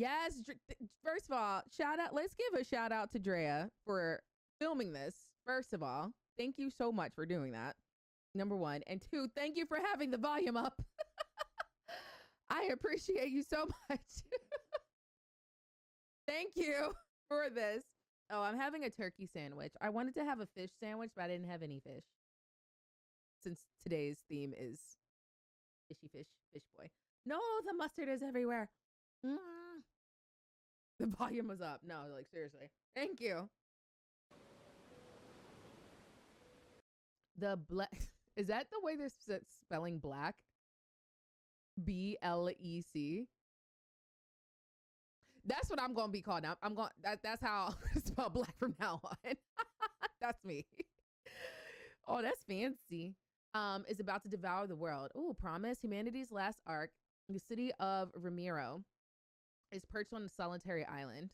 Yes. First of all, shout out. Let's give a shout out to Drea for filming this. First of all, thank you so much for doing that. Number one. And two, thank you for having the volume up. I appreciate you so much. Thank you for this. Oh, I'm having a turkey sandwich. I wanted to have a fish sandwich, but I didn't have any fish. Since today's theme is fishy fish, fish boy. No, the mustard is everywhere. Mm. The volume was up. No, like seriously. Thank you. The black is that the way they're spelling black? BLEC. That's what I'm gonna be called now. I'm going that's how I spell black from now on. That's me. Oh, that's fancy. Is about to devour the world. Oh, promise. Humanity's last ark, the city of Romirro, is perched on a solitary island.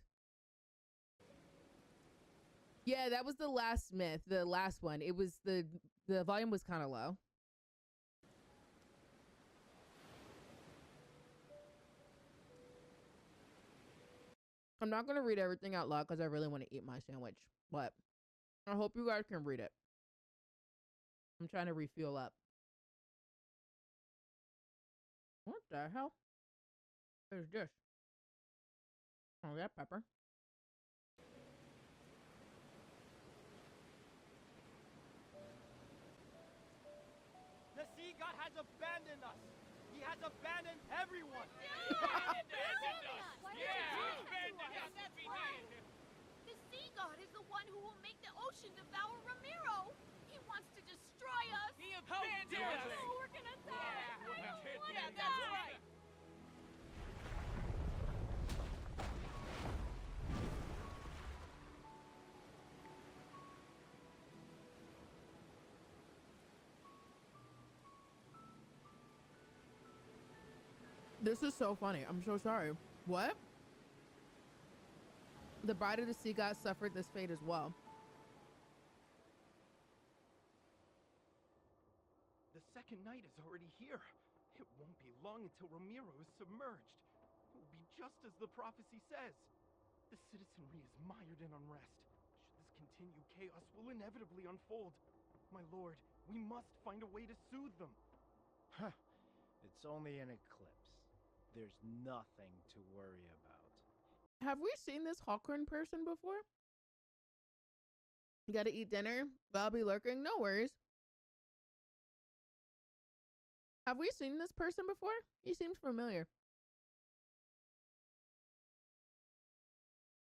Yeah, that was the last myth, the last one. It was the volume was kind of low. I'm not gonna read everything out loud because I really want to eat my sandwich, but I hope you guys can read it. I'm trying to refuel up. What the hell is this? Oh, yeah, pepper. The sea god has abandoned us. He has abandoned everyone. Abandoned us. Yeah, Abandoned us. that's right. The sea god is the one who will make the ocean devour Romirro. He wants to destroy us. He abandoned us. Oh, we're gonna die. I don't wanna That's die. right. This is so funny. I'm so sorry. What? The bride of the sea god suffered this fate as well. The second night is already here. It won't be long until Romirro is submerged. It will be just as the prophecy says. The citizenry is mired in unrest. Should this continue, chaos will inevitably unfold. My lord, we must find a way to soothe them. Huh. It's only an eclipse. There's nothing to worry about. Have we seen this Hawkhorn person before? You gotta eat dinner. I'll be lurking. No worries. Have we seen this person before? He seems familiar.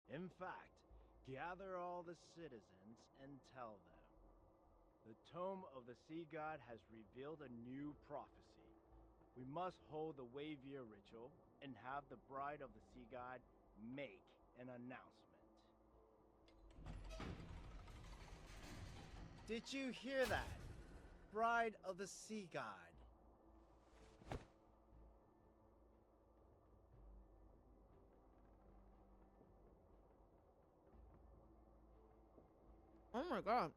In fact, gather all the citizens and tell them. The tome of the sea god has revealed a new prophecy. We must hold the Wavier ritual and have the bride of the sea god make an announcement. Did you hear that? Bride of the sea god. Oh my god.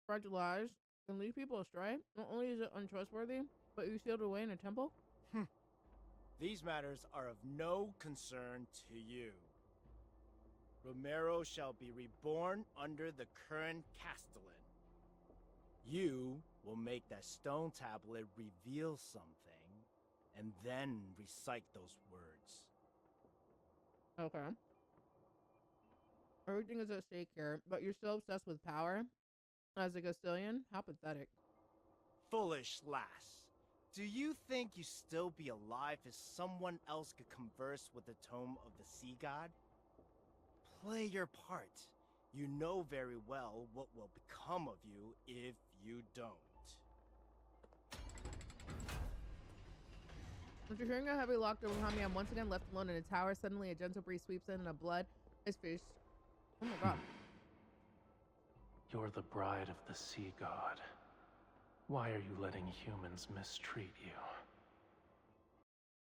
Fragilized can lead people astray. Not only is it untrustworthy, but you sealed away in a temple. These matters are of no concern to you. Romirro shall be reborn under the current castellan. You will make that stone tablet reveal something, and then recite those words. Okay. Everything is at stake here, but you're still obsessed with power? As a Castilian? How pathetic. Foolish lass. Do you think you still be alive if someone else could converse with the tome of the sea god? Play your part. You know very well what will become of you if you don't. After hearing a heavy locked over behind me, I'm once again left alone in a tower. Suddenly, a gentle breeze sweeps in and a blood is faced. Oh my god. You're the bride of the sea god. Why are you letting humans mistreat you?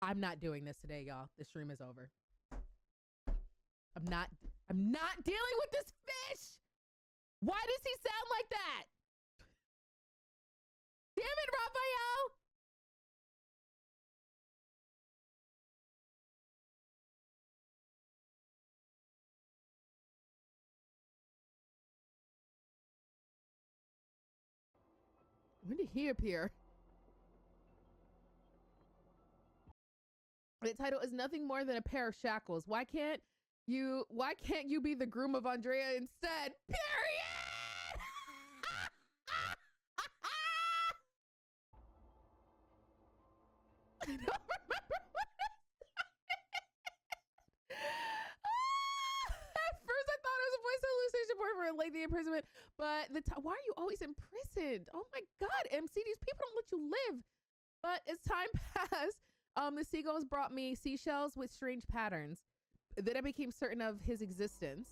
I'm not doing this today, y'all. The stream is over. I'm not dealing with this fish. Why does he sound like that? Damn it, Raphael! When did he appear? The title is nothing more than a pair of shackles. Why can't you be the groom of Andrea instead? Period. I don't remember what at first I thought it was a voice hallucination for a lengthy imprisonment, but why are you always imprisoned? Oh my God, MC, these people don't let you live. But as time passed, the seagulls brought me seashells with strange patterns. Then I became certain of his existence.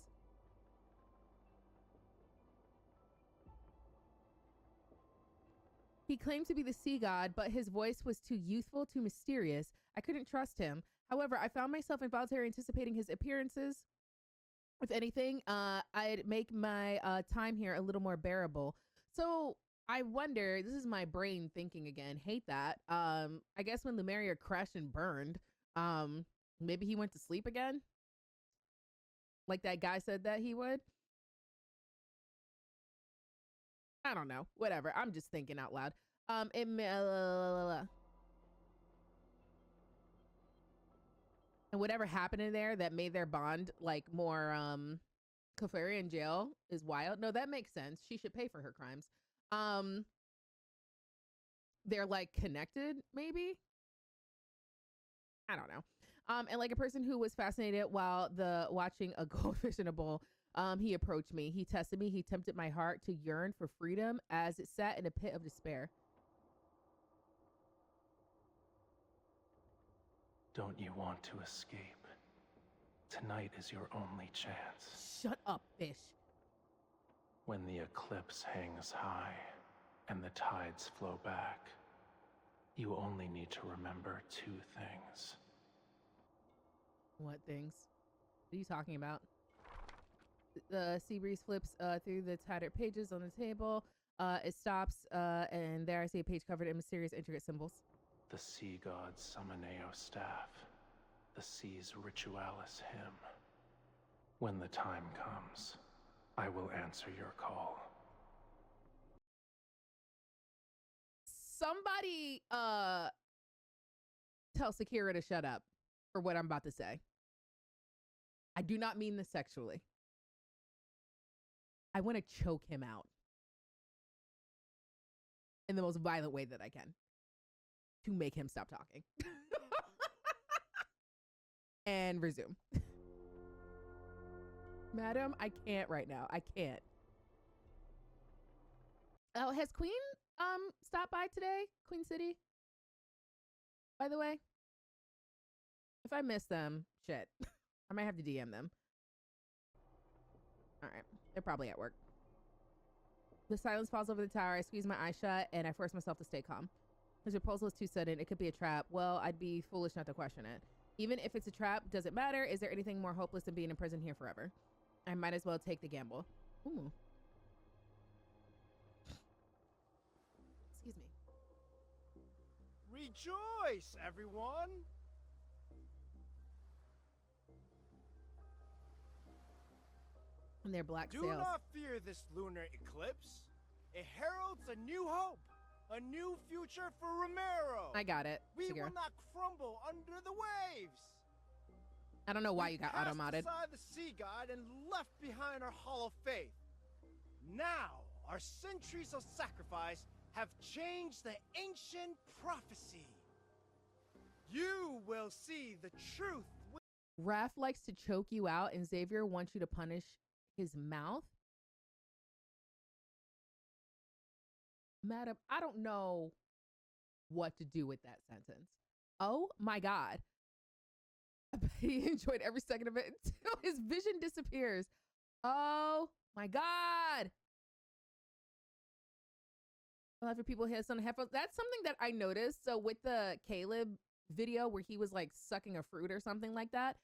He claimed to be the sea god, but his voice was too youthful, too mysterious. I couldn't trust him. However, I found myself involuntarily anticipating his appearances. If anything, I'd make my time here a little more bearable. So I wonder, this is my brain thinking again, hate that. I guess when Lumeria crashed and burned, maybe he went to sleep again? Like that guy said that he would? I don't know. Whatever. I'm just thinking out loud. And whatever happened in there that made their bond like more Keferi in jail is wild. No, that makes sense. She should pay for her crimes. They're like connected, maybe. I don't know. And like a person who was fascinated while watching a goldfish in a bowl, he approached me. He tested me. He tempted my heart to yearn for freedom as it sat in a pit of despair. Don't you want to escape? Tonight is your only chance. Shut up, fish. When the eclipse hangs high and the tides flow back, you only need to remember two things. What things? What are you talking about? The sea breeze flips through the tattered pages on the table. It stops, and there I see a page covered in mysterious, intricate symbols. The sea god's Summoneo staff, the sea's ritualis hymn. When the time comes, I will answer your call. Somebody tell Sakira to shut up for what I'm about to say. I do not mean this sexually. I want to choke him out in the most violent way that I can to make him stop talking. And resume. Madam, I can't right now. I can't. Oh, has Queen stopped by today? Queen City? By the way? If I miss them, shit. I might have to DM them. All right. They're probably at work. The silence falls over the tower. I squeeze my eyes shut and I force myself to stay calm. His proposal is too sudden. It could be a trap. Well, I'd be foolish not to question it. Even if it's a trap, does it matter? Is there anything more hopeless than being in prison here forever? I might as well take the gamble. Ooh. Excuse me. Rejoice, everyone! And their black Do sails. not fear this lunar eclipse. It heralds a new hope, a new future for Romirro. I got it. We Segura. will not crumble under the waves. I don't know why We you got cast auto-modded. aside the sea god and left behind our hollow faith. Now, our centuries of sacrifice have changed the ancient prophecy. You will see the truth. Raph likes to choke you out and Xavier wants you to punish his mouth. Madam, I don't know what to do with that sentence. Oh my God. I bet he enjoyed every second of it until his vision disappears. Oh my God. Well, for people who has on headphones, that's something that I noticed. So with the Caleb video where he was like sucking a fruit or something like that,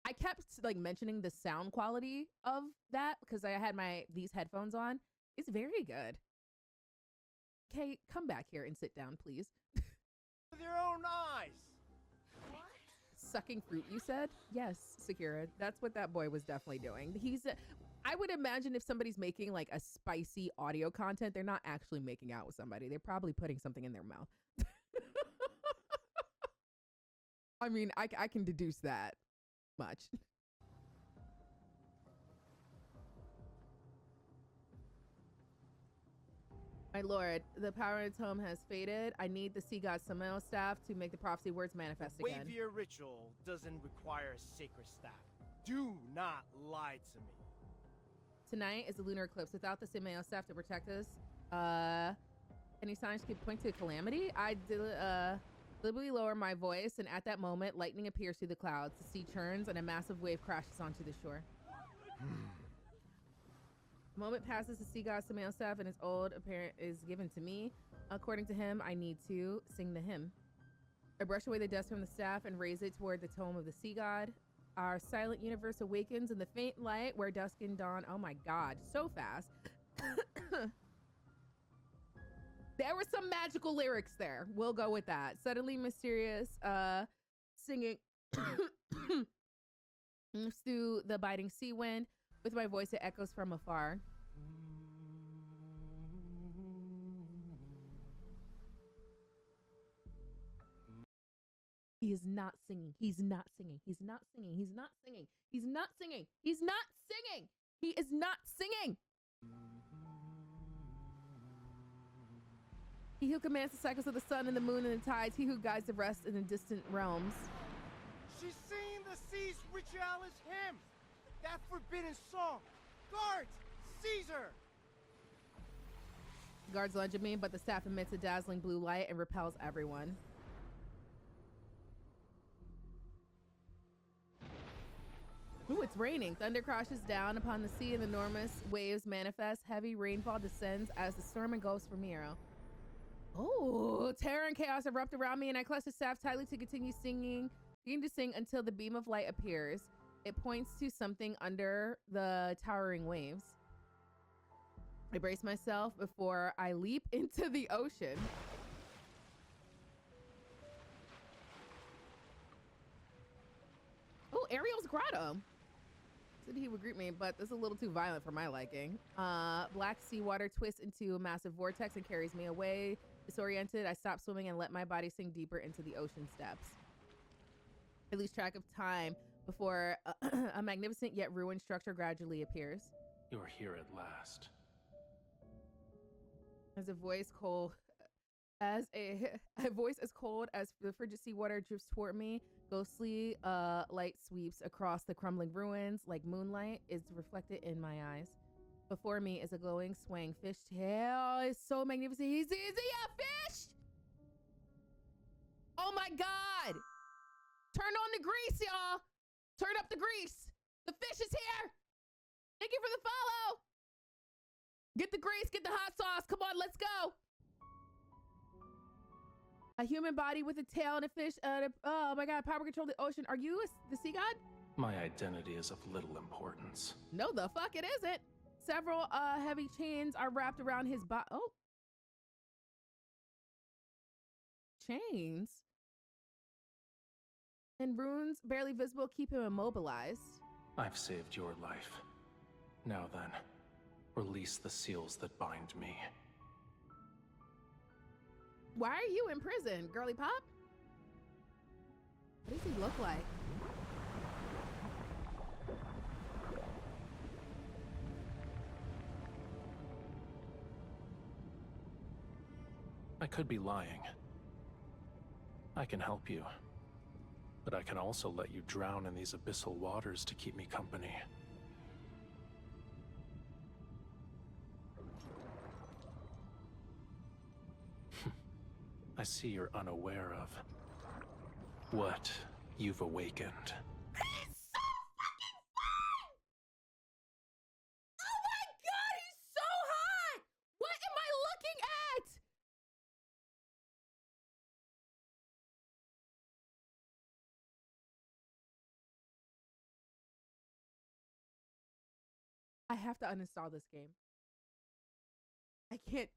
I kept like mentioning the sound quality of that because I had these headphones on. It's very good. Kay, come back here and sit down, please. With your own eyes. Sucking fruit, you said? Yes, Sakura. That's what that boy was definitely doing. I would imagine if somebody's making like a spicy audio content, they're not actually making out with somebody. They're probably putting something in their mouth. I mean, I can deduce that much. My lord, the power in its home has faded. I need the sea god Samael staff to make the prophecy words manifest The again. Wavier ritual doesn't require a sacred staff. Do not lie to me. Tonight is a lunar eclipse. Without the Samael staff to protect us, any signs could point to a calamity? I deliberately lower my voice, and at that moment, lightning appears through the clouds. The sea churns, and a massive wave crashes onto the shore. The moment passes, the sea god Samael staff and its old apparent is given to me. According to him, I need to sing the hymn. I brush away the dust from the staff and raise it toward the tome of the sea god. Our silent universe awakens in the faint light where dusk and dawn. Oh my god, so fast. There were some magical lyrics there. We'll go with that. Suddenly mysterious singing moves through the biting sea wind. With my voice, it echoes from afar. He is not singing. He's not singing. He's not singing. He's not singing. He's not singing. He's not singing. He is not singing. He who commands the cycles of the sun and the moon and the tides, he who guides the rest in the distant realms. She's singing the sea's ritualis hymn. That forbidden song. Guards, seize her. Guards lunge at me, but the staff emits a dazzling blue light and repels everyone. Ooh, it's raining. Thunder crashes down upon the sea and enormous waves manifest. Heavy rainfall descends as the storm engulfs Romirro. Oh, terror and chaos erupt around me, and I clutch the staff tightly to continue singing, beginning to sing until the beam of light appears. It points to something under the towering waves. I brace myself before I leap into the ocean. Oh, Ariel's grotto. Said he would greet me, but this is a little too violent for my liking. Black seawater twists into a massive vortex and carries me away. Disoriented, I stop swimming and let my body sink deeper into the ocean depths. I lose track of time before a magnificent yet ruined structure gradually appears. You're here at last. As a voice as cold as the frigid seawater drips toward me, ghostly light sweeps across the crumbling ruins like moonlight is reflected in my eyes. Before me is a glowing, swaying fish tail. It's so magnificent. Is he a fish? Oh my god! Turn on the grease, y'all! Turn up the grease! The fish is here! Thank you for the follow! Get the grease, get the hot sauce. Come on, let's go! A human body with a tail and a fish. Oh my god, power control the ocean. Are you the sea god? My identity is of little importance. No, the fuck it isn't. Several heavy chains are wrapped around his body. Oh. Chains? And runes, barely visible, keep him immobilized. I've saved your life. Now then, release the seals that bind me. Why are you in prison, girly pop? What does he look like? I could be lying. I can help you. But I can also let you drown in these abyssal waters to keep me company. I see you're unaware of what you've awakened. He's so fucking fine! Oh my god, he's so hot! What am I looking at? I have to uninstall this game. I can't.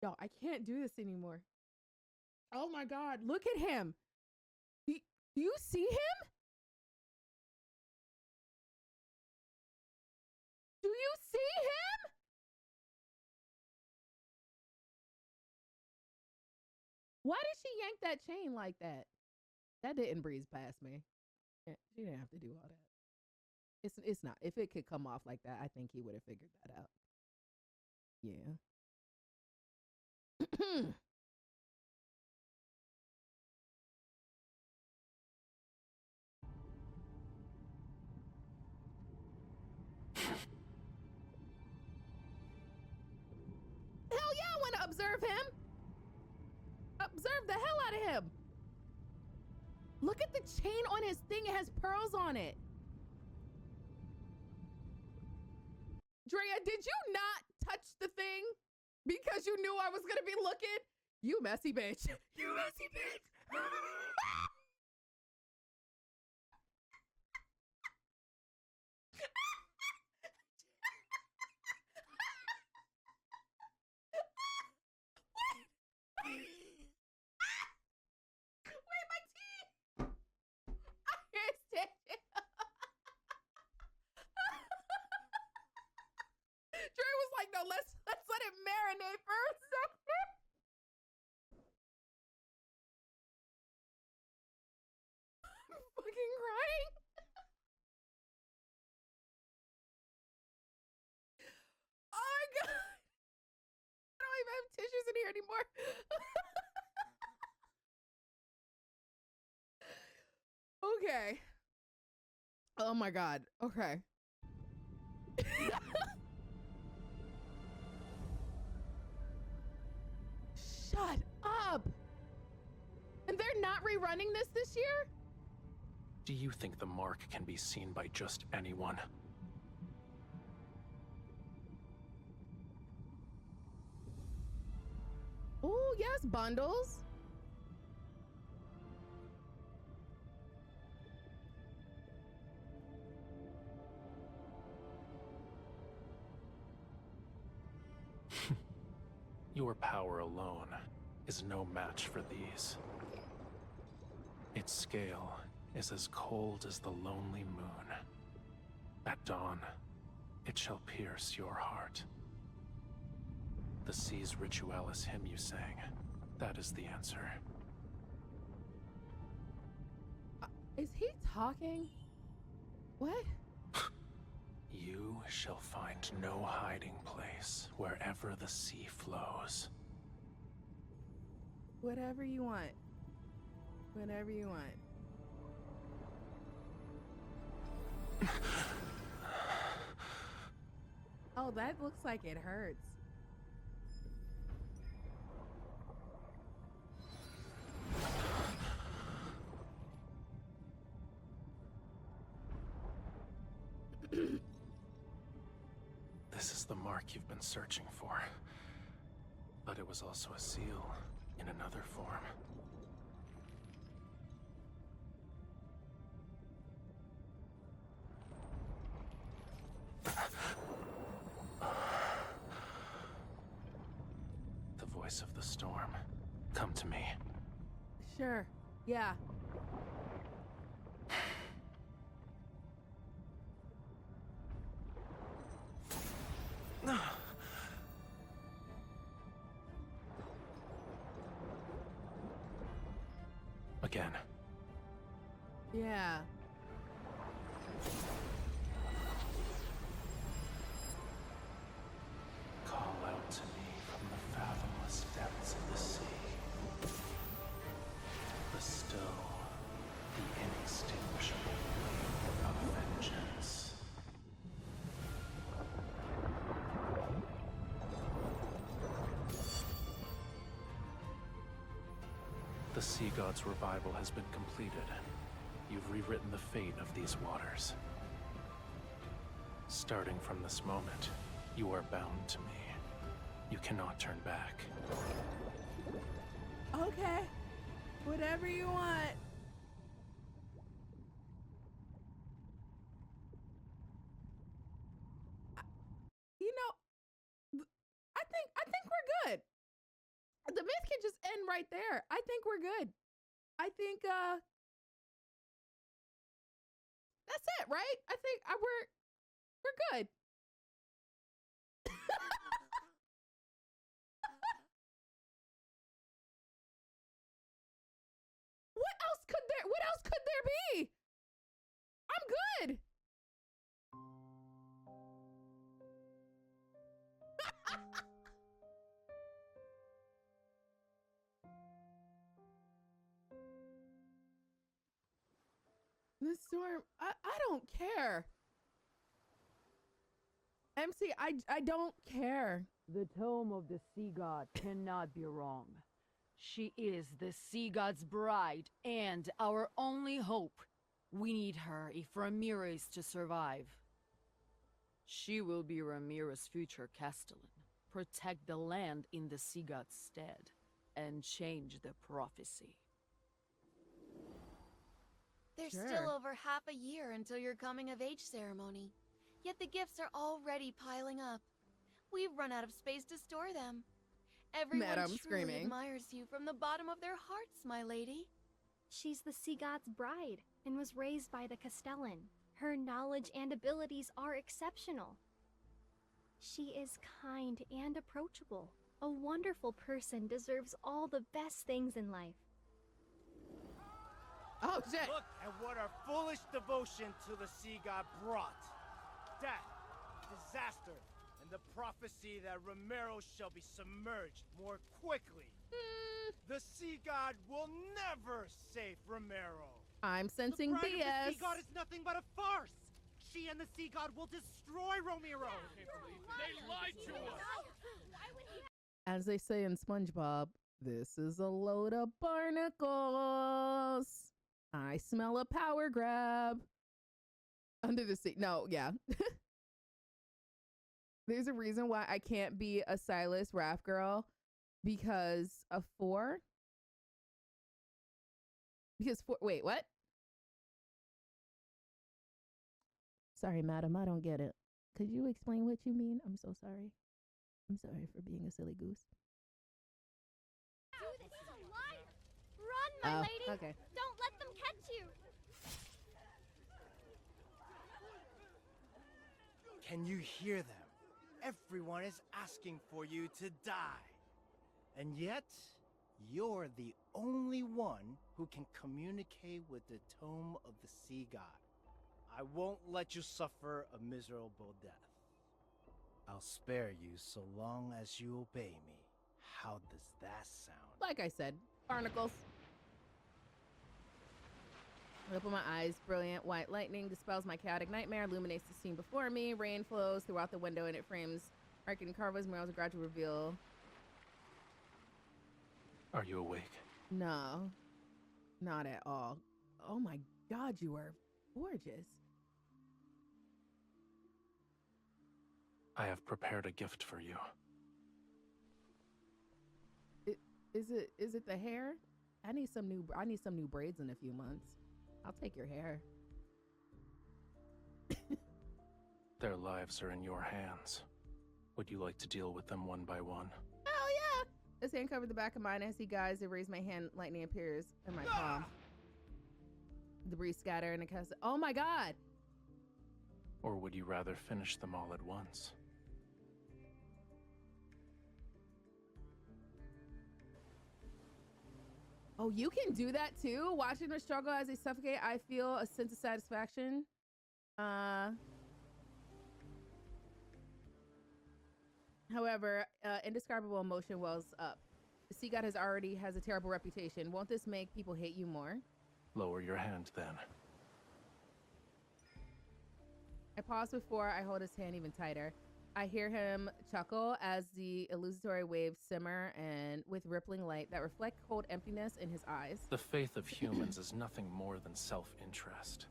No, I can't do this anymore. Oh my God, look at him. Do you see him? Do you see him? Why did she yank that chain like that? That didn't breeze past me. She didn't have to do all that. It's not. If it could come off like that, I think he would have figured that out. Yeah. Hell yeah, I want to observe him. Observe the hell out of him. Look at the chain on his thing. It has pearls on it. Drea, did you not touch the thing because you knew I was going to be looking? You messy bitch. You messy bitch. Wait, my teeth. I can't stand it. Dre was like, no, let's let it marinate for a second. I'm fucking crying. Oh my God. I don't even have tissues in here anymore. Okay. Oh my God. Okay. Shut up. And they're not rerunning this year? Do you think the mark can be seen by just anyone? Oh, yes, bundles. Your power alone is no match for these. Its scale is as cold as the lonely moon. At dawn, it shall pierce your heart. The Sea's Ritualis hymn you sang, that is the answer. Is he talking? What? You shall find no hiding place wherever the sea flows. Whatever you want. Whatever you want. Oh, that looks like it hurts. This is the mark you've been searching for. But it was also a seal in another form. The voice of the storm. Come to me. Sure. Yeah. Again. Yeah. Call out to me from the fathomless depths of the sea. Bestow the inextinguishable flame of vengeance. The Sea God's revival has been completed. You've rewritten the fate of these waters. Starting from this moment, you are bound to me. You cannot turn back. Okay. Whatever you want. You know, I think we're good. can just end right there. I think we're good. I think that's it, right? I think we're good. What else could there be? I'm good. The storm, I don't care. MC, I don't care. The tome of the sea god cannot be wrong. She is the sea god's bride and our only hope. We need her if Romirro is to survive. She will be Romirro's future castellan, protect the land in the sea god's stead, and change the prophecy. There's Sure. still over half a year until your coming-of-age ceremony. Yet the gifts are already piling up. We've run out of space to store them. Everyone Madam truly screaming. admires you from the bottom of their hearts, my lady. She's the sea god's bride and was raised by the Castellan. Her knowledge and abilities are exceptional. She is kind and approachable. A wonderful person deserves all the best things in life. Oh shit. Look at what our foolish devotion to the sea god brought. Death, disaster, and the prophecy that Romirro shall be submerged more quickly. The sea god will never save Romirro. I'm sensing The bride of the BS. sea god is nothing but a farce. She and the sea god will destroy Romirro. They lied to us. As they say in SpongeBob, this is a load of barnacles. I smell a power grab. Under the sea. No, yeah. There's a reason why I can't be a Silas Raft girl because of 4. Because 4. Wait, what? Sorry, madam. I don't get it. Could you explain what you mean? I'm so sorry. I'm sorry for being a silly goose. Run, my lady! Okay. Don't let them catch you! Can you hear them? Everyone is asking for you to die. And yet, you're the only one who can communicate with the tome of the sea god. I won't let you suffer a miserable death. I'll spare you so long as you obey me. How does that sound? Like I said, barnacles. I open my eyes. Brilliant white lightning dispels my chaotic nightmare, illuminates the scene before me. Rain flows throughout the window and it frames arcing carvers. Murals, a gradual reveal. Are you awake? No, not at all. Oh my God, you are gorgeous. I have prepared a gift for you. Is it the hair? I need some new braids in a few months. I'll take your hair. Their lives are in your hands. Would you like to deal with them one by one? Hell yeah! His hand covered the back of mine. As he guys, it raised my hand. Lightning appears in my palm. Debris scatter and it casts. Oh my God! Or would you rather finish them all at once? Oh, you can do that too? Watching her struggle as they suffocate, I feel a sense of satisfaction. However, indescribable emotion wells up. The sea god has a terrible reputation. Won't this make people hate you more? Lower your hand then. I pause before I hold his hand even tighter. I hear him chuckle as the illusory waves simmer and with rippling light that reflect cold emptiness in his eyes. The faith of humans is nothing more than self-interest.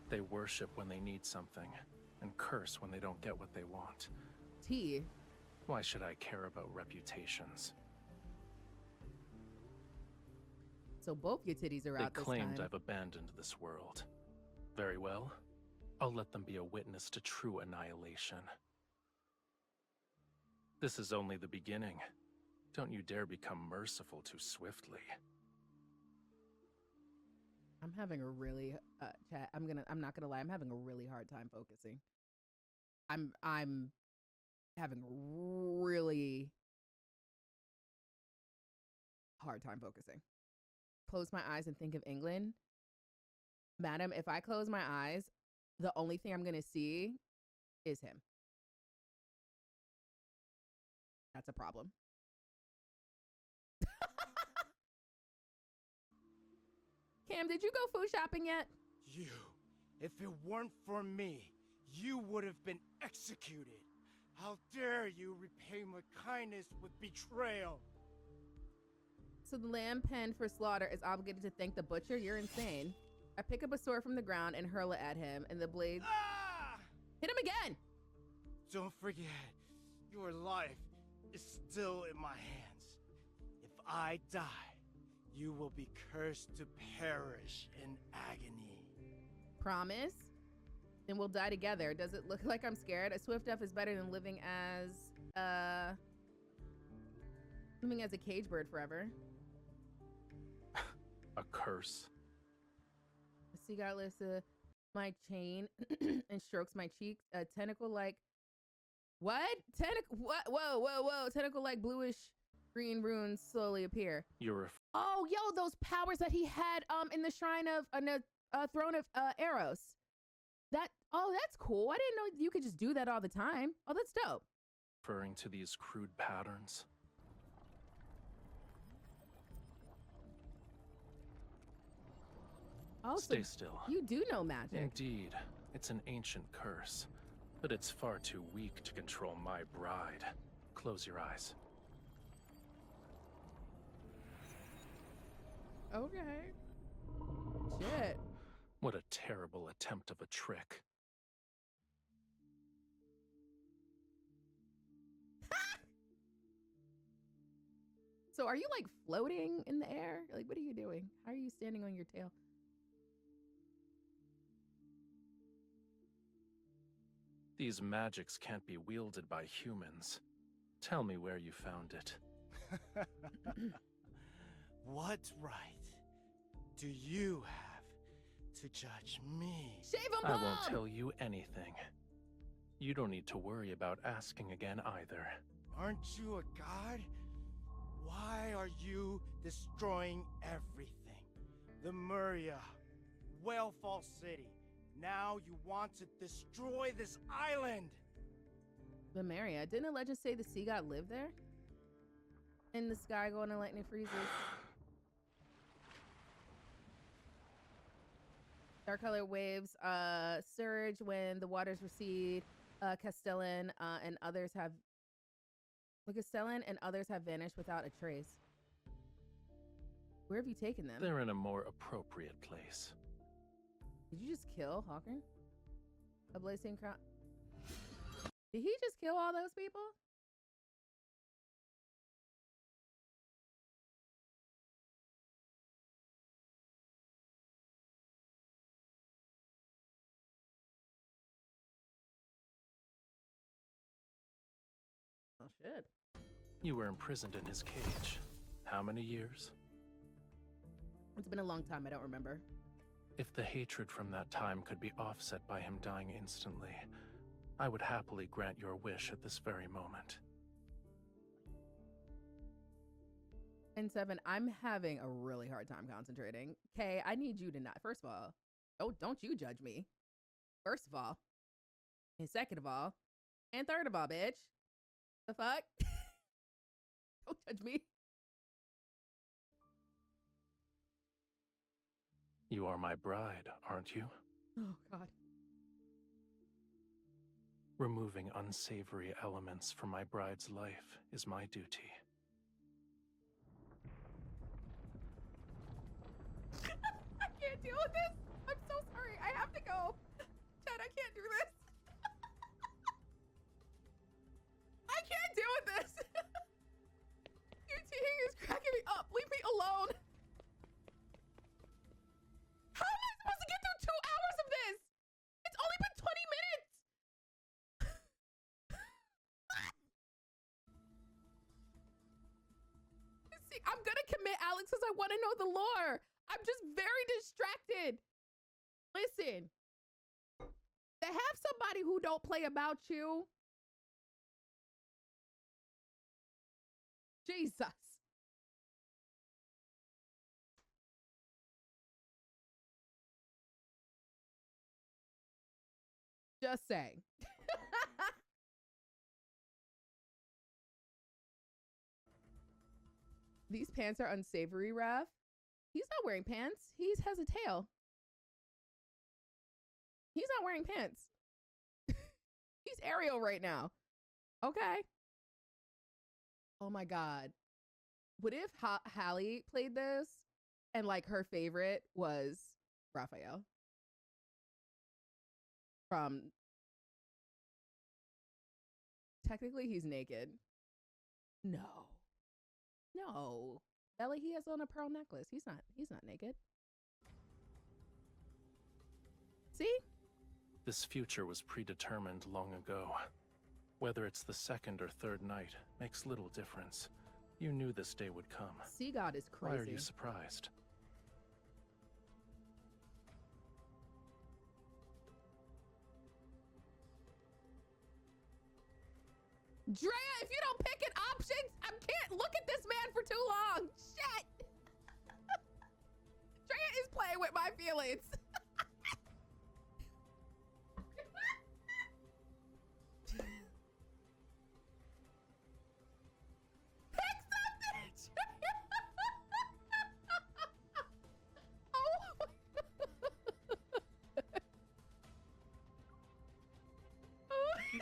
They worship when they need something, and curse when they don't get what they want. T. Why should I care about reputations? So both your titties are They out this claimed time. I've abandoned this world. Very well. I'll let them be a witness to true annihilation. This is only the beginning. Don't you dare become merciful too swiftly. I'm having a really chat. I'm not gonna lie. I'm having a really hard time focusing. I'm having a really hard time focusing. Close my eyes and think of England. Madam, if I close my eyes, the only thing I'm gonna see is him. That's a problem. Cam, did you go food shopping yet? You, if it weren't for me, you would have been executed. How dare you repay my kindness with betrayal? So the lamb penned for slaughter is obligated to thank the butcher? You're insane. I pick up a sword from the ground and hurl it at him, and the blade hit him again. Don't forget, your life is still in my hands. If I die, you will be cursed to perish in agony. Promise? Then we'll die together. Does it look like I'm scared? A swift death is better than living as a cage bird forever. A curse. The sea god lifts my chain and strokes my cheeks. A tentacle like what? What? Whoa. Tentacle like bluish green runes slowly appear. Oh, yo, those powers that he had in the shrine of throne of Eros. That's cool. I didn't know you could just do that all the time. Oh, that's dope. Referring to these crude patterns. Oh, stay still. You do know magic. Indeed, it's an ancient curse, but it's far too weak to control my bride. Close your eyes. Okay. Shit. What a terrible attempt of a trick. So are you like floating in the air? Like, what are you doing? How are you standing on your tail? These magics can't be wielded by humans. Tell me where you found it. What right do you have to judge me? Shave him, I Mom! won't tell you anything. You don't need to worry about asking again either. Aren't you a god? Why are you destroying everything? The Muria, Whalefall City. Now you want to destroy this island! Lemuria. Didn't a legend say the sea god lived there? In the sky going to lightning freezes. Dark color waves surge when the waters recede. Castellan and others have vanished without a trace. Where have you taken them? They're in a more appropriate place. Did you just kill Hawker? A blazing crown. Did he just kill all those people? Oh shit. You were imprisoned in his cage. How many years? It's been a long time, I don't remember. If the hatred from that time could be offset by him dying instantly, I would happily grant your wish at this very moment. And 7, I'm having a really hard time concentrating. Kay, I need you to not. First of all, don't you judge me. First of all, and second of all, and third of all, bitch. The fuck? Don't judge me. You are my bride, aren't you? Oh, God. Removing unsavory elements from my bride's life is my duty. I can't deal with this. I'm so sorry. I have to go. Chad, I can't do this. I can't deal with this. UT is cracking me up. Leave me alone. How am I supposed to get through 2 hours of this? It's only been 20 minutes. because I want to know the lore. I'm just very distracted. Listen, to have somebody who don't play about you, Jesus. Just saying. These pants are unsavory, Raph. He's not wearing pants. He has a tail. He's not wearing pants. He's Ariel right now. Okay. Oh my God. What if Hallie played this and like her favorite was Raphael? From technically he's naked. No. Bella, he has on a pearl necklace. He's not naked. See? This future was predetermined long ago. Whether it's the second or third night makes little difference. You knew this day would come. Sea God is crazy. Why are you surprised? Drea, if you don't pick an option, I can't look at this man for too long. Shit. Drea is playing with my feelings. Pick something. Oh my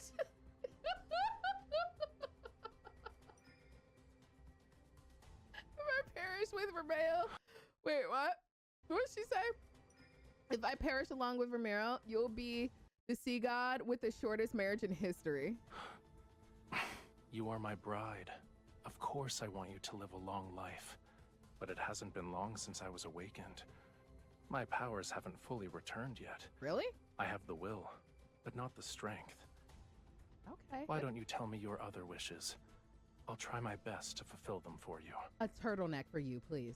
with Romirro. Wait, what? What did she say? If I perish along with Romirro, you'll be the sea god with the shortest marriage in history. You are my bride. Of course I want you to live a long life. But it hasn't been long since I was awakened. My powers haven't fully returned yet. Really? I have the will, but not the strength. Okay. Why don't you tell me your other wishes? I'll try my best to fulfill them for you. A turtleneck for you, please.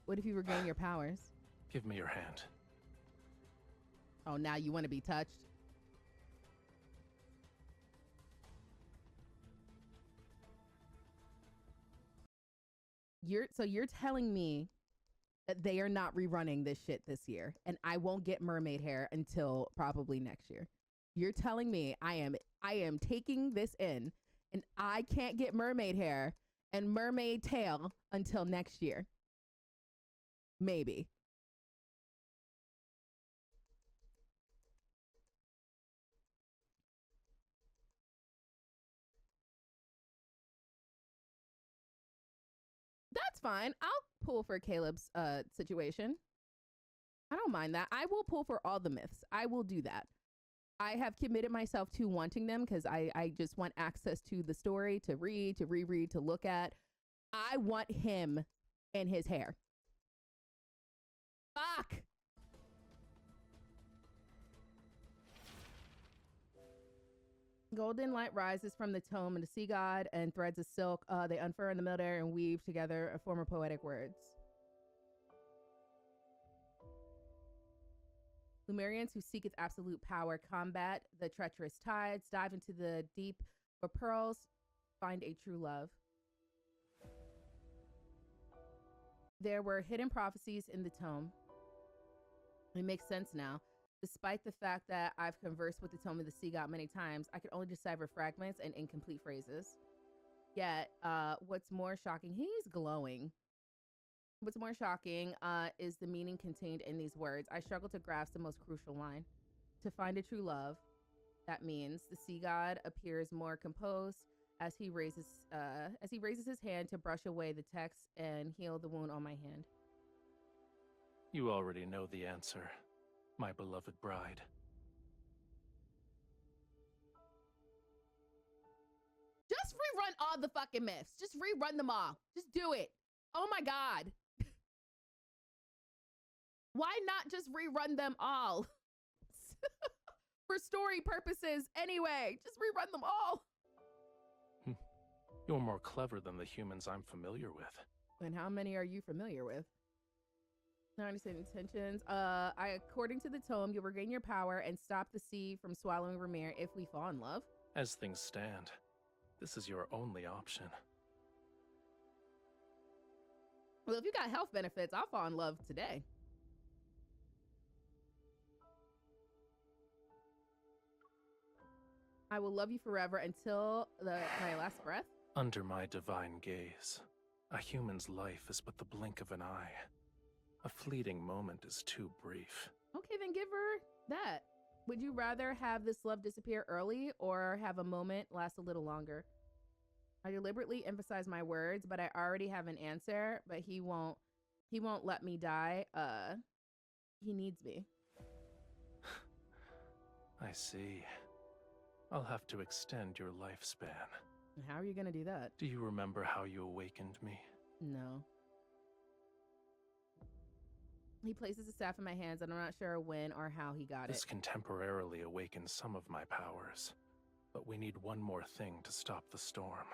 What if you regain your powers? Give me your hand. Oh, now you want to be touched? You're telling me that they are not rerunning this shit this year, and I won't get mermaid hair until probably next year. You're telling me I am taking this in, and I can't get mermaid hair and mermaid tail until next year. Maybe. That's fine. I'll pull for Caleb's situation. I don't mind that. I will pull for all the myths. I will do that. I have committed myself to wanting them because I just want access to the story, to read, to reread, to look at. I want him and his hair. Fuck! Golden light rises from the tome of the sea god, and threads of silk they unfurl in the midair and weave together a form of poetic words. Lumerians who seeketh absolute power combat the treacherous tides, dive into the deep for pearls, find a true love. There were hidden prophecies in the tome. It makes sense now. Despite the fact that I've conversed with the tome of the sea god many times, I could only decipher fragments and incomplete phrases. Yet, what's more shocking, he's glowing. What's more shocking is the meaning contained in these words. I struggle to grasp the most crucial line. To find a true love, that means the sea god appears more composed as he raises his hand to brush away the text and heal the wound on my hand. You already know the answer, my beloved bride. Just rerun all the fucking myths. Just rerun them all. Just do it. Oh my God. Why not just rerun them all? For story purposes anyway. Just rerun them all. You're more clever than the humans I'm familiar with. And how many are you familiar with? Not understanding intentions. According to the tome, you'll regain your power and stop the sea from swallowing Romirro if we fall in love. As things stand, this is your only option. Well, if you got health benefits, I'll fall in love today. I will love you forever until my last breath. Under my divine gaze, a human's life is but the blink of an eye. A fleeting moment is too brief. Okay, then give her that. Would you rather have this love disappear early or have a moment last a little longer? I deliberately emphasize my words, but I already have an answer, but he won't let me die. He needs me. I see. I'll have to extend your lifespan. How are you gonna do that? Do you remember how you awakened me? No. He places the staff in my hands, and I'm not sure when or how he got This it. can temporarily awaken some of my powers, but we need one more thing to stop the storm.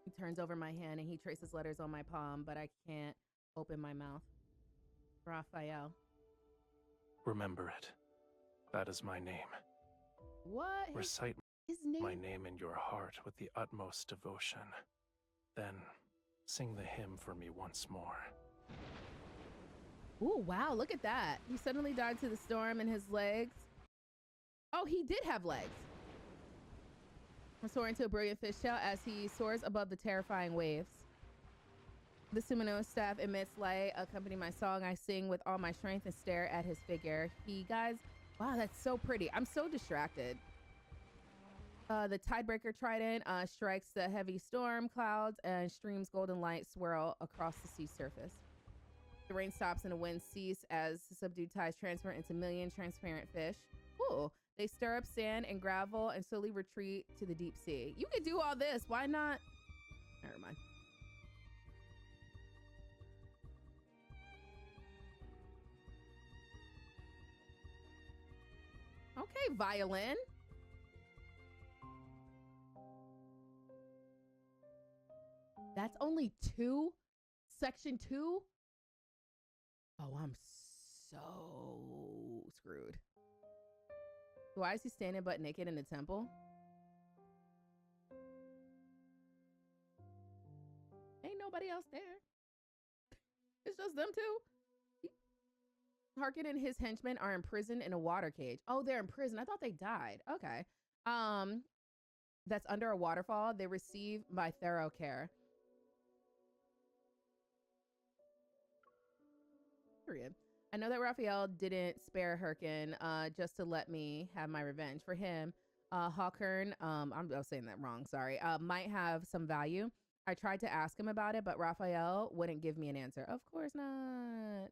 He turns over my hand and he traces letters on my palm, but I can't open my mouth. Raphael. Remember it. That is my name. What? Recite His name? my name in your heart with the utmost devotion. Then sing the hymn for me once more. Oh, wow, look at that. He suddenly died to the storm and his legs. Oh, he did have legs. I'm soaring to a brilliant fishtail as he soars above the terrifying waves. The Sumino staff emits light, accompanying my song. I sing with all my strength and stare at his figure. Guys, wow, that's so pretty. I'm so distracted. The Tidebreaker Trident strikes the heavy storm clouds and streams golden light swirl across the sea surface. The rain stops and the wind cease as subdued tides transfer into million transparent fish. Ooh, they stir up sand and gravel and slowly retreat to the deep sea. You could do all this. Why not? Never mind. Okay, violin. That's only 2? Section 2? Oh, I'm so screwed. Why is he standing butt naked in the temple? Ain't nobody else there. It's just them two. Harkin and his henchmen are imprisoned in a water cage. Oh, they're in prison. I thought they died. Okay. That's under a waterfall. They receive my thorough care. Period. I know that Raphael didn't spare Herkin just to let me have my revenge. For him, Hawkern, I'm saying that wrong, sorry, might have some value. I tried to ask him about it, but Raphael wouldn't give me an answer. Of course not.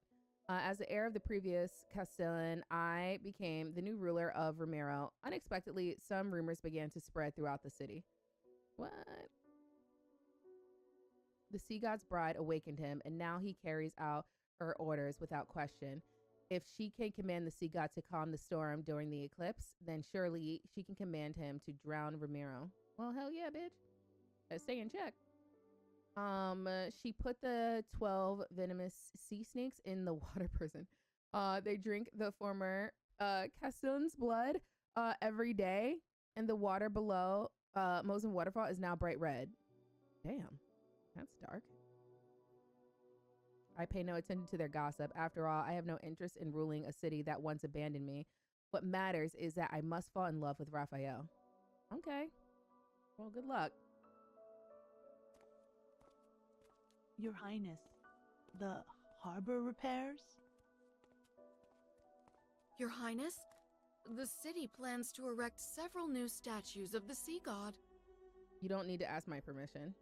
As the heir of the previous Castellan, I became the new ruler of Romirro. Unexpectedly, some rumors began to spread throughout the city. What? The sea god's bride awakened him, and now he carries out her orders without question. If she can command the sea god to calm the storm during the eclipse, then surely she can command him to drown Romirro. Well, hell yeah, bitch. Let's stay in check. She put the 12 venomous sea snakes in the water prison. They drink the former Castellan's blood every day, and the water below Mosen Waterfall is now bright red. Damn, that's dark. I pay no attention to their gossip. After all, I have no interest in ruling a city that once abandoned me. What matters is that I must fall in love with Raphael. Okay. Well, good luck. Your Highness, the harbor repairs? Your Highness, the city plans to erect several new statues of the sea god. You don't need to ask my permission.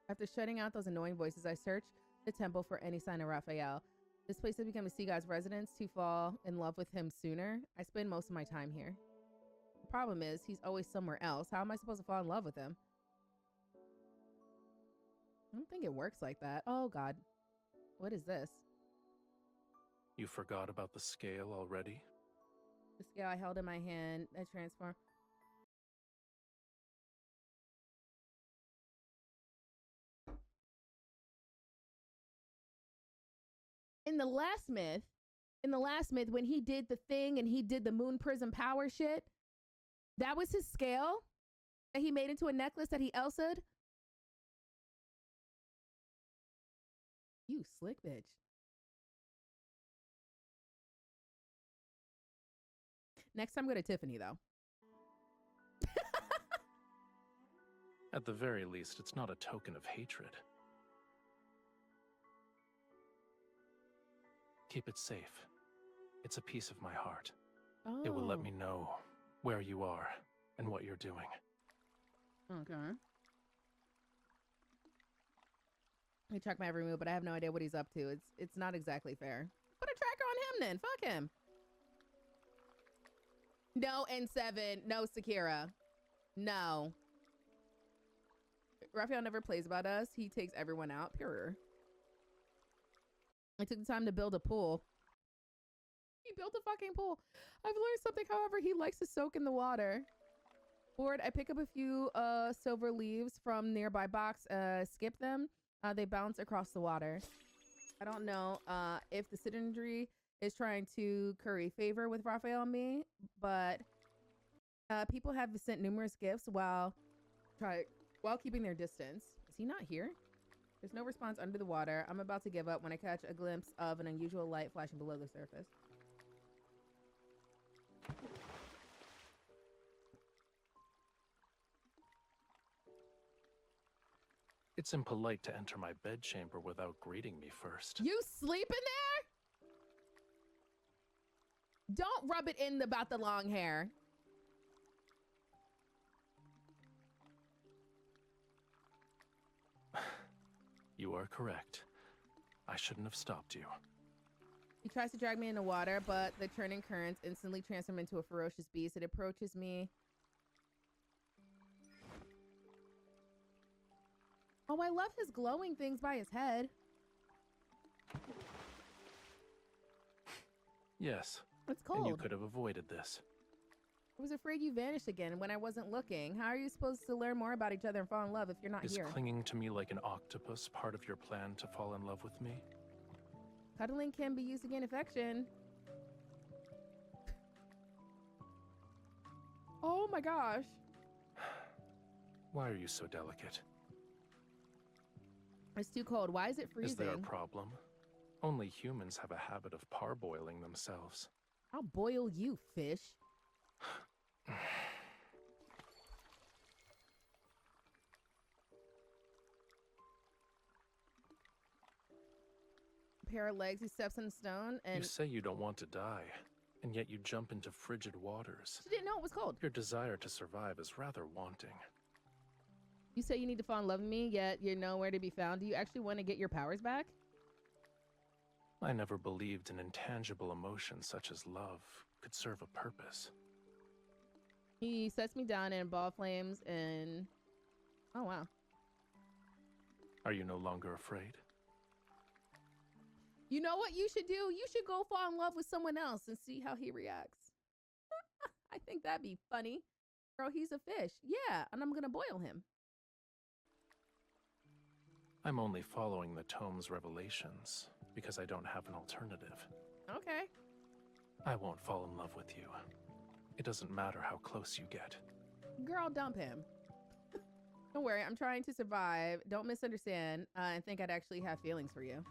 After shutting out those annoying voices, I searched the temple for any sign of Raphael. This place has become a sea god's residence. To fall in love with him sooner, I spend most of my time here. The problem is, he's always somewhere else. How am I supposed to fall in love with him? I don't think it works like that. Oh, God. What is this? You forgot about the scale already? The scale I held in my hand, I transformed. in the last myth, when he did the thing and he did the moon prism power shit, that was his scale that he made into a necklace that he Elsa'd. You slick bitch. Next time, go to Tiffany, though. At the very least, it's not a token of hatred. Keep it safe. It's a piece of my heart. Oh. It will let me know where you are and what you're doing. Okay. I track my every move, but I have no idea what he's up to. It's not exactly fair. Put a tracker on him then. Fuck him. No N7. No Sakira. No. Raphael never plays about us. He takes everyone out. Pure. I took the time to build a pool. He built a fucking pool. I've learned something, however, he likes to soak in the water. Bored, I pick up a few silver leaves from nearby box, skip them. They bounce across the water. I don't know if the citizenry is trying to curry favor with Raphael and me, but people have sent numerous gifts while keeping their distance. Is he not here? There's no response under the water. I'm about to give up when I catch a glimpse of an unusual light flashing below the surface. It's impolite to enter my bedchamber without greeting me first. You sleep in there? Don't rub it in about the long hair. You are correct. I shouldn't have stopped you. He tries to drag me in the water, but the churning currents instantly transform into a ferocious beast. It approaches me. Oh, I love his glowing things by his head. Yes. It's cold. And you could have avoided this. I was afraid you vanished again when I wasn't looking. How are you supposed to learn more about each other and fall in love if you're not Is here? clinging to me like an octopus part of your plan to fall in love with me? Cuddling can be used to gain affection. Oh my gosh. Why are you so delicate? It's too cold. Why is it freezing? Is there a problem? Only humans have a habit of parboiling themselves. I'll boil you, fish. Pair of legs, he steps on the stone and... You say you don't want to die, and yet you jump into frigid waters. She didn't know it was cold. Your desire to survive is rather wanting. You say you need to fall in love with me, yet you're nowhere to be found. Do you actually want to get your powers back? I never believed an intangible emotion such as love could serve a purpose. He sets me down in ball flames and... Oh, wow. Are you no longer afraid? You know what you should do? You should go fall in love with someone else and see how he reacts. I think that'd be funny. Girl, he's a fish. Yeah, and I'm gonna boil him. I'm only following the tome's revelations because I don't have an alternative. Okay. I won't fall in love with you. It doesn't matter how close you get. Girl, dump him. Don't worry, I'm trying to survive. Don't misunderstand and think I'd actually have feelings for you.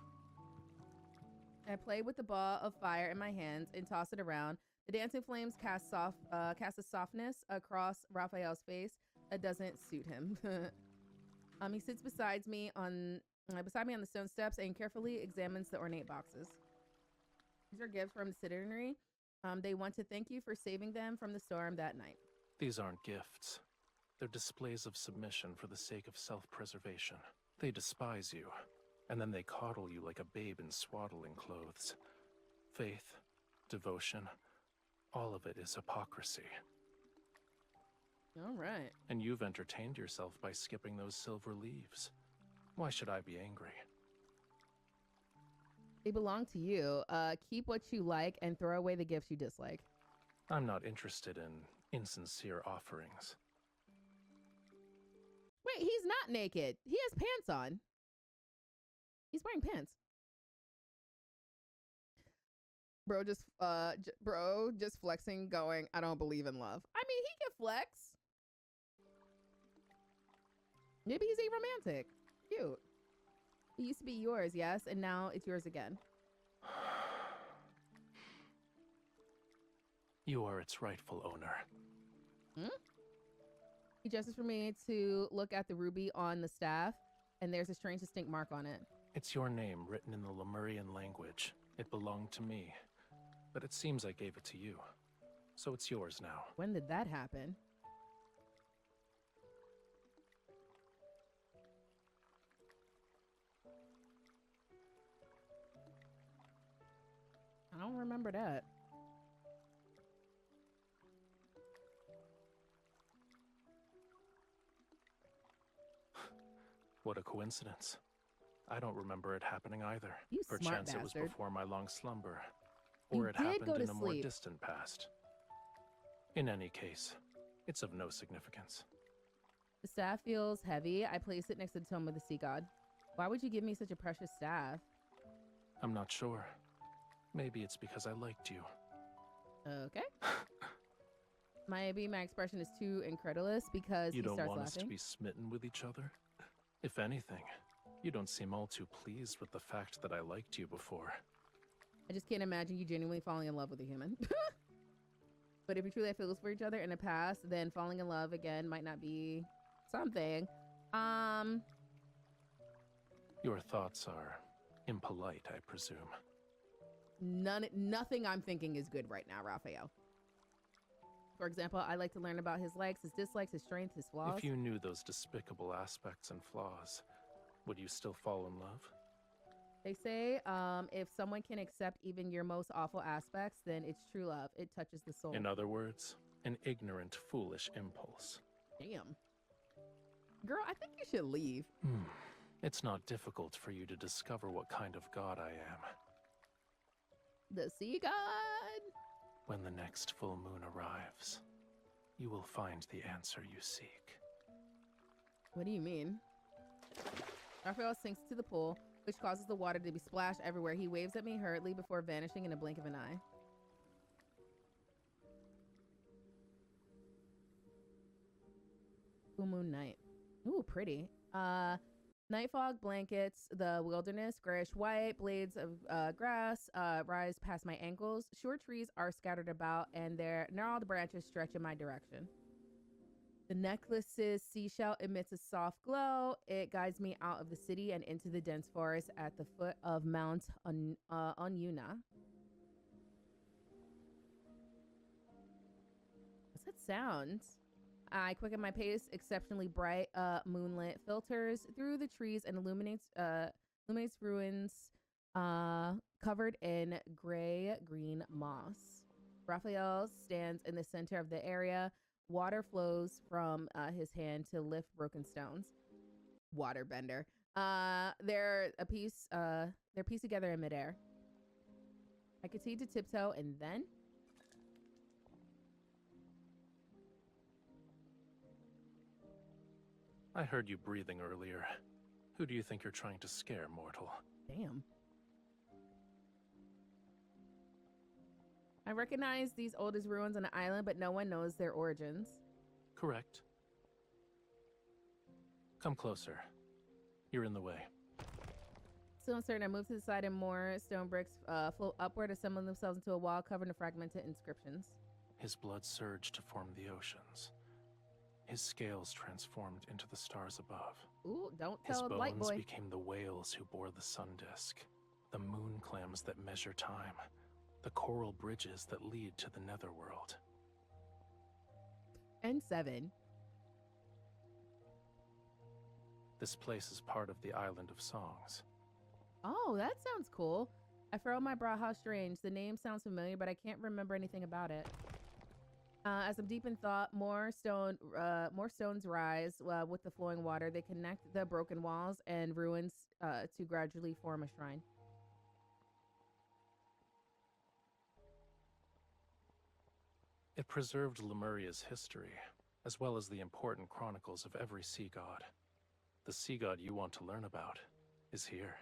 I play with the ball of fire in my hands and toss it around. The dancing flames cast a softness across Raphael's face that doesn't suit him. He sits beside me on the stone steps and carefully examines the ornate boxes. These are gifts from the citizenry. They want to thank you for saving them from the storm that night. These aren't gifts. They're displays of submission for the sake of self-preservation. They despise you, and then they coddle you like a babe in swaddling clothes. Faith, devotion, all of it is hypocrisy. All right. And you've entertained yourself by skipping those silver leaves. Why should I be angry? They belong to you. Keep what you like and throw away the gifts you dislike. I'm not interested in insincere offerings. Wait, he's not naked. He has pants on. He's wearing pants. Bro just flexing, going, I don't believe in love. I mean, he can flex. Maybe he's aromantic. Cute. It used to be yours, yes, and now it's yours again. You are its rightful owner. He gestures for me to look at the ruby on the staff, and there's a strange distinct mark on it. It's your name written in the Lemurian language. It belonged to me, but it seems I gave it to you. So it's yours now. When did that happen? I don't remember that. What a coincidence. I don't remember it happening either. You smart Perchance it was bastard. before my long slumber. You Or it did happened go to in a more sleep. distant past. In any case, it's of no significance. The staff feels heavy. I place it next to the tome of the sea god. Why would you give me such a precious staff? I'm not sure. Maybe it's because I liked you. Okay. Maybe my expression is too incredulous because You he don't starts want laughing. us to be smitten with each other? If anything, you don't seem all too pleased with the fact that I liked you before. I just can't imagine you genuinely falling in love with a human. But if you truly have feelings for each other in the past, then falling in love again might not be something. Your thoughts are impolite, I presume. Nothing I'm thinking is good right now, Raphael. For example, I like to learn about his likes, his dislikes, his strengths, his flaws. If you knew those despicable aspects and flaws, would you still fall in love? They say if someone can accept even your most awful aspects, then it's true love. It touches the soul. In other words, an ignorant, foolish impulse. Damn. Girl, I think you should leave. It's not difficult for you to discover what kind of god I am. The sea god. When the next full moon arrives, you will find the answer you seek. What do you mean? Raphael sinks to the pool, which causes the water to be splashed everywhere. He waves at me hurriedly before vanishing in a blink of an eye. Full moon night. Ooh, pretty. Night fog blankets the wilderness. Grayish white blades of grass rise past my ankles. Short trees are scattered about, and their gnarled branches stretch in my direction. The necklace's seashell emits a soft glow. It guides me out of the city and into the dense forest at the foot of Mount Onyuna. What's that sound? I quicken my pace. Exceptionally bright moonlit filters through the trees and illuminates ruins covered in gray-green moss. Raphael stands in the center of the area. Water flows from his hand to lift broken stones. Waterbender. They're pieced together in midair. I continue to tiptoe, and then I heard you breathing earlier. Who do you think you're trying to scare, mortal? damn. I recognize these oldest ruins on the island, but no one knows their origins. Correct. Come closer. You're in the way. Still uncertain, I move to the side and more stone bricks float upward, assembling themselves into a wall covered in fragmented inscriptions. His blood surged to form the oceans. His scales transformed into the stars above. Ooh, don't His tell Light bones Boy. became the whales who bore the sun disk, the moon clams that measure time, the coral bridges that lead to the netherworld. And 7. This place is part of the Island of Songs. Oh, that sounds cool. I furrow my brow. How strange. The name sounds familiar, but I can't remember anything about it. As I'm deep in thought, more stones rise with the flowing water. They connect the broken walls and ruins to gradually form a shrine. It preserved Lemuria's history, as well as the important chronicles of every sea god. The sea god you want to learn about is here.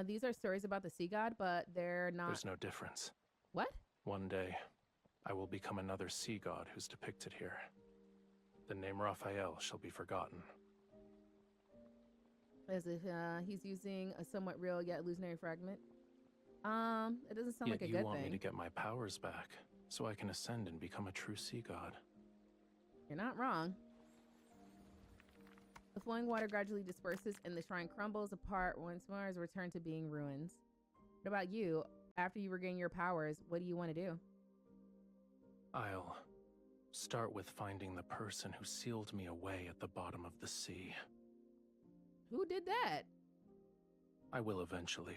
These are stories about the sea god, but they're not. There's no difference. What? One day, I will become another sea god who's depicted here. The name Raphael shall be forgotten. As if he's using a somewhat real yet illusionary fragment. It doesn't sound Yet like a you good want thing. me to get my powers back, so I can ascend and become a true sea god. You're not wrong. The flowing water gradually disperses and the shrine crumbles apart once more as returned to being ruins. What about you? After you regain your powers, what do you want to do? I'll start with finding the person who sealed me away at the bottom of the sea. Who did that? I will eventually.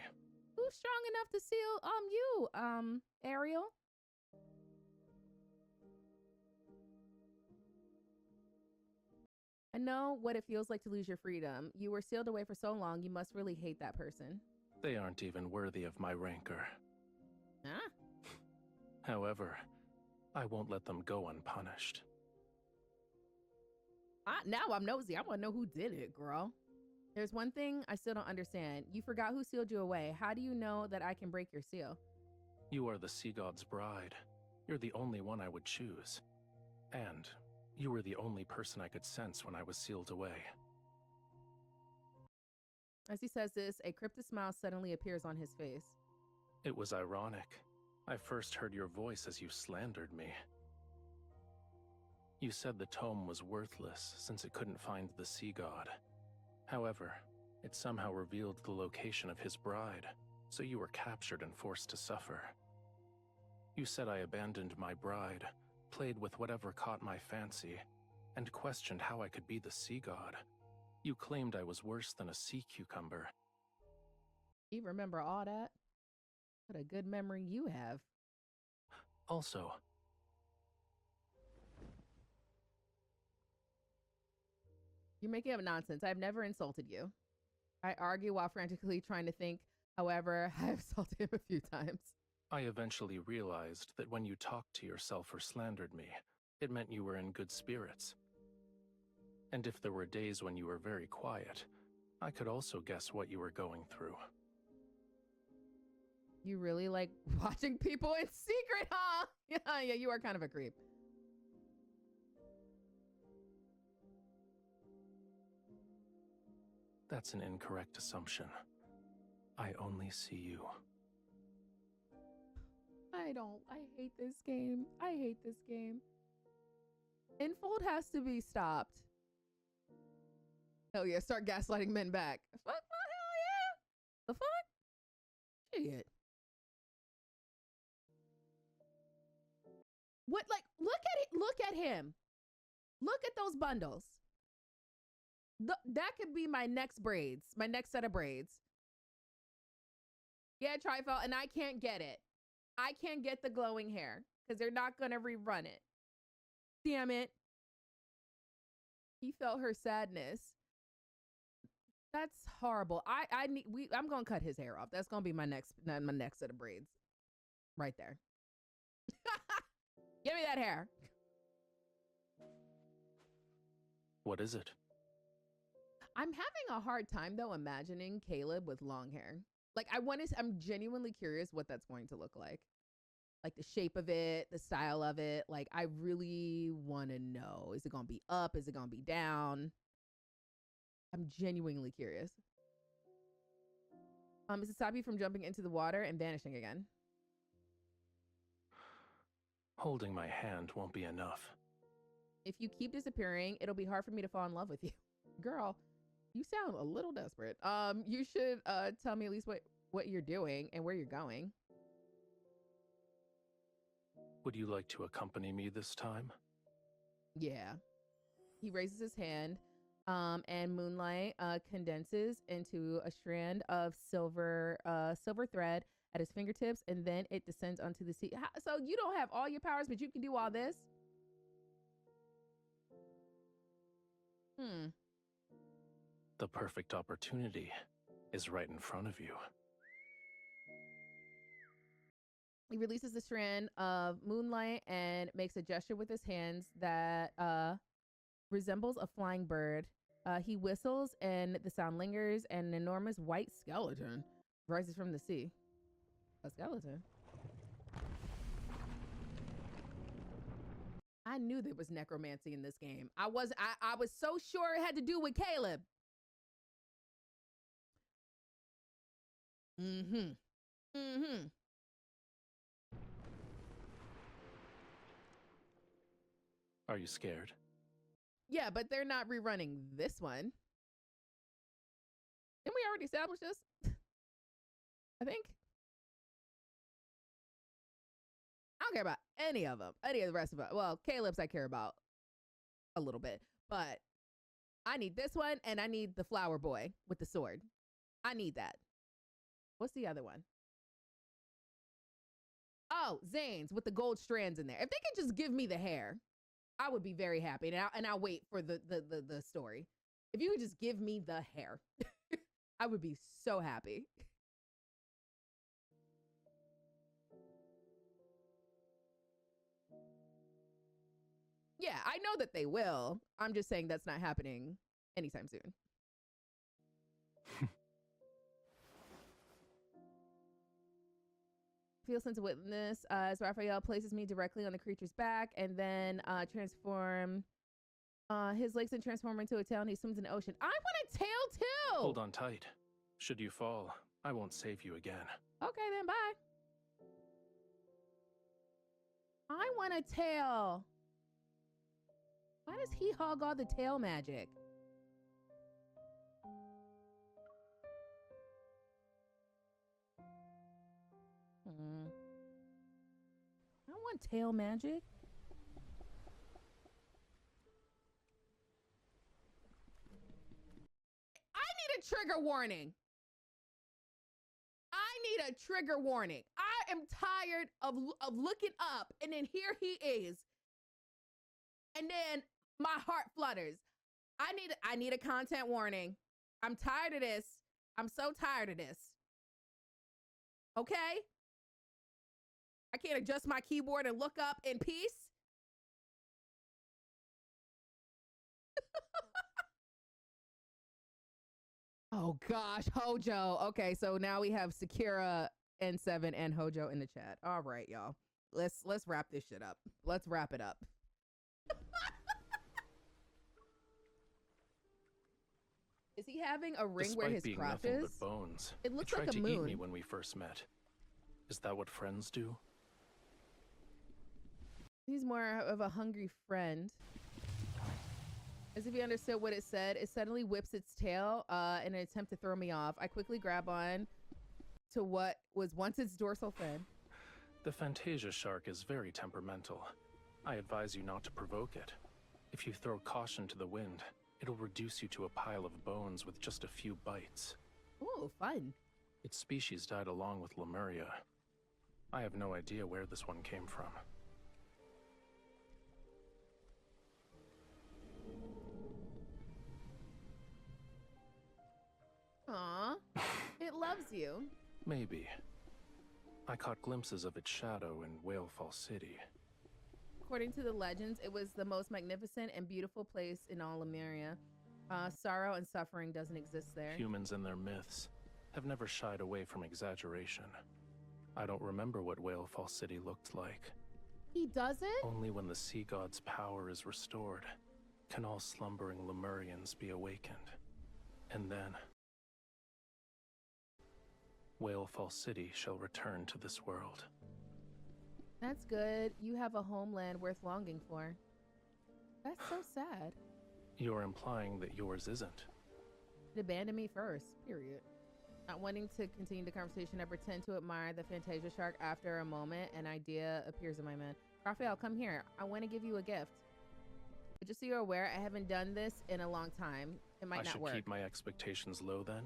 Who's strong enough to seal you, Ariel? I know what it feels like to lose your freedom. You were sealed away for so long, you must really hate that person. They aren't even worthy of my rancor. Huh? However, I won't let them go unpunished. Now I'm nosy. I want to know who did it, girl. There's one thing I still don't understand. You forgot who sealed you away. How do you know that I can break your seal? You are the sea god's bride. You're the only one I would choose. And you were the only person I could sense when I was sealed away. As he says this, a cryptic smile suddenly appears on his face. It was ironic. I first heard your voice as you slandered me. You said the tome was worthless since it couldn't find the sea god. However, it somehow revealed the location of his bride, so you were captured and forced to suffer. You said I abandoned my bride, played with whatever caught my fancy, and questioned how I could be the sea god. You claimed I was worse than a sea cucumber. You remember all that? What a good memory you have. Also, you're making up nonsense. I've never insulted you. I argue while frantically trying to think. However, I have insulted him a few times. I eventually realized that when you talked to yourself or slandered me, it meant you were in good spirits. And if there were days when you were very quiet, I could also guess what you were going through. You really like watching people in secret, huh? Yeah, you are kind of a creep. That's an incorrect assumption. I only see you. I hate this game. I hate this game. Infold has to be stopped. Hell yeah, start gaslighting men back. Fuck, hell yeah. The fuck? Shit. What, like, look at it. Look at him. Look at those bundles. That could be my next braids, my next set of braids. Yeah, Trifle, and I can't get it. I can't get the glowing hair because they're not going to rerun it. Damn it. He felt her sadness. That's horrible. I'm going to cut his hair off. That's going to be my next set of braids. Right there. Give me that hair. What is it? I'm having a hard time though imagining Caleb with long hair. Like I'm genuinely curious what that's going to look like. Like the shape of it, the style of it. Like I really want to know. Is it going to be up? Is it going to be down? I'm genuinely curious. Does it stop you from jumping into the water and vanishing again? Holding my hand won't be enough. If you keep disappearing, it'll be hard for me to fall in love with you. Girl, you sound a little desperate. You should tell me at least what you're doing and where you're going. Would you like to accompany me this time? Yeah. He raises his hand, and moonlight condenses into a strand of silver thread at his fingertips, and then it descends onto the sea. So you don't have all your powers, but you can do all this? The perfect opportunity is right in front of you. He releases a strand of moonlight and makes a gesture with his hands that resembles a flying bird. He whistles and the sound lingers, and an enormous white skeleton Rises from the sea. A skeleton. I knew there was necromancy in this game. I was so sure it had to do with Caleb. Mm-hmm. Mm-hmm. Are you scared? Yeah, but they're not rerunning this one. Didn't we already establish this? I think. I don't care about any of them. Any of the rest of them. Well, Caleb's I care about a little bit. But I need this one, and I need the flower boy with the sword. I need that. What's the other one? Oh, Zane's with the gold strands in there. If they could just give me the hair, I would be very happy. And I'll wait for the story. If you would just give me the hair, I would be so happy. Yeah, I know that they will. I'm just saying that's not happening anytime soon. Feel sense of witness as Raphael places me directly on the creature's back and then transform his legs and transform into a tail and he swims in the ocean. I want a tail too! Hold on tight. Should you fall, I won't save you again. Okay then, bye. I want a tail. Why does he hog all the tail magic? I don't want tail magic. I need a trigger warning. I need a trigger warning. I am tired of looking up and then here he is. And then my heart flutters. I need a content warning. I'm tired of this. I'm so tired of this. Okay? I can't adjust my keyboard and look up in peace. Oh gosh, Hojo. Okay, so now we have Sakura N7 and Hojo in the chat. All right, y'all. Let's wrap this shit up. Let's wrap it up. Is he having a ring Despite where his being crotch nothing is? but bones, It looks he like tried a to eat moon. me when we first met. Is that what friends do? He's more of a hungry friend. As if he understood what it said, it suddenly whips its tail in an attempt to throw me off. I quickly grab on to what was once its dorsal fin. The Fantasia shark is very temperamental. I advise you not to provoke it. If you throw caution to the wind, it'll reduce you to a pile of bones with just a few bites. Ooh, fun. Its species died along with Lemuria. I have no idea where this one came from. Aw, it loves you. Maybe. I caught glimpses of its shadow in Whalefall City. According to the legends, it was the most magnificent and beautiful place in all Lemuria. Sorrow and suffering doesn't exist there. Humans and their myths have never shied away from exaggeration. I don't remember what Whalefall City looked like. He doesn't? Only when the sea god's power is restored can all slumbering Lemurians be awakened. And then Whalefall City shall return to this world. That's good. You have a homeland worth longing for. That's so sad. You're implying that yours isn't. It abandoned me first, period. Not wanting to continue the conversation, I pretend to admire the Fantasia shark. After a moment, an idea appears in my mind. Raphael, come here. I want to give you a gift. But just so you're aware, I haven't done this in a long time. It might not work. I should keep my expectations low then?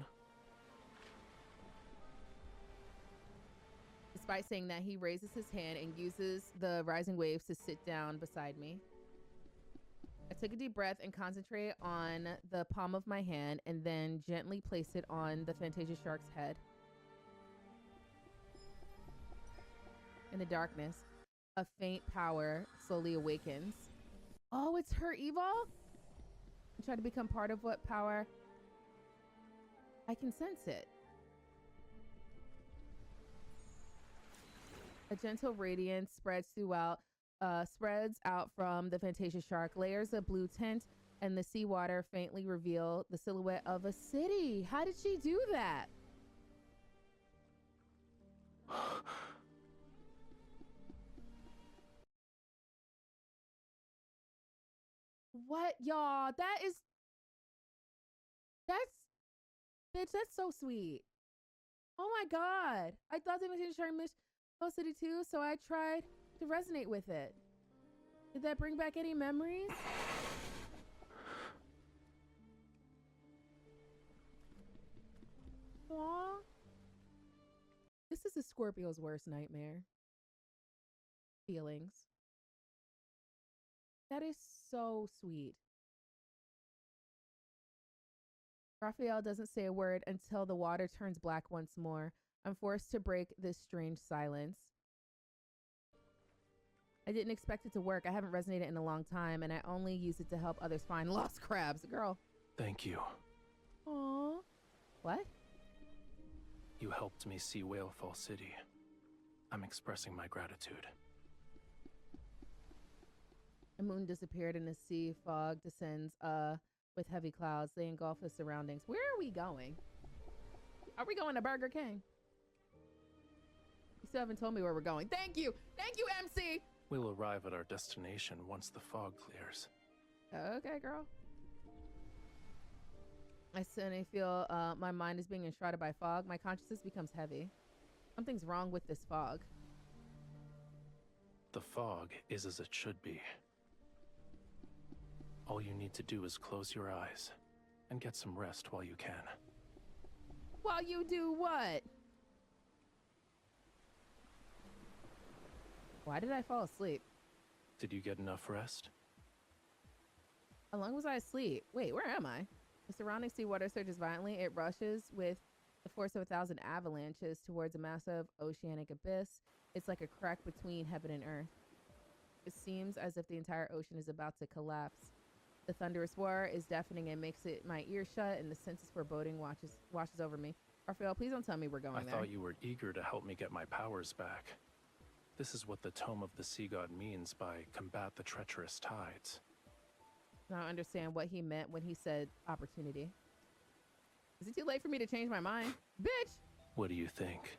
Despite saying that, he raises his hand and uses the rising waves to sit down beside me. I took a deep breath and concentrate on the palm of my hand and then gently place it on the Fantasia shark's head. In the darkness, a faint power slowly awakens. Oh, it's her evil? I try to become part of what power? I can sense it. A gentle radiance spreads out from the Fantasia shark. Layers of blue tint and the seawater faintly reveal the silhouette of a city. How did she do that? What, y'all? That's so sweet. Oh my God. I thought they were going to try Miss City too, so I tried to resonate with it. Did that bring back any memories? Aww. This is a Scorpio's worst nightmare. Feelings. That is so sweet. Raphael doesn't say a word until the water turns black once more. I'm forced to break this strange silence. I didn't expect it to work. I haven't resonated in a long time, and I only use it to help others find lost crabs. Girl. Thank you. Aww. What? You helped me see Whalefall City. I'm expressing my gratitude. The moon disappeared and the sea fog descends with heavy clouds. They engulf the surroundings. Where are we going? Are we going to Burger King? You still haven't told me where we're going. Thank you. Thank you, MC. We'll arrive at our destination once the fog clears. Okay, girl. I suddenly feel my mind is being enshrouded by fog. My consciousness becomes heavy. Something's wrong with this fog. The fog is as it should be. All you need to do is close your eyes and get some rest while you can. While you do what? Why did I fall asleep? Did you get enough rest? How long was I asleep? Wait, where am I? The surrounding seawater surges violently. It rushes with the force of 1,000 avalanches towards a massive oceanic abyss. It's like a crack between heaven and earth. It seems as if the entire ocean is about to collapse. The thunderous roar is deafening and makes my ears shut, and the sense of foreboding washes over me. Raphael, please don't tell me we're going there. I thought you were eager to help me get my powers back. This is what the Tome of the Sea God means by combat the treacherous tides. I don't understand what he meant when he said opportunity. Is it too late for me to change my mind? Bitch! What do you think?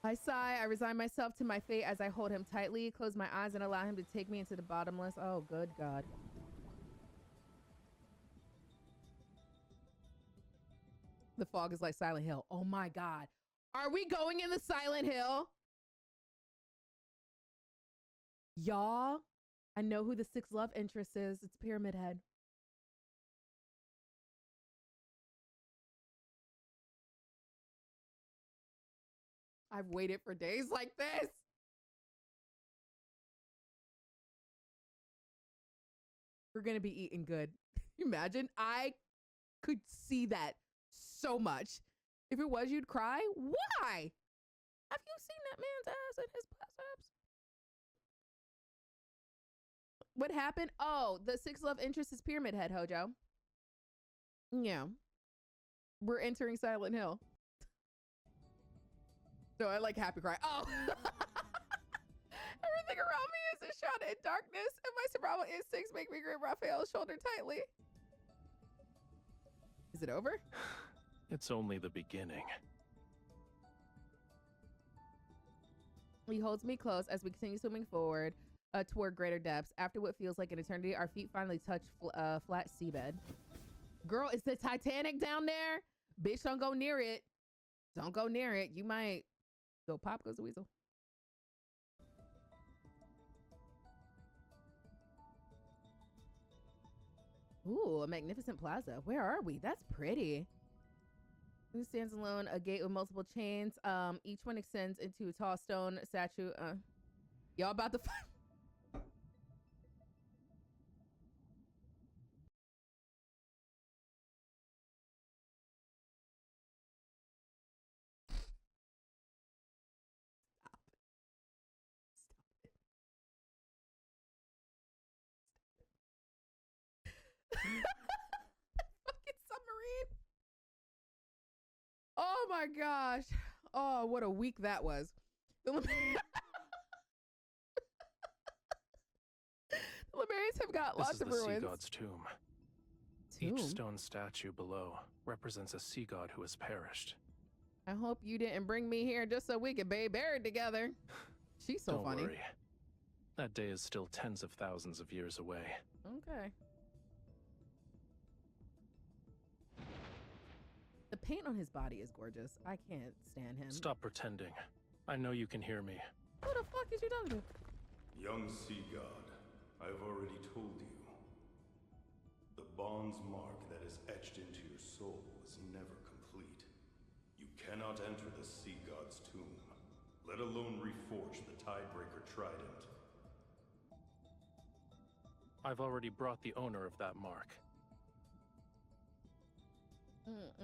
I sigh. I resign myself to my fate as I hold him tightly, close my eyes, and allow him to take me into the bottomless. Oh, good God. The fog is like Silent Hill. Oh my God. Are we going in the Silent Hill? Y'all, I know who the sixth love interest is. It's Pyramid Head. I've waited for days like this. We're going to be eating good. Imagine I could see that so much. If it was, you'd cry. Why? Have you seen that man's ass and his biceps? What happened? Oh, the sixth love interest is Pyramid Head, Hojo. Yeah. We're entering Silent Hill. So I like happy cry. Oh. Everything around me is enshrouded in darkness, and my survival instincts make me grip Raphael's shoulder tightly. Is it over? It's only the beginning. He holds me close as we continue swimming forward toward greater depths. After what feels like an eternity, our feet finally touch flat seabed. Girl, is the Titanic down there? Bitch, don't go near it. Don't go near it. You might go pop goes the weasel. Ooh, a magnificent plaza. Where are we? That's pretty. Who stands alone? A gate with multiple chains. Each one extends into a tall stone statue. Y'all about to fucking submarine. Oh my gosh. Oh, what a week that was. The Lemurians have got lots of This is the ruins. sea god's tomb. Each stone statue below represents a sea god who has perished. I hope you didn't bring me here just so we could be buried together. She's so Don't funny. worry. That day is still tens of thousands of years away. Okay. The paint on his body is gorgeous. I can't stand him. Stop pretending. I know you can hear me. Who the fuck is you talking to? Young sea god, I've already told you. The bond's mark that is etched into your soul is never complete. You cannot enter the sea god's tomb, let alone reforge the Tidebreaker trident. I've already brought the owner of that mark.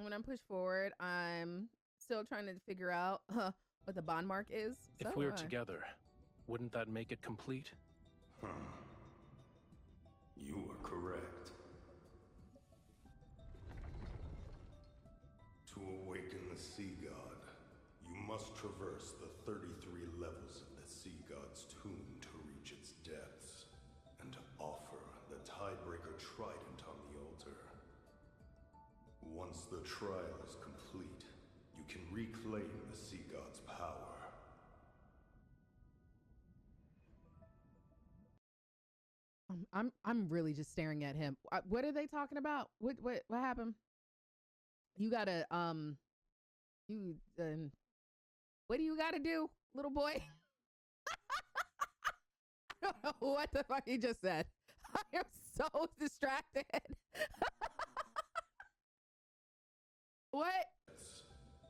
When I'm pushed forward, I'm still trying to figure out what the bond mark is. If we were together, wouldn't that make it complete? You are correct. To awaken the sea god, you must traverse the 33 levels of the sea god's tomb to reach its depths, and offer the Tidebreaker trident on the altar. Once the trial is complete, you can reclaim the sea god's power. I'm really just staring at him. What are they talking about? What happened? You gotta what do you gotta do, little boy? I don't know what the fuck he just said. I am so distracted. What?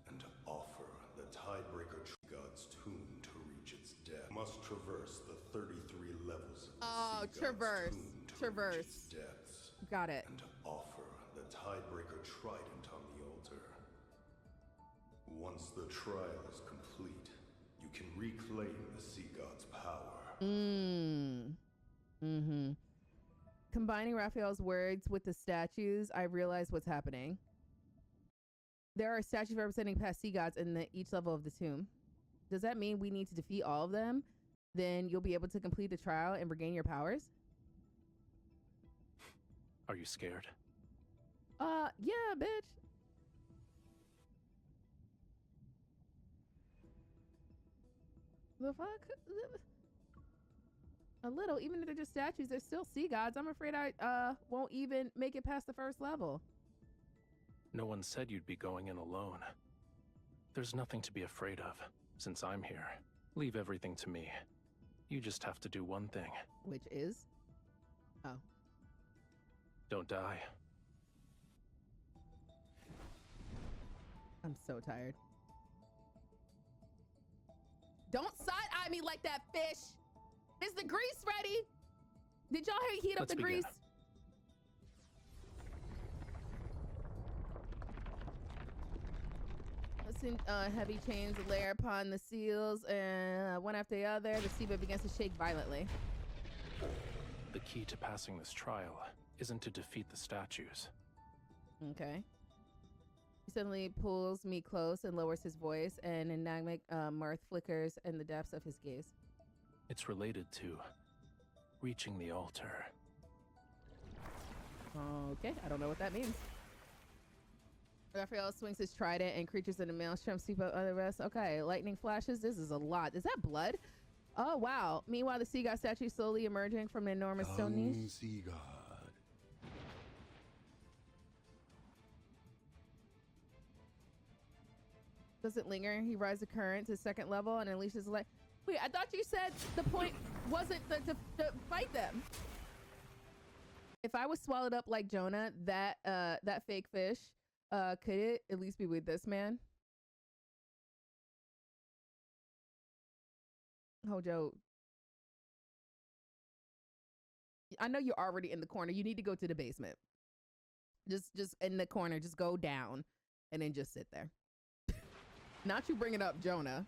And offer the Tidebreaker god's tomb to reach its depth. Must traverse the 33 levels of the sea traverse. god's tomb to Traverse. reach its depths. Got it. And offer the Tidebreaker trident on the altar. Once the trial is complete, you can reclaim the sea god's power. Combining Raphael's words with the statues, I realize what's happening. There are statues representing past sea gods in each level of the tomb. Does that mean we need to defeat all of them? Then you'll be able to complete the trial and regain your powers? Are you scared? Yeah, bitch. The fuck? A little. Even if they're just statues, they're still sea gods. I'm afraid I won't even make it past the first level. No one said you'd be going in alone. There's nothing to be afraid of, since I'm here. Leave everything to me. You just have to do one thing. Which is? Oh. Don't die. I'm so tired. Don't side-eye me like that, fish! Is the grease ready? Did y'all heat up the grease? Listen, heavy chains layer upon the seals, and one after the other, the seabed begins to shake violently. The key to passing this trial isn't to defeat the statues. Okay. He suddenly pulls me close and lowers his voice, and enigmatic mirth flickers in the depths of his gaze. It's related to reaching the altar. Okay, I don't know what that means. Raphael swings his trident, and creatures in the maelstrom sweep up other rest. Okay, lightning flashes. This is a lot. Is that blood? Oh, wow. Meanwhile, the sea god statue slowly emerging from the enormous stone niche. Sea god. Doesn't linger. He rides the current to second level and unleashes light. Wait, I thought you said the point wasn't to fight them. If I was swallowed up like Jonah, that fake fish, could it at least be with this man? Hojo, I know you're already in the corner. You need to go to the basement. Just in the corner. Just go down and then just sit there. Not you bringing up Jonah.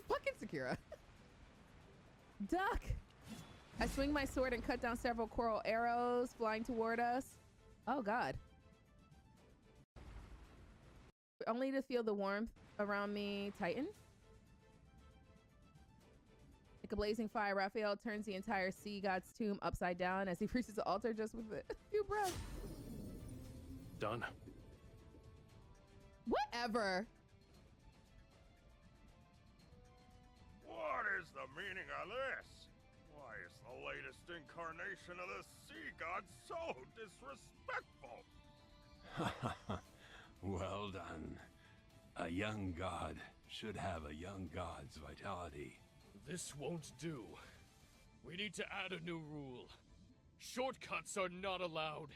Fucking Sakura. Duck. I swing my sword and cut down several coral arrows flying toward us. Oh, God. only to feel the warmth around me tighten. Like a blazing fire, Raphael turns the entire sea god's tomb upside down as he reaches the altar just with a few breaths. Done. Whatever. What is the meaning of this? Why is the latest incarnation of the sea god so disrespectful? Well done. A young god should have a young god's vitality. This won't do. We need to add a new rule. Shortcuts are not allowed.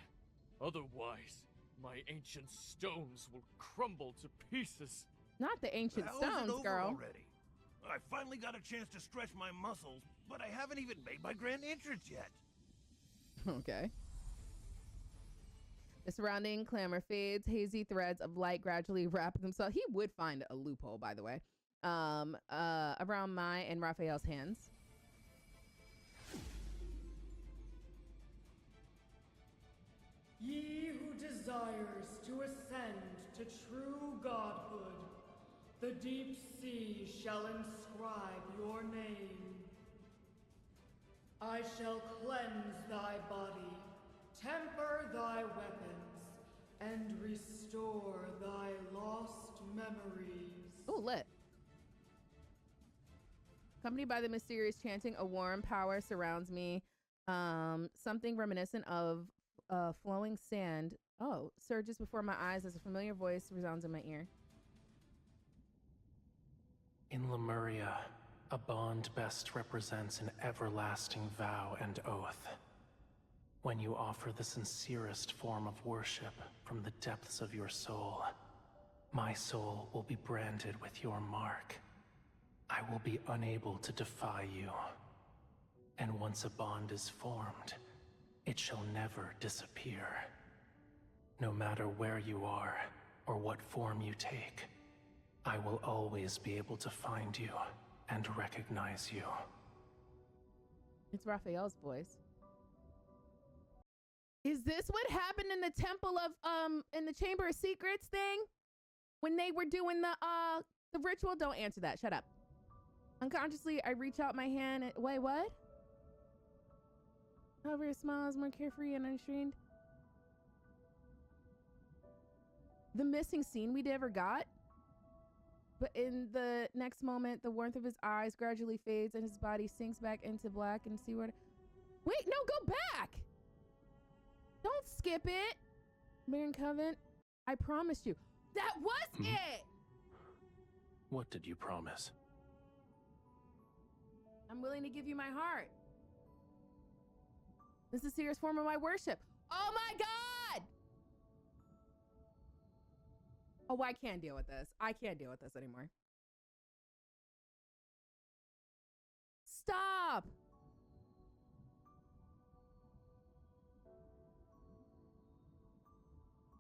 Otherwise, my ancient stones will crumble to pieces. Not the ancient How is it stones, over girl. already? I finally got a chance to stretch my muscles, but I haven't even made my grand entrance yet. Okay. The surrounding clamor fades. Hazy threads of light gradually wrap themselves. He would find a loophole, by the way, around my and Raphael's hands. Ye who desires to ascend to true godhood, the deep sea shall inscribe your name. I shall cleanse thy body, temper thy weapons, and restore thy lost memories. Oh, lit. Accompanied by the mysterious chanting, a warm power surrounds me. Something reminiscent of flowing sand, surges before my eyes as a familiar voice resounds in my ear. In Lemuria, a bond best represents an everlasting vow and oath. When you offer the sincerest form of worship from the depths of your soul, my soul will be branded with your mark. I will be unable to defy you. And once a bond is formed, it shall never disappear. No matter where you are or what form you take, I will always be able to find you and recognize you. It's Raphael's voice. Is this what happened in the temple of in the Chamber of Secrets thing? When they were doing the ritual? Don't answer that. Shut up. Unconsciously, I reach out my hand and wait, what? However, your smile is more carefree and unrestrained. The missing scene we never got. But in the next moment, the warmth of his eyes gradually fades and his body sinks back into black and see what. Wait, no, go back! Don't skip it! Baron Covenant, I promised you. That was it! What did you promise? I'm willing to give you my heart. This is a serious form of my worship. Oh my God! Oh, I can't deal with this. I can't deal with this anymore. Stop!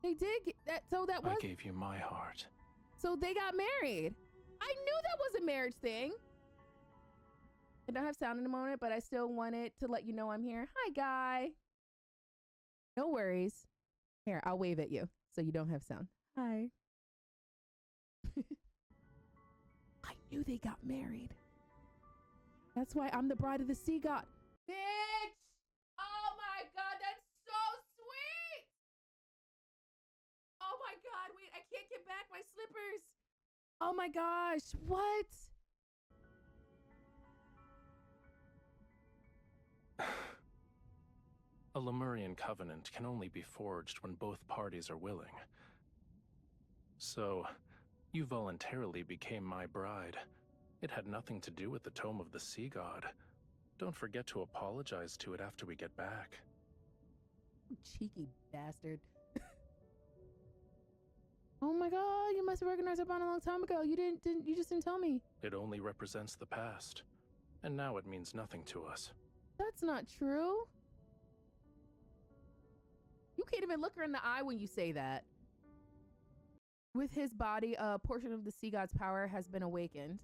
They did get that, so that was. I gave you my heart. So they got married. I knew that was a marriage thing. I don't have sound in a moment, but I still wanted to let you know I'm here. Hi, guy. No worries. Here, I'll wave at you so you don't have sound. Hi. I knew they got married. That's why I'm the bride of the sea god. Bitch! Oh my God, that's so sweet! Oh my God, wait, I can't get back my slippers. Oh my gosh, what? A Lemurian covenant can only be forged when both parties are willing. So, you voluntarily became my bride. It had nothing to do with the Tome of the Sea God. Don't forget to apologize to it after we get back. Cheeky bastard. Oh my God, you must have recognized our bond a long time ago. You just didn't tell me. It only represents the past, and now it means nothing to us. That's not true. You can't even look her in the eye when you say that. With his body, a portion of the sea god's power has been awakened.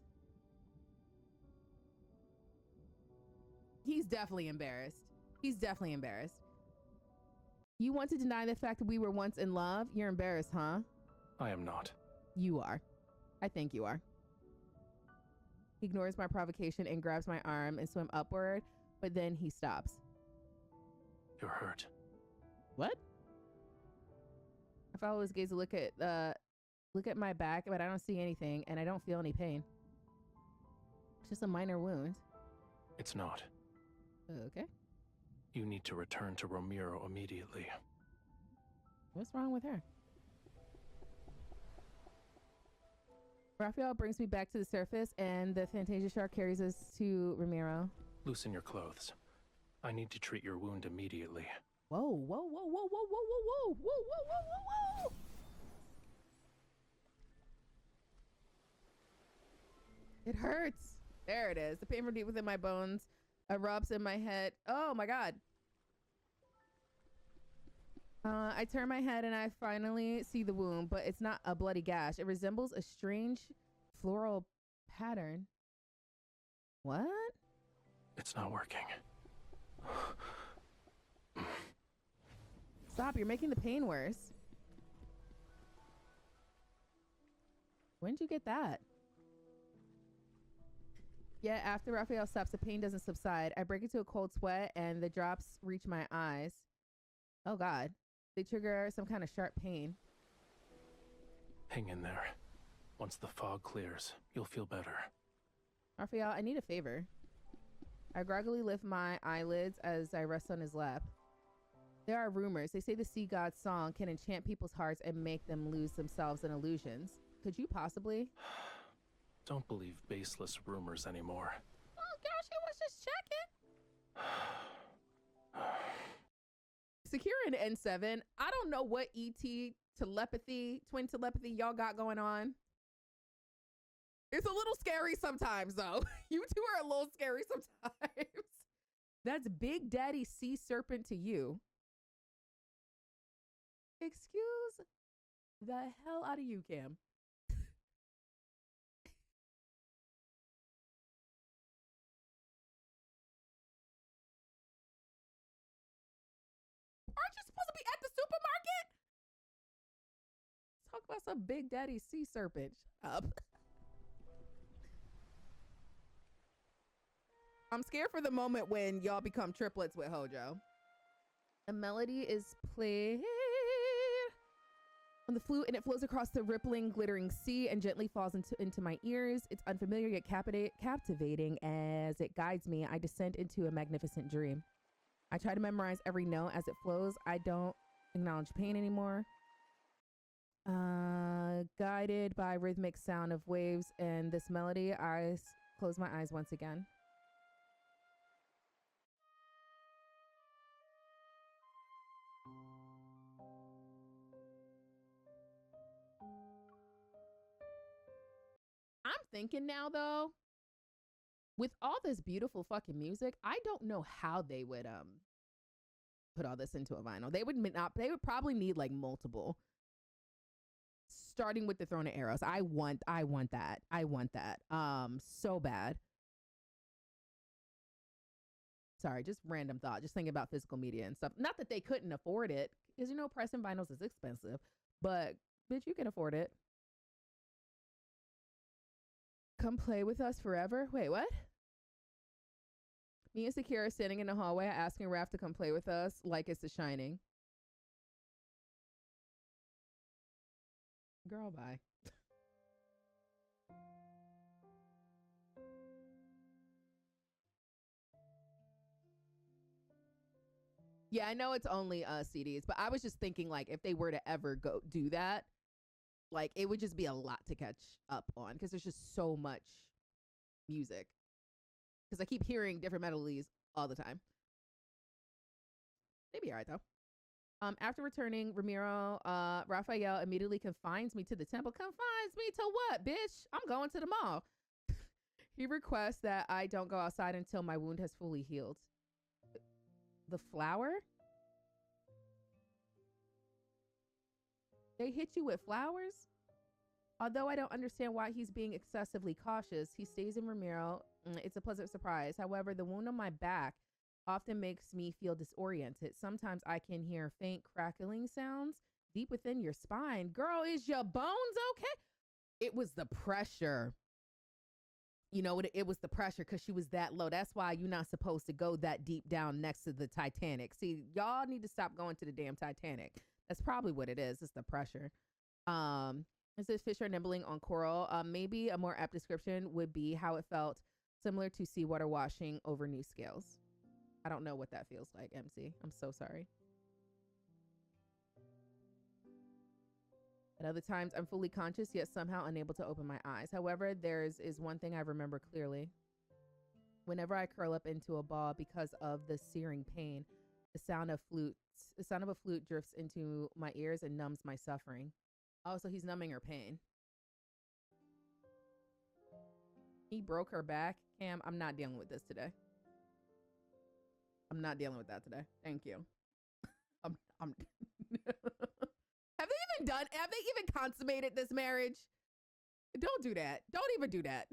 He's definitely embarrassed. He's definitely embarrassed. You want to deny the fact that we were once in love? You're embarrassed, huh? I am not. You are. I think you are. He ignores my provocation and grabs my arm and swim upward, but then he stops. You're hurt. What? I follow his gaze to look at my back, but I don't see anything, and I don't feel any pain. It's just a minor wound. It's not. Okay. You need to return to Romirro immediately. What's wrong with her? Raphael brings me back to the surface, and the Fantasia shark carries us to Romirro. Loosen your clothes. I need to treat your wound immediately. Whoa, whoa, whoa, whoa, whoa, whoa, whoa, whoa, whoa, whoa, whoa, whoa. It hurts. There it is. The pain from deep within my bones erupts in my head. Oh my God. I turn my head and I finally see the wound, but it's not a bloody gash. It resembles a strange floral pattern. What? It's not working. Stop, you're making the pain worse. When did you get that? Yeah, after Raphael stops, the pain doesn't subside. I break into a cold sweat and the drops reach my eyes. Oh God. They trigger some kind of sharp pain. Hang in there. Once the fog clears, you'll feel better. Raphael, I need a favor. I groggily lift my eyelids as I rest on his lap. There are rumors. They say the sea god's song can enchant people's hearts and make them lose themselves in illusions. Could you possibly? Don't believe baseless rumors anymore. Oh gosh, I was just checking. Secure in N7. I don't know what ET telepathy, twin telepathy y'all got going on. It's a little scary sometimes, though. You two are a little scary sometimes. That's Big Daddy Sea Serpent to you. Excuse the hell out of you, Cam. Aren't you supposed to be at the supermarket? Let's talk about some Big Daddy Sea Serpent. Shut up. I'm scared for the moment when y'all become triplets with Hojo. A melody is played on the flute and it flows across the rippling, glittering sea and gently falls into my ears. It's unfamiliar yet captivating. As it guides me, I descend into a magnificent dream. I try to memorize every note as it flows. I don't acknowledge pain anymore. Guided by rhythmic sound of waves and this melody, I close my eyes once again. I'm thinking now, though, with all this beautiful fucking music, I don't know how they would put all this into a vinyl. They would probably need like multiple. Starting with the Throne of Arrows. I want that. I want that. So bad. Sorry, just random thought. Just thinking about physical media and stuff. Not that they couldn't afford it, because you know pressing vinyls is expensive, but bitch, you can afford it. Come play with us forever? Wait, what? Me and Sakira are standing in the hallway asking Raph to come play with us like it's The Shining. Girl, bye. Yeah, I know it's only CDs, but I was just thinking like if they were to ever go do that, like it would just be a lot to catch up on because there's just so much music. Because I keep hearing different melodies all the time. They'd be all right though. After returning, Romirro, Raphael immediately confines me to the temple. Confines me to what, bitch? I'm going to the mall. He requests that I don't go outside until my wound has fully healed. The flower? They hit you with flowers? Although I don't understand why he's being excessively cautious, he stays in Romirro. It's a pleasant surprise. However, the wound on my back often makes me feel disoriented. Sometimes I can hear faint crackling sounds deep within your spine. Girl, is your bones okay? It was the pressure. You know, it was the pressure because she was that low. That's why you're not supposed to go that deep down next to the Titanic. See, y'all need to stop going to the damn Titanic. That's probably what it is. It's the pressure. It says fish are nibbling on coral. Maybe a more apt description would be how it felt, similar to seawater washing over new scales. I don't know what that feels like, MC. I'm so sorry. At other times, I'm fully conscious, yet somehow unable to open my eyes. However, is one thing I remember clearly. Whenever I curl up into a ball because of the searing pain, the sound of a flute drifts into my ears and numbs my suffering. Oh, so he's numbing her pain. He broke her back. Cam, I'm not dealing with this today. I'm not dealing with that today. Thank you. I'm Have they even consummated this marriage? Don't do that. Don't even do that.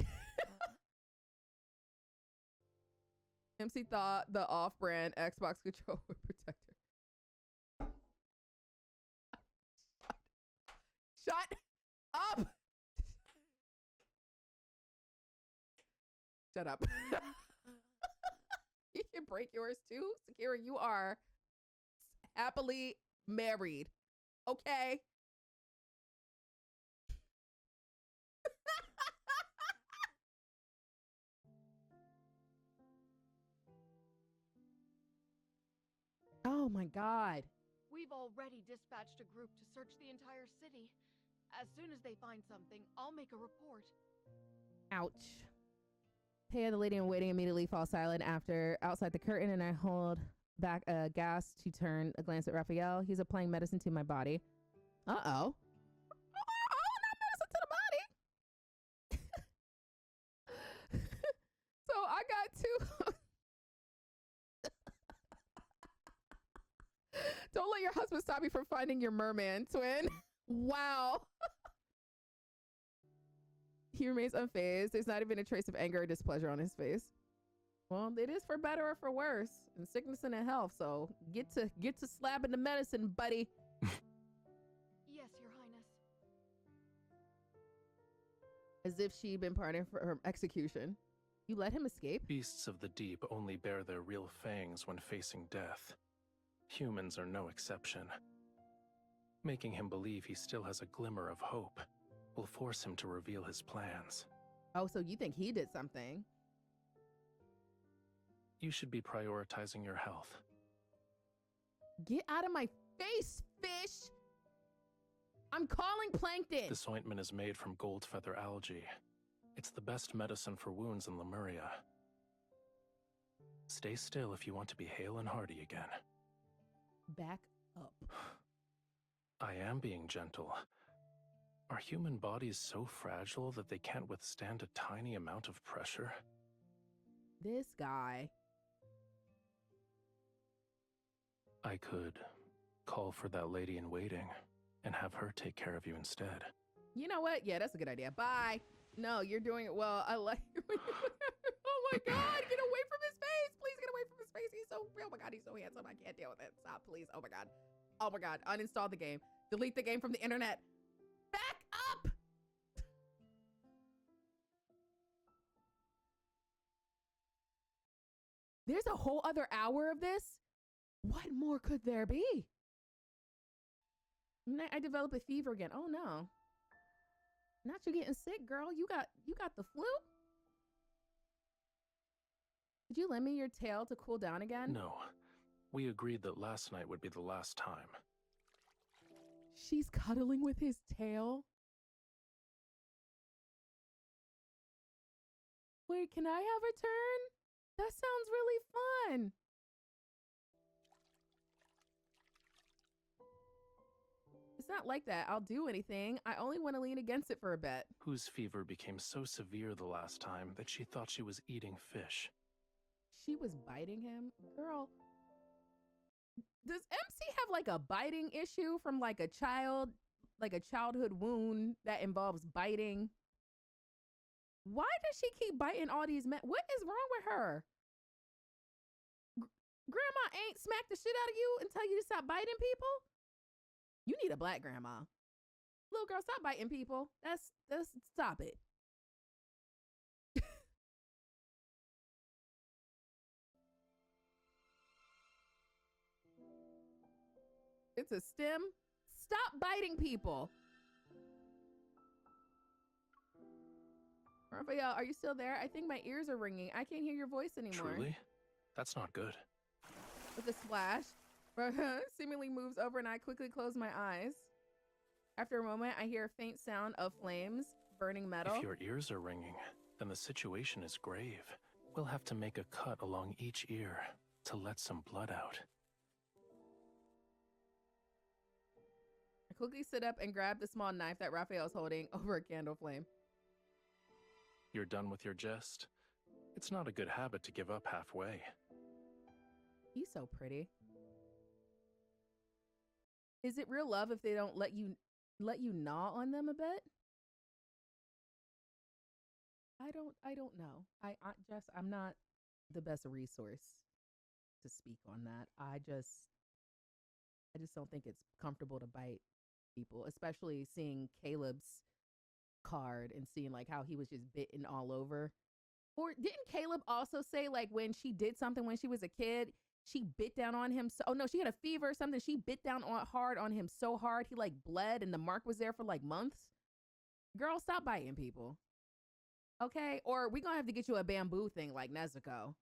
MC thought the off-brand Xbox controller would protect her. Shut up. Shut up. You can break yours too. Sakira, you are happily married. Okay. Oh my God. We've already dispatched a group to search the entire city. As soon as they find something, I'll make a report. Ouch. Paya, the lady in waiting, immediately falls silent outside the curtain, and I hold back a gasp to turn a glance at Raphael. He's applying medicine to my body. Uh-oh. Oh, not medicine to the body. So I got two. Don't let your husband stop you from finding your merman twin. Wow. He remains unfazed. There's not even a trace of anger or displeasure on his face. Well, it is for better or for worse, in sickness and in health. So get to slapping the medicine, buddy. Yes, Your Highness. As if she'd been pardoned for her execution. You let him escape? Beasts of the deep only bare their real fangs when facing death. Humans are no exception. Making him believe he still has a glimmer of hope will force him to reveal his plans. Oh, so you think he did something? You should be prioritizing your health. Get out of my face, fish! I'm calling Plankton! This ointment is made from gold feather algae. It's the best medicine for wounds in Lemuria. Stay still if you want to be hale and hearty again. Back up. I am being gentle. Are human bodies so fragile that they can't withstand a tiny amount of pressure? This guy. I could call for that lady in waiting and have her take care of you instead. You know what? Yeah, that's a good idea. Bye. No, you're doing it well. I like Oh my God, get away from his face. Please get away from his face. He's so, oh my God, he's so handsome. I can't deal with it. Stop, please. Oh my God. Oh my God. Uninstall the game. Delete the game from the internet. Back up. There's a whole other hour of this? What more could there be? I develop a fever again. Oh no. Not you getting sick, girl. You got the flu? Did you lend me your tail to cool down again? No. We agreed that last night would be the last time. She's cuddling with his tail? Wait, can I have a turn? That sounds really fun. It's not like that. I'll do anything. I only want to lean against it for a bit. Whose fever became so severe the last time that she thought she was eating fish. She was biting him? Girl, does MC have like a biting issue from like a childhood wound that involves biting? Why does she keep biting all these men? What is wrong with her? Grandma ain't smacked the shit out of you and tell you to stop biting people? You need a black grandma. Little girl, stop biting people. That's stop it. It's a stem. Stop biting people. Raphael, are you still there? I think my ears are ringing. I can't hear your voice anymore. Truly? That's not good. With a splash, seemingly moves over and I quickly close my eyes. After a moment, I hear a faint sound of flames burning metal. If your ears are ringing, then the situation is grave. We'll have to make a cut along each ear to let some blood out. I quickly sit up and grab the small knife that Raphael's holding over a candle flame. You're done with your jest? It's not a good habit to give up halfway. He's so pretty. Is it real love if they don't let you gnaw on them a bit? I don't know. I'm not the best resource to speak on that. I just don't think it's comfortable to bite people, especially seeing Caleb's card and seeing like how he was just bitten all over. Or didn't Caleb also say like when she did something when she was a kid, she bit down on him? Oh no, she had a fever or something. She bit down hard on him so hard he like bled and the mark was there for like months. Girl, stop biting people. Okay? Or we gonna have to get you a bamboo thing like Nezuko.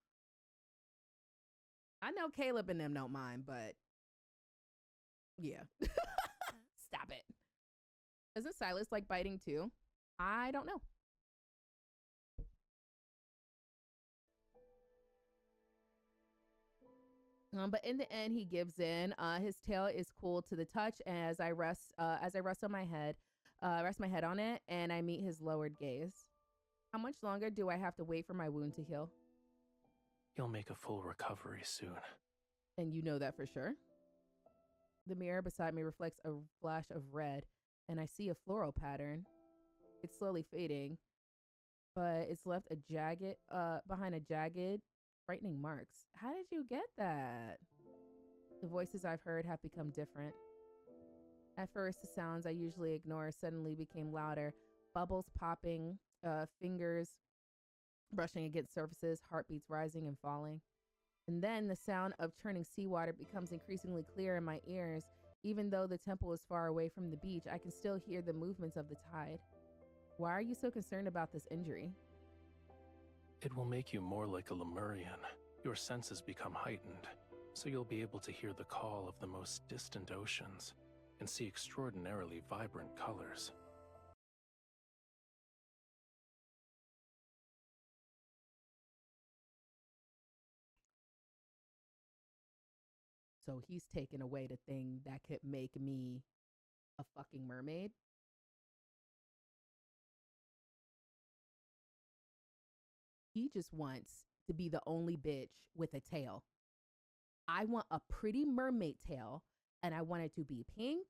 I know Caleb and them don't mind, but yeah. Stop it. Doesn't Silas like biting too? I don't know. But in the end, he gives in. His tail is cool to the touch as I rest on my head, rest my head on it, and I meet his lowered gaze. How much longer do I have to wait for my wound to heal? You'll make a full recovery soon. And you know that for sure? The mirror beside me reflects a flash of red, and I see a floral pattern. It's slowly fading, but it's left a jagged, behind a jagged, frightening marks. How did you get that? The voices I've heard have become different. At first, the sounds I usually ignore suddenly became louder. Bubbles popping, fingers brushing against surfaces, heartbeats rising and falling. And then the sound of churning seawater becomes increasingly clear in my ears. Even though the temple is far away from the beach, I can still hear the movements of the tide. Why are you so concerned about this injury? It will make you more like a Lemurian. Your senses become heightened, so you'll be able to hear the call of the most distant oceans and see extraordinarily vibrant colors. So he's taken away the thing that could make me a fucking mermaid. He just wants to be the only bitch with a tail. I want a pretty mermaid tail, and I want it to be pink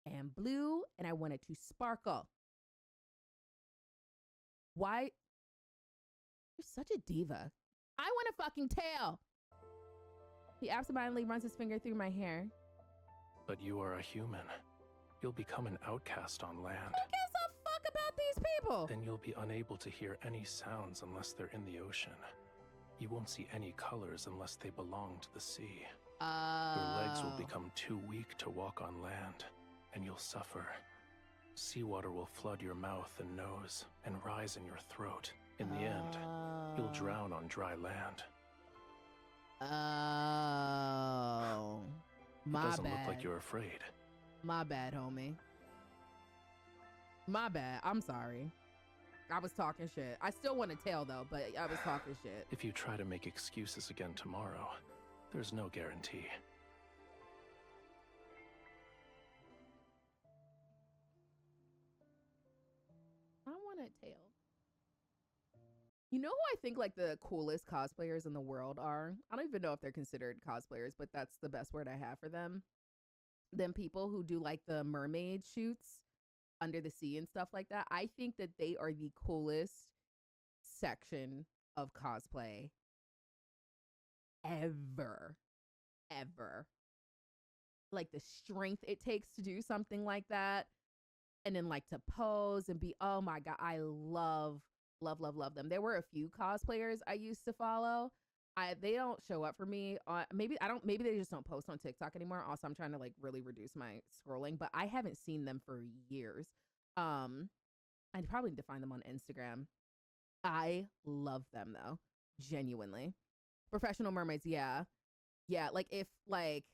and blue, and I want it to sparkle. Why? You're such a diva. I want a fucking tail. He absentmindedly runs his finger through my hair. But you are a human. You'll become an outcast on land. Who gives a fuck about these people? Then you'll be unable to hear any sounds unless they're in the ocean. You won't see any colors unless they belong to the sea. Your legs will become too weak to walk on land, and you'll suffer. Seawater will flood your mouth and nose and rise in your throat. In the end, you'll drown on dry land. Oh, my bad. It doesn't look like you're afraid. My bad, homie. My bad. I'm sorry. I was talking shit. I still want a tail though, but I was talking shit. If you try to make excuses again tomorrow, there's no guarantee. I want a tail. You know who I think like the coolest cosplayers in the world are? I don't even know if they're considered cosplayers, but that's the best word I have for them. Them people who do like the mermaid shoots under the sea and stuff like that. I think that they are the coolest section of cosplay ever. Like the strength it takes to do something like that. and then like to pose and be, oh my God, I love them. There were a few cosplayers I used to follow. They don't show up for me. Maybe they just don't post on TikTok anymore. Also, I'm trying to like really reduce my scrolling, but I haven't seen them for years. I probably need to find them on Instagram. I love them though, genuinely. Professional mermaids, yeah. Like if like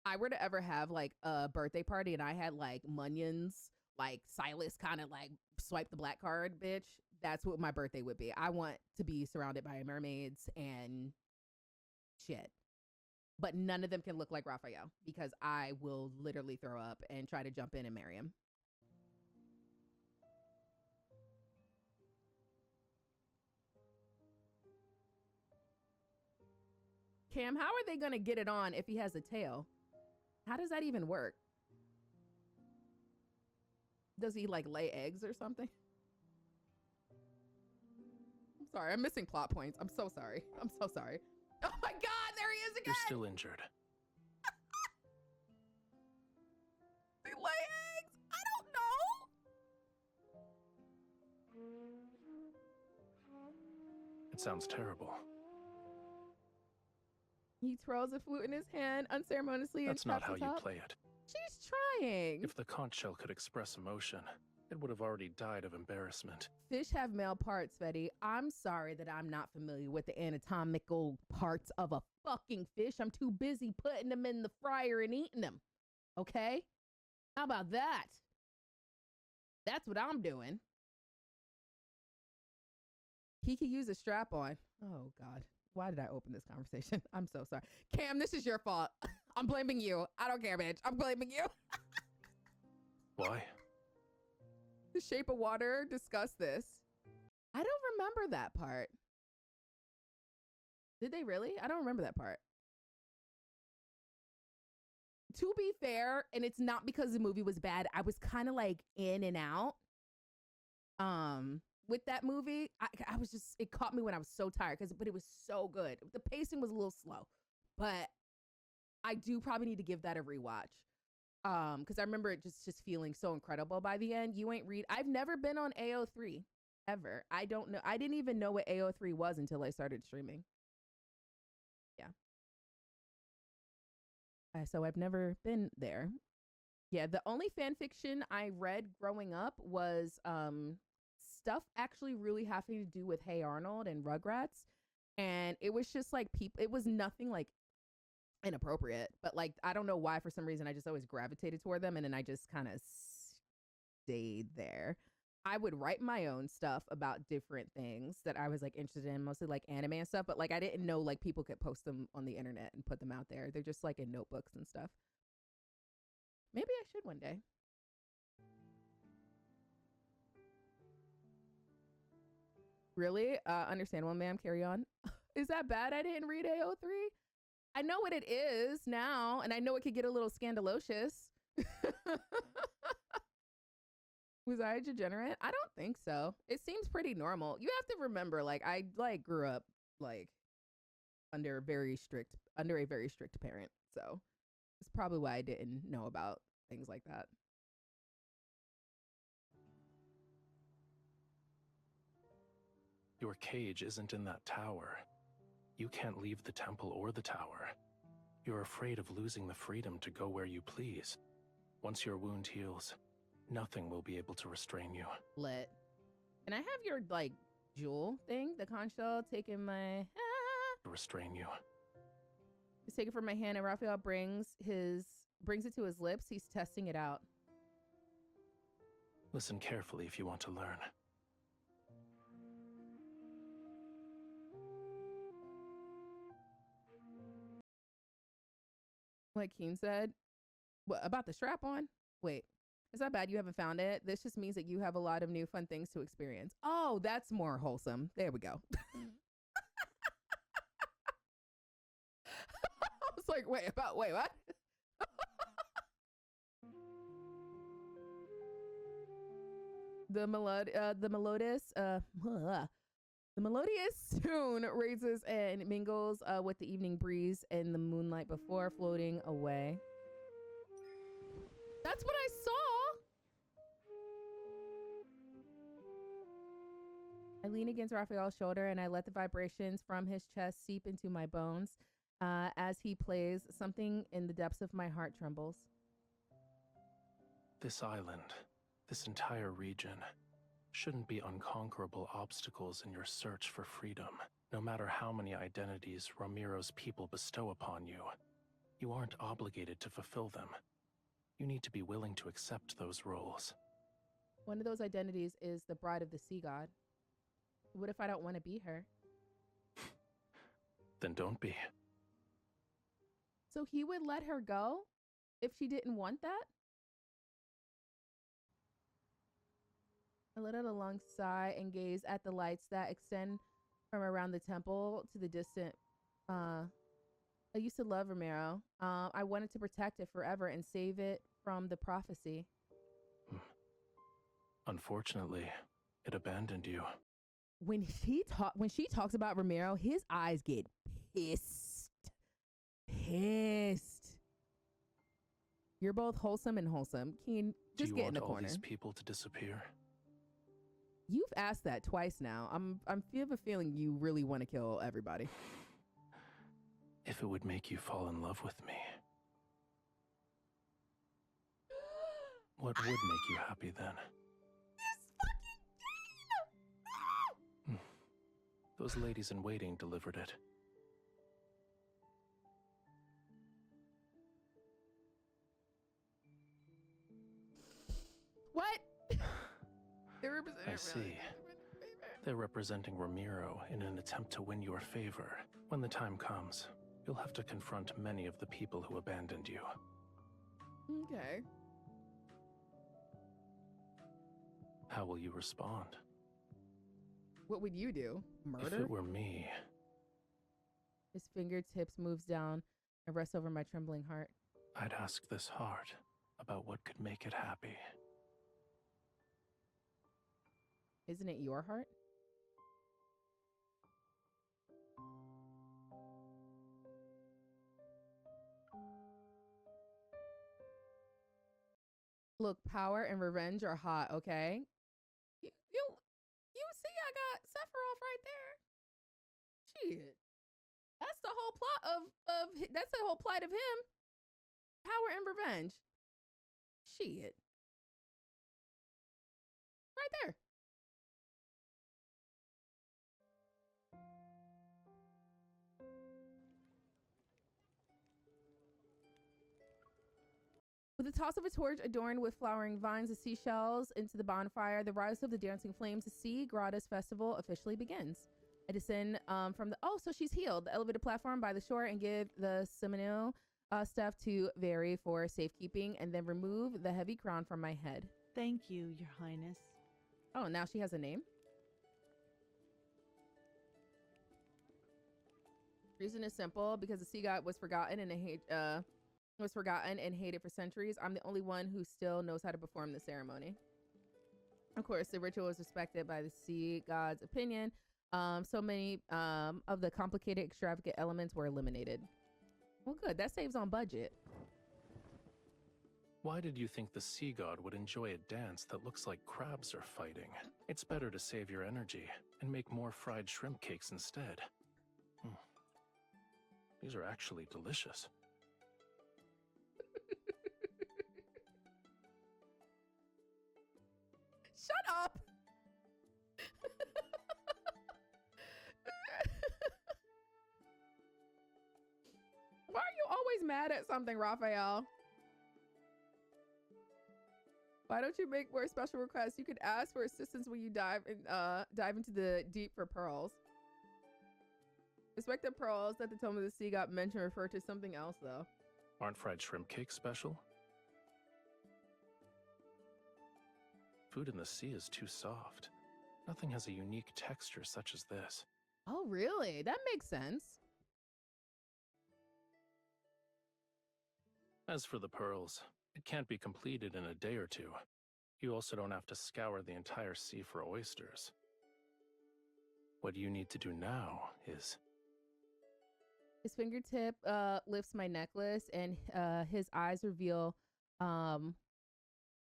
I were to ever have like a birthday party and I had like Munions, like Silas kind of like swipe the black card, bitch, that's what my birthday would be. I want to be surrounded by mermaids and shit. But none of them can look like Raphael because I will literally throw up and try to jump in and marry him. Cam, how are they going to get it on if he has a tail? How does that even work? Does he like lay eggs or something? I'm sorry, I'm missing plot points. I'm so sorry. Oh my God, there he is again. You're still injured. They lay eggs? I don't know. It sounds terrible. He twirls a flute in his hand unceremoniously. That's not how you play it. She's trying. If the conch shell could express emotion, it would have already died of embarrassment. Fish have male parts, Betty. I'm sorry that I'm not familiar with the anatomical parts of a fucking fish. I'm too busy putting them in the fryer and eating them. Okay? How about that? That's what I'm doing. He could use a strap on. Oh, God. Why did I open this conversation? I'm so sorry. Cam, this is your fault. I'm blaming you. I don't care, bitch. I'm blaming you. Why? The Shape of Water discussed this. I don't remember that part. Did they really? I don't remember that part. To be fair, and it's not because the movie was bad, I was kind of like in and out. With that movie, I was just, it caught me when I was so tired but it was so good. The pacing was a little slow, but I do probably need to give that a rewatch. Because I remember it just feeling so incredible by the end. I've never been on AO3 ever. I don't know. I didn't even know what AO3 was until I started streaming. Yeah. So I've never been there. Yeah, the only fan fiction I read growing up was stuff actually really having to do with Hey Arnold and Rugrats. And it was just like it was nothing like inappropriate, but like I don't know why, for some reason I just always gravitated toward them, and then I just kind of stayed there. I would write my own stuff about different things that I was like interested in, mostly like anime and stuff, but like I didn't know like people could post them on the internet and put them out there. They're just like in notebooks and stuff. Maybe I should one day. Really? Understandable, ma'am. Carry on. Is that bad? I didn't read AO3. I know what it is now, and I know it could get a little scandalocious. Was I a degenerate? I don't think so. It seems pretty normal. You have to remember, like, I like grew up like under a very strict parent. So it's probably why I didn't know about things like that. Your cage isn't in that tower. You can't leave the temple or the tower. You're afraid of losing the freedom to go where you please. Once your wound heals, nothing will be able to restrain you. Lit. Can I have your, like, jewel thing? The conch shell taking my... Restrain you. He's taking from my hand, and Raphael brings it to his lips. He's testing it out. Listen carefully if you want to learn. Like Keen said, what about the strap on? Wait, it's not bad you haven't found it. This just means that you have a lot of new fun things to experience. Oh, that's more wholesome. There we go. I was like, wait, what? The melodious tune raises and mingles with the evening breeze and the moonlight before floating away. That's what I saw. I lean against Raphael's shoulder and I let the vibrations from his chest seep into my bones. As he plays, something in the depths of my heart trembles. This island, this entire region, shouldn't be unconquerable obstacles in your search for freedom. No matter how many identities Romirro's people bestow upon you, you aren't obligated to fulfill them. You need to be willing to accept those roles. One of those identities is the bride of the sea god. What if I don't want to be her? Then don't be. So he would let her go if she didn't want that? I let out a long sigh and gaze at the lights that extend from around the temple to the distant. I used to love Romirro. I wanted to protect it forever and save it from the prophecy. Unfortunately, it abandoned you. When she talks about Romirro, his eyes get pissed. You're both wholesome and wholesome. Keen, just get in the corner. Do you want all these people to disappear? You've asked that twice now. I have a feeling you really want to kill everybody. If it would make you fall in love with me, what would make you happy then? This fucking Those ladies in waiting delivered it. What? I see. They're representing Romirro in an attempt to win your favor. When the time comes, you'll have to confront many of the people who abandoned you. Okay. How will you respond? What would you do? Murder? If it were me... His fingertips moves down and rests over my trembling heart. I'd ask this heart about what could make it happy. Isn't it your heart? Look, power and revenge are hot, okay? You see I got Sephiroth right there. Shit. That's the whole plot that's the whole plight of him. Power and revenge. Shit. Right there. With the toss of a torch adorned with flowering vines and seashells into the bonfire, the rise of the dancing flames, the Sea Goddess Festival officially begins. I descend from the... Oh, so she's healed. The elevated platform by the shore and give the seminal stuff to Vary for safekeeping and then remove the heavy crown from my head. Thank you, Your Highness. Oh, now she has a name? Reason is simple, because the sea god was forgotten and hated for centuries. I'm the only one who still knows how to perform the ceremony. Of course, the ritual is respected by the sea god's opinion. So many of the complicated, extravagant elements were eliminated. Well, good. That saves on budget. Why did you think the sea god would enjoy a dance that looks like crabs are fighting? It's better to save your energy and make more fried shrimp cakes instead. These are actually delicious. Shut up! Why are you always mad at something, Raphael? Why don't you make more special requests? You could ask for assistance when you dive into the deep for pearls. Respect the pearls that the Tome of the Sea got mentioned refer to something else, though. Aren't fried shrimp cakes special? Food in the sea is too soft. Nothing has a unique texture such as this. Oh, really? That makes sense. As for the pearls, it can't be completed in a day or two. You also don't have to scour the entire sea for oysters. What you need to do now is... His fingertip lifts my necklace and his eyes reveal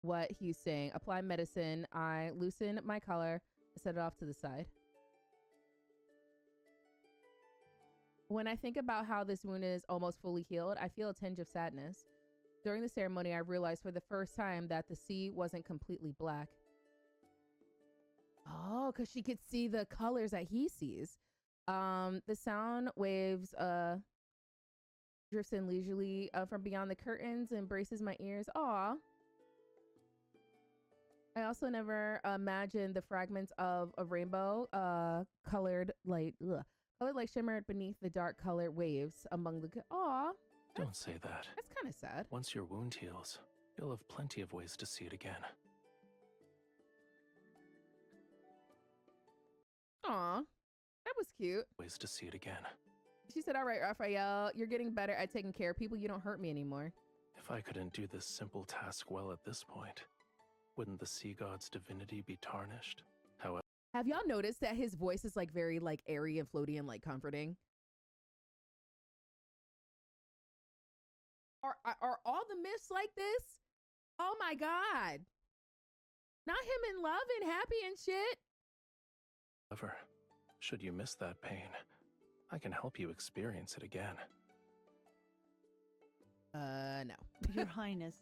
what he's saying. Apply medicine. I loosen my collar, set it off to the side. When I think about how this wound is almost fully healed, I feel a tinge of sadness. During the ceremony, I realized for the first time that the sea wasn't completely black. Oh, because she could see the colors that he sees. The sound waves drifts in leisurely from beyond the curtains and embraces my ears. Aw. I also never imagined the fragments of a rainbow colored like shimmered beneath the dark colored waves among the aw. Don't say that. That's kind of sad. Once your wound heals, you'll have plenty of ways to see it again. Aw, that was cute. Ways to see it again. She said, all right, Raphael, you're getting better at taking care of people. You don't hurt me anymore. If I couldn't do this simple task well at this point, wouldn't the sea god's divinity be tarnished? However, have y'all noticed that his voice is like very like airy and floaty and like comforting? Are all the myths like this? Oh my God. Not him in love and happy and shit. should you miss that pain, I can help you experience it again. No. Your Highness,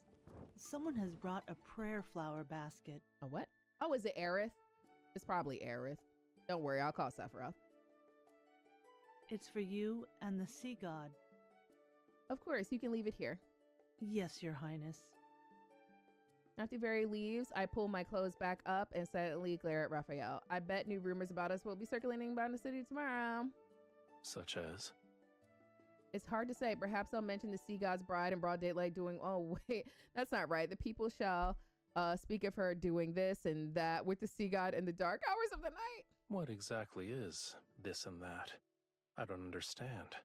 someone has brought a prayer flower basket. A what? Oh, is it Aerith? It's probably Aerith. Don't worry, I'll call Sephiroth. It's for you and the sea god. Of course, you can leave it here. Yes, Your Highness. After Very leaves, I pull my clothes back up and silently glare at Raphael. I bet new rumors about us will be circulating about the city tomorrow. Such as? It's hard to say. Perhaps I'll mention the sea god's bride in broad daylight doing, oh wait, that's not right. The people shall speak of her doing this and that with the sea god in the dark hours of the night. What exactly is this and that? I don't understand.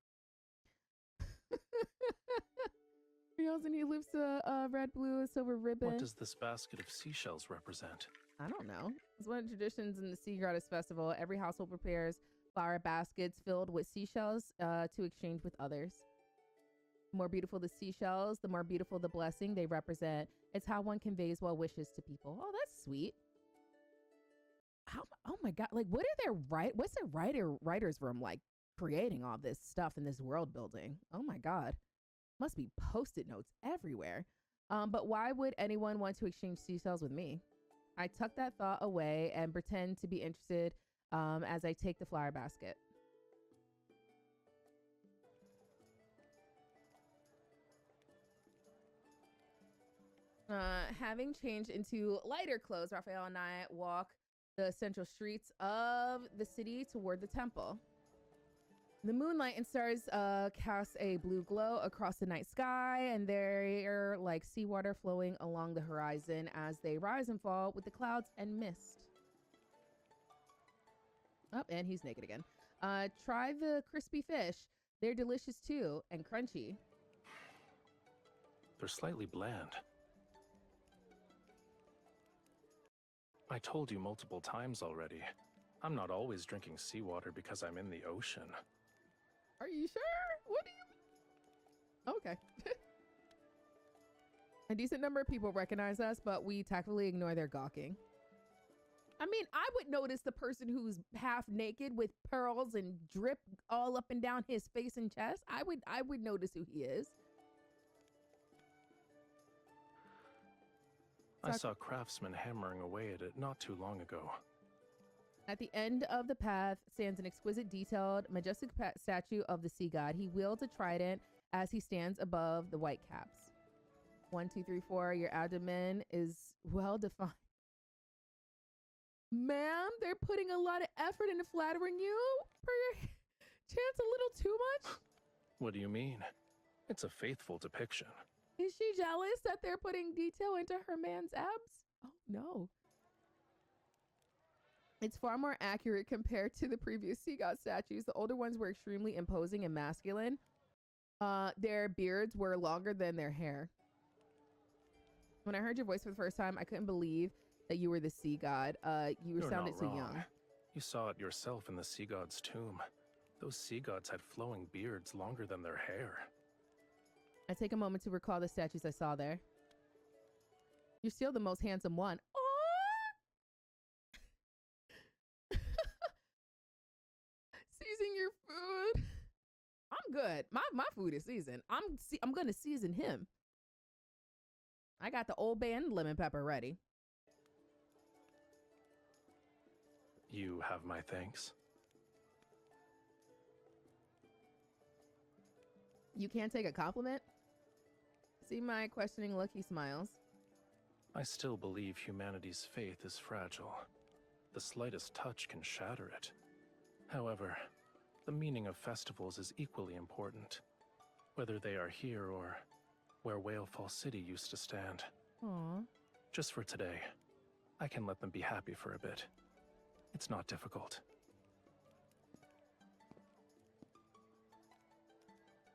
He yells and he lifts a red, blue, and silver ribbon. What does this basket of seashells represent? I don't know. It's one of the traditions in the Sea Goddess Festival. Every household prepares flower baskets filled with seashells to exchange with others. The more beautiful the seashells, the more beautiful the blessing they represent. It's how one conveys well wishes to people. Oh, that's sweet. Oh my God. Like, what are their what's the writer's room like creating all this stuff in this world building? Oh my God. Must be Post-it notes everywhere. But why would anyone want to exchange seashells with me? I tuck that thought away and pretend to be interested as I take the flower basket. Having changed into lighter clothes, Raphael and I walk the central streets of the city toward the temple. The moonlight and stars cast a blue glow across the night sky, and they're like seawater flowing along the horizon as they rise and fall with the clouds and mist. Oh, and he's naked again. Try the crispy fish. They're delicious too, and crunchy. They're slightly bland. I told you multiple times already. I'm not always drinking seawater because I'm in the ocean. Are you sure? What do you... Okay. A decent number of people recognize us, but we tactfully ignore their gawking. I mean, I would notice the person who's half naked with pearls and drip all up and down his face and chest. I would notice who he is. I saw craftsmen hammering away at it not too long ago. At the end of the path stands an exquisite, detailed, majestic statue of the sea god. He wields a trident as he stands above the white caps. 1, 2, 3, 4. Your abdomen is well defined. Ma'am, they're putting a lot of effort into flattering you. Per chance, a little too much? What do you mean? It's a faithful depiction. Is she jealous that they're putting detail into her man's abs? Oh, no. It's far more accurate compared to the previous sea god statues. The older ones were extremely imposing and masculine. Their beards were longer than their hair. When I heard your voice for the first time, I couldn't believe that you were the sea god. You sounded too young. You saw it yourself in the sea god's tomb. Those sea gods had flowing beards longer than their hair. I take a moment to recall the statues I saw there. You're still the most handsome one. Seizing your food. good. My food is seasoned. I'm gonna season him. I got the Old Bay and lemon pepper ready. You have my thanks. You can't take a compliment? See my questioning look, he smiles. I still believe humanity's faith is fragile. The slightest touch can shatter it. However, the meaning of festivals is equally important, whether they are here or where Whalefall City used to stand. Aww. Just for today, I can let them be happy for a bit. It's not difficult.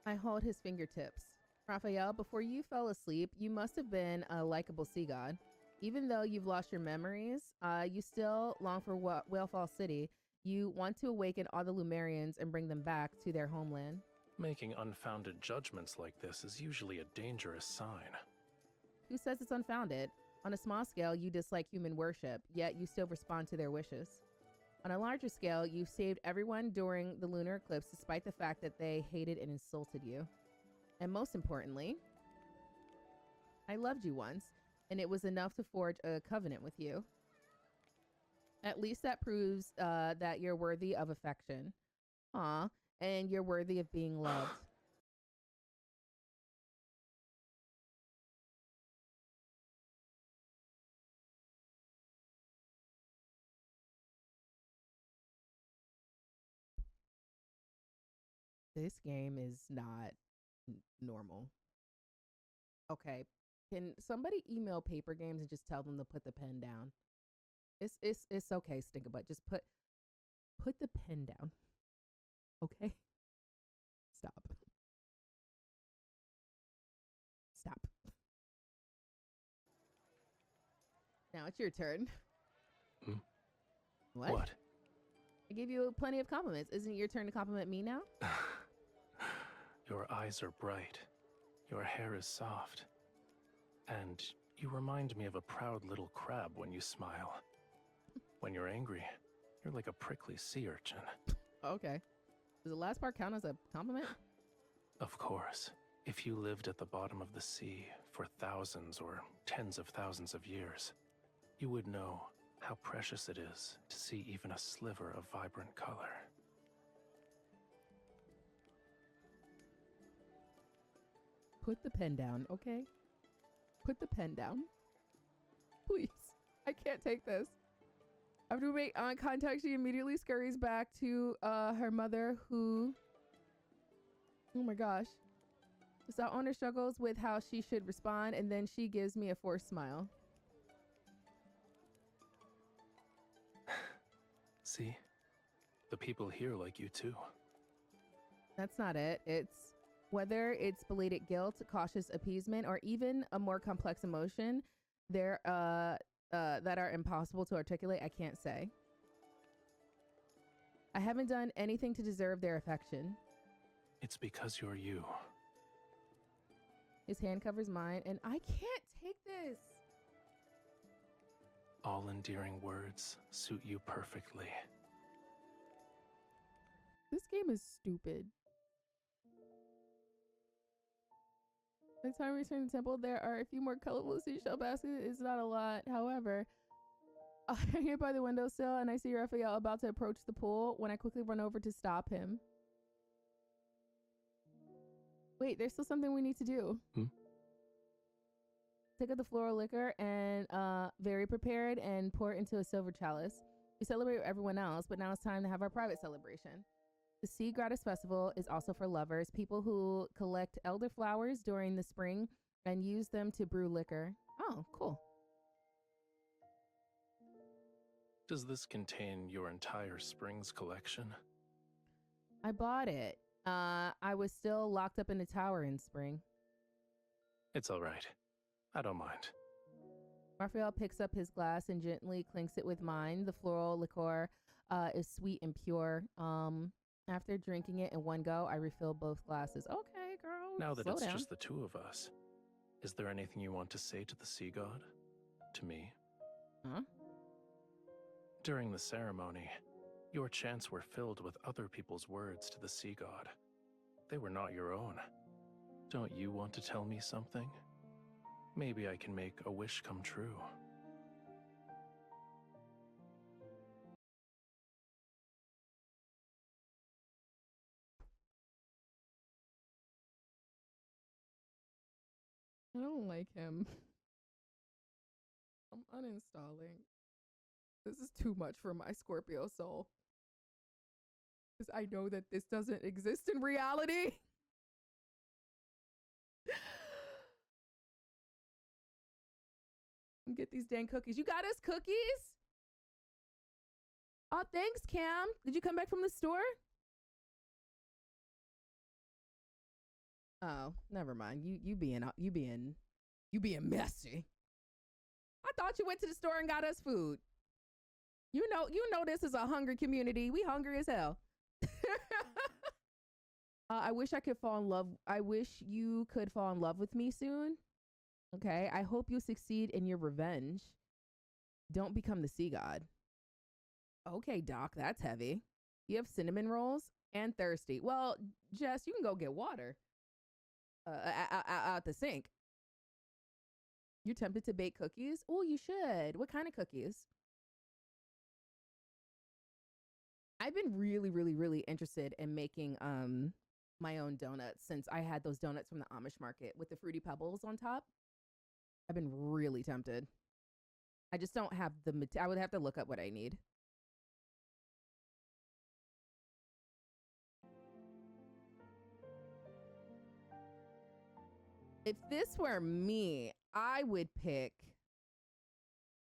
I hold his fingertips. Raphael, before you fell asleep, you must have been a likable sea god. Even though you've lost your memories, you still long for Whalefall City. You want to awaken all the Lumerians and bring them back to their homeland. Making unfounded judgments like this is usually a dangerous sign. Who says it's unfounded? On a small scale, you dislike human worship, yet you still respond to their wishes. On a larger scale, you saved everyone during the lunar eclipse despite the fact that they hated and insulted you. And most importantly, I loved you once, and it was enough to forge a covenant with you. At least that proves that you're worthy of affection. Aw, and you're worthy of being loved. This game is not normal. Okay, can somebody email Paper Games and just tell them to put the pen down? It's okay, Stinkabutt. Just put the pen down. Okay? Stop. Stop. Now it's your turn. Hmm? What? I gave you plenty of compliments. Isn't it your turn to compliment me now? Your eyes are bright. Your hair is soft. And you remind me of a proud little crab when you smile. When you're angry, you're like a prickly sea urchin. Okay. Does the last part count as a compliment? Of course. If you lived at the bottom of the sea for thousands or tens of thousands of years, you would know how precious it is to see even a sliver of vibrant color. Put the pen down, okay? Put the pen down. Please. I can't take this. After we make eye contact, she immediately scurries back to her mother, who... Oh my gosh. The South owner struggles with how she should respond, and then she gives me a forced smile. See? The people here like you too. That's not it. It's whether it's belated guilt, cautious appeasement, or even a more complex emotion that are impossible to articulate, I can't say. I haven't done anything to deserve their affection. It's because you're you. His hand covers mine, and I can't take this. All endearing words suit you perfectly. This game is stupid. By the time we return to the temple, there are a few more colorful seashell baskets. It's not a lot. However, I get by the windowsill and I see Raphael about to approach the pool when I quickly run over to stop him. Wait, there's still something we need to do. Take out the floral liquor and very prepared and pour it into a silver chalice. We celebrate with everyone else, but now it's time to have our private celebration. The Sea Goddess Festival is also for lovers, people who collect elderflowers during the spring and use them to brew liquor. Oh, cool. Does this contain your entire Springs collection? I bought it. I was still locked up in the tower in spring. It's all right. I don't mind. Raphael picks up his glass and gently clinks it with mine. The floral liqueur is sweet and pure. After drinking it in one go, I refill both glasses. Okay, girl. Now that slow it's down. just the two of us, is there anything you want to say to the sea god? To me? Huh? During the ceremony, your chants were filled with other people's words to the sea god. They were not your own. Don't you want to tell me something? Maybe I can make a wish come true. I don't like him. I'm uninstalling. This is too much for my Scorpio soul. Because I know that this doesn't exist in reality. Get these dang cookies. You got us cookies? Oh, thanks, Cam. Did you come back from the store? Oh, never mind. You being messy. I thought you went to the store and got us food. You know this is a hungry community. We hungry as hell. I wish I could fall in love. I wish you could fall in love with me soon. Okay. I hope you succeed in your revenge. Don't become the sea god. Okay, Doc, that's heavy. You have cinnamon rolls and thirsty. Well, Jess, you can go get water out the sink. You're tempted to bake cookies? Oh, you should. What kind of cookies? I've been really, really, really interested in making my own donuts since I had those donuts from the Amish market with the Fruity Pebbles on top. I've been really tempted. I just don't have the I would have to look up what I need. If this were me, I would pick,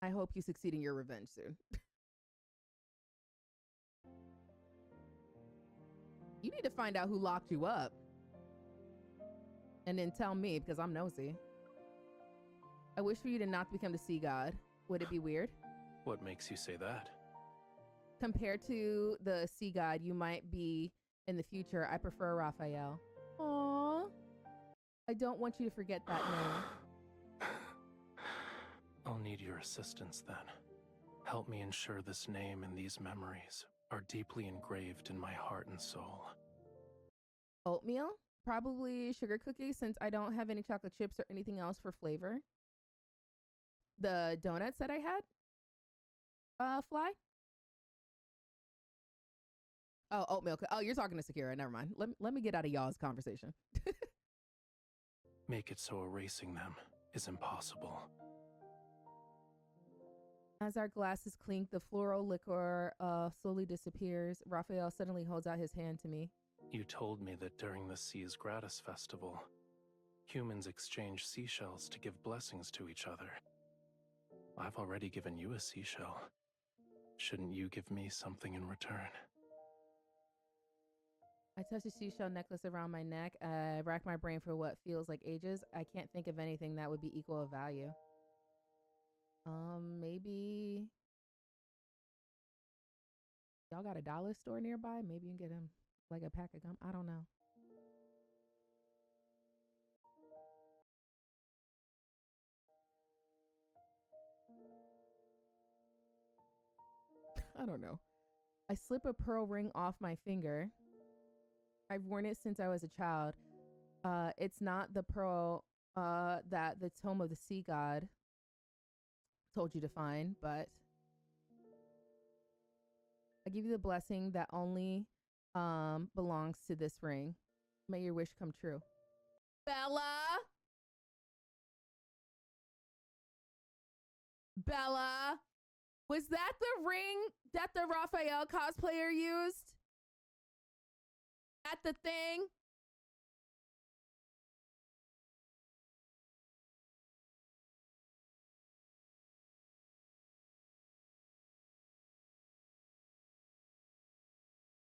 I hope you succeed in your revenge soon. You need to find out who locked you up. And then tell me, because I'm nosy. I wish for you to not become the sea god. Would it be weird? What makes you say that? Compared to the sea god you might be in the future, I prefer Raphael. Aww. I don't want you to forget that name. I'll need your assistance then. Help me ensure this name and these memories are deeply engraved in my heart and soul. Oatmeal? Probably sugar cookies since I don't have any chocolate chips or anything else for flavor. The donuts that I had? Fly? Oh, oatmeal. Oh, you're talking to Sakura. Never mind. Let me get out of y'all's conversation. Make it so erasing them is impossible. As our glasses clink, the floral liquor slowly disappears. Raphael suddenly holds out his hand to me. You told me that during the Seas Gratis Festival, humans exchange seashells to give blessings to each other. I've already given you a seashell. Shouldn't you give me something in return? I touch a seashell necklace around my neck. I rack my brain for what feels like ages. I can't think of anything that would be equal of value. Maybe y'all got a dollar store nearby? Maybe you can get him like a pack of gum. I don't know. I don't know. I slip a pearl ring off my finger. I've worn it since I was a child. It's not the pearl that the Tome of the Sea God told you to find, but I give you the blessing that only belongs to this ring. May your wish come true. Bella? Bella? Was that the ring that the Raphael cosplayer used? At the thing?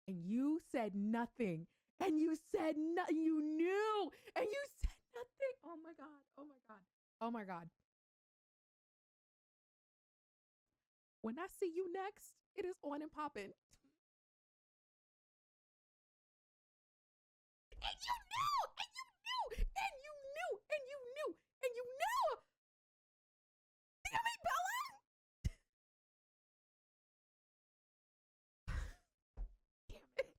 And you said nothing. And you said nothing. You knew. And you said nothing. Oh my God. Oh my God. Oh my God. When I see you next, it is on and popping. And you knew. And you knew. And you knew. And you knew. And you knew. Damn it, Bella. Damn it.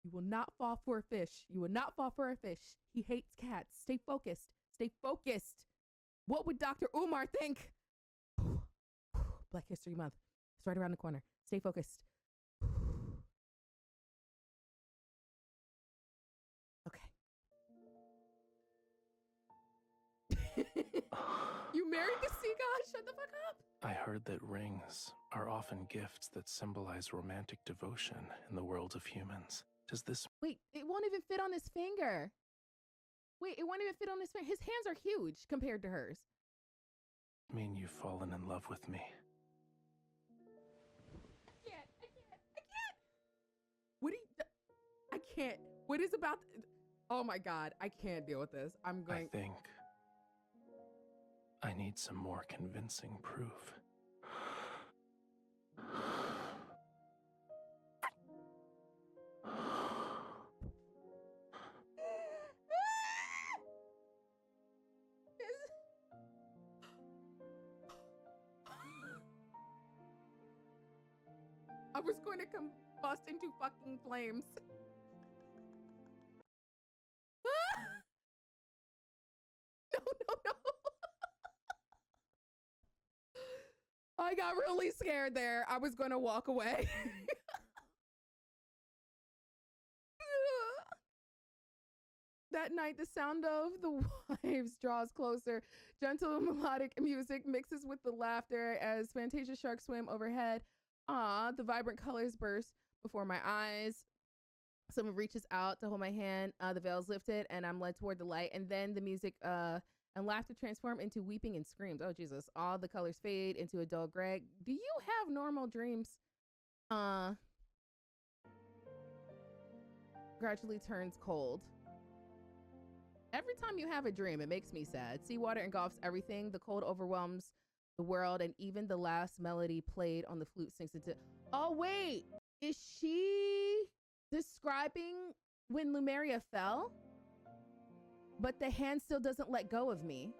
You will not fall for a fish. You will not fall for a fish. He hates cats. Stay focused. Stay focused. What would Dr. Umar think? Black History Month. It's right around the corner. Stay focused. Okay. You married the sea god? Shut the fuck up. I heard that rings are often gifts that symbolize romantic devotion in the world of humans. Does this... Wait, it won't even fit on his finger. Wait, it won't even fit on his finger. His hands are huge compared to hers. mean you've fallen in love with me? I can't. What do you... I can't. What is about... Oh my God, I can't deal with this. I'm going... I think I need some more convincing proof. I was going to combust into fucking flames. No. I got really scared there. I was going to walk away. That night, the sound of the waves draws closer. Gentle melodic music mixes with the laughter as fantasia sharks swim overhead. The vibrant colors burst before my eyes. Someone reaches out to hold my hand. The veil's lifted and I'm led toward the light. And then the music and laughter transform into weeping and screams. Oh, Jesus. All the colors fade into a dull gray. Do you have normal dreams? Gradually turns cold. Every time you have a dream, it makes me sad. Seawater engulfs everything. The cold overwhelms the world, and even the last melody played on the flute sinks into... Oh, wait. Is she describing when Lumeria fell? But the hand still doesn't let go of me.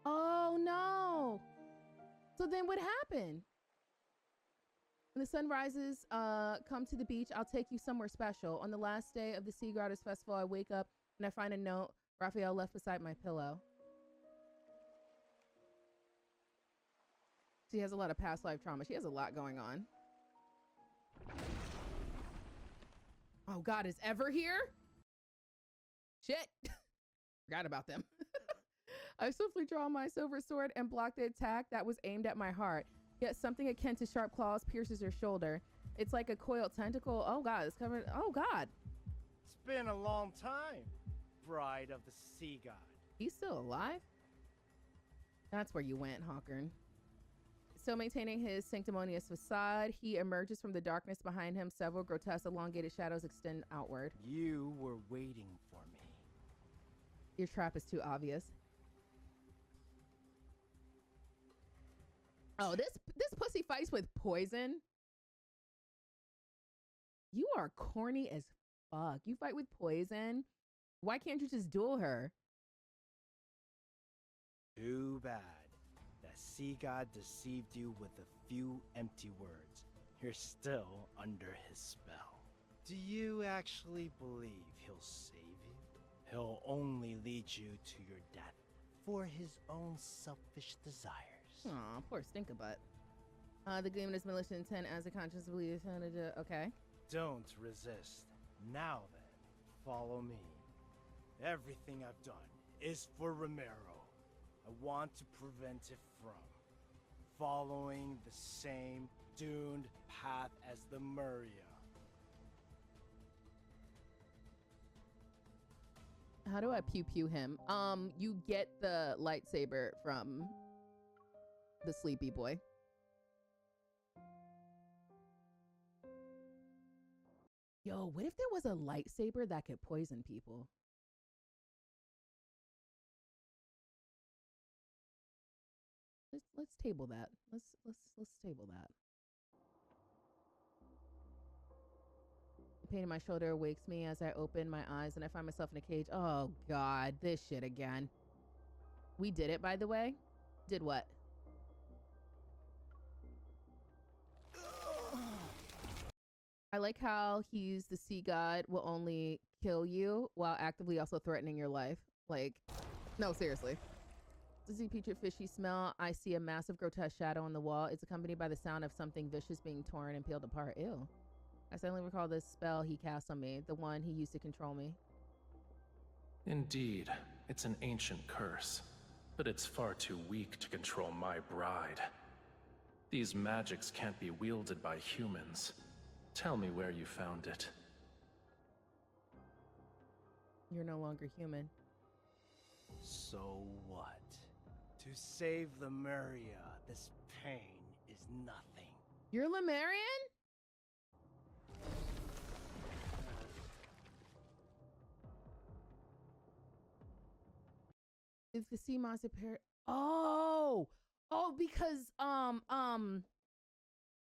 Oh, no. So then what happened? When the sun rises, come to the beach. I'll take you somewhere special. On the last day of the Sea Goddess Festival, I wake up and I find a note Raphael left beside my pillow. She has a lot of past life trauma. She has a lot going on. Oh God, is Ever here? Shit. Forgot about them. I swiftly draw my silver sword and block the attack that was aimed at my heart. Yet something akin to sharp claws pierces her shoulder. It's like a coiled tentacle. Oh God, it's covered. Oh God. It's been a long time, bride of the sea god. He's still alive? That's where you went, Hawkern. Still maintaining his sanctimonious facade, he emerges from the darkness behind him. Several grotesque elongated shadows extend outward. You were waiting for me. Your trap is too obvious. Oh, this pussy fights with poison. You are corny as fuck. You fight with poison. Why can't you just duel her? Too bad. That sea god deceived you with a few empty words. You're still under his spell. Do you actually believe he'll save you? He'll only lead you to your death for his own selfish desires. Aw, poor Stinkabutt. The game is malicious intent as a conscious belief. Okay. Don't resist. Now then, follow me. Everything I've done is for Romirro. I want to prevent it from following the same doomed path as the Muria. How do I pew pew him? You get the lightsaber from the sleepy boy. Yo, what if there was a lightsaber that could poison people? Let's table that. Let's table that. The pain in my shoulder wakes me as I open my eyes and I find myself in a cage. Oh God, this shit again. We did it, by the way. Did what? I like how he's the sea god will only kill you while actively also threatening your life. Like, no, seriously. Does he feature fishy smell? I see a massive grotesque shadow on the wall. It's accompanied by the sound of something vicious being torn and peeled apart. Ew. I suddenly recall this spell he cast on me, the one he used to control me. Indeed, it's an ancient curse, but it's far too weak to control my bride. These magics can't be wielded by humans. Tell me where you found it. You're no longer human. So what? To save Lemuria, this pain is nothing. You're Lemurian? If the sea monster oh, because I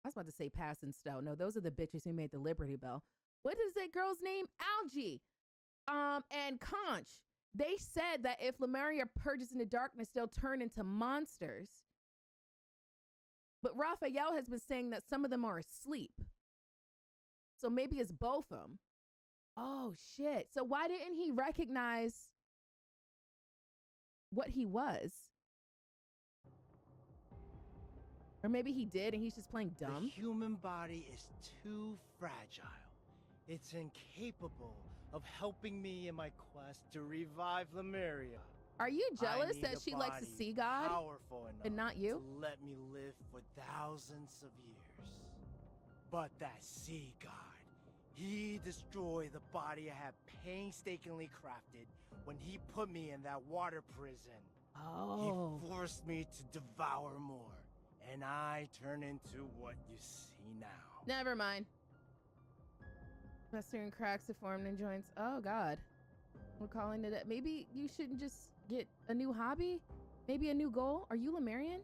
was about to say Pass and Stowe. No, those are the bitches who made the Liberty Bell. What is that girl's name? Algie. And Conch. They said that if Lemuria purges into darkness, they'll turn into monsters. But Raphael has been saying that some of them are asleep. So maybe it's both of them. Oh, shit. So why didn't he recognize what he was? Or maybe he did and he's just playing dumb. The human body is too fragile. It's incapable of helping me in my quest to revive Lemuria. Are you jealous that she likes the sea god and not you? To let me live for thousands of years. But that sea god, he destroyed the body I had painstakingly crafted when he put me in that water prison. Oh. He forced me to devour more, and I turn into what you see now. Never mind. Festering cracks have formed in joints. Oh, God. We're calling it. Maybe you shouldn't just get a new hobby? Maybe a new goal? Are you Lemurian?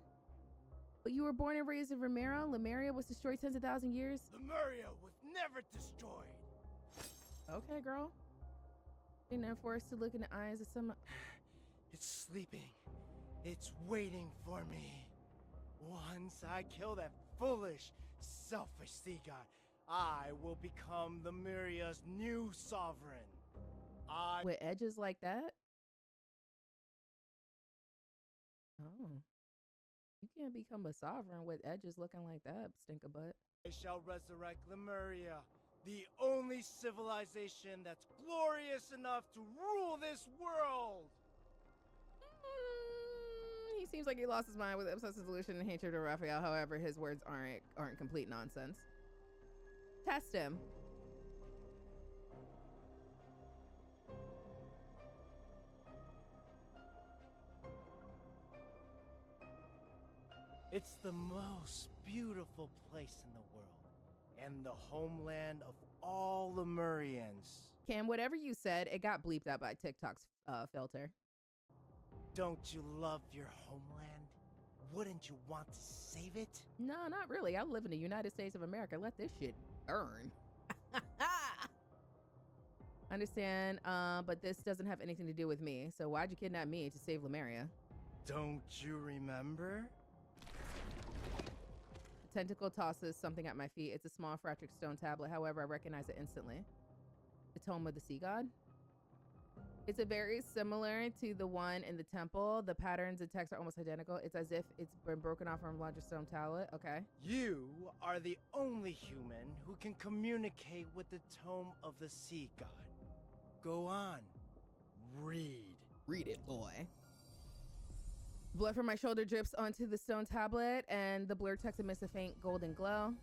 But you were born and raised in Romirro. Lemuria was destroyed tens of thousands of years. Lemuria was never destroyed. Okay, girl. You're now forced to look in the eyes of some. It's sleeping. It's waiting for me. Once I kill that foolish, selfish sea god, I will become Lemuria's new sovereign. With edges like that? Oh. You can't become a sovereign with edges looking like that, stink a butt. I shall resurrect Lemuria, the only civilization that's glorious enough to rule this world. He seems like he lost his mind with obsessive delusion and hatred of Raphael. However, his words aren't complete nonsense. Test him. It's the most beautiful place in the world, and the homeland of all Lemurians. Cam, whatever you said, it got bleeped out by TikTok's filter. Don't you love your homeland? Wouldn't you want to save it? No, not really. I live in the United States of America. Let this shit burn. Understand, but this doesn't have anything to do with me. So why'd you kidnap me to save Lemuria? Don't you remember? The tentacle tosses something at my feet. It's a small fractured stone tablet. However, I recognize it instantly. The Tome of the Sea God. It's a very similar to the one in the temple. The patterns and text are almost identical. It's as if it's been broken off from a larger stone tablet. Okay. You are the only human who can communicate with the Tome of the Sea God. Go on. Read. Read it, boy. Blood from my shoulder drips onto the stone tablet, and the blurred text emits a faint golden glow.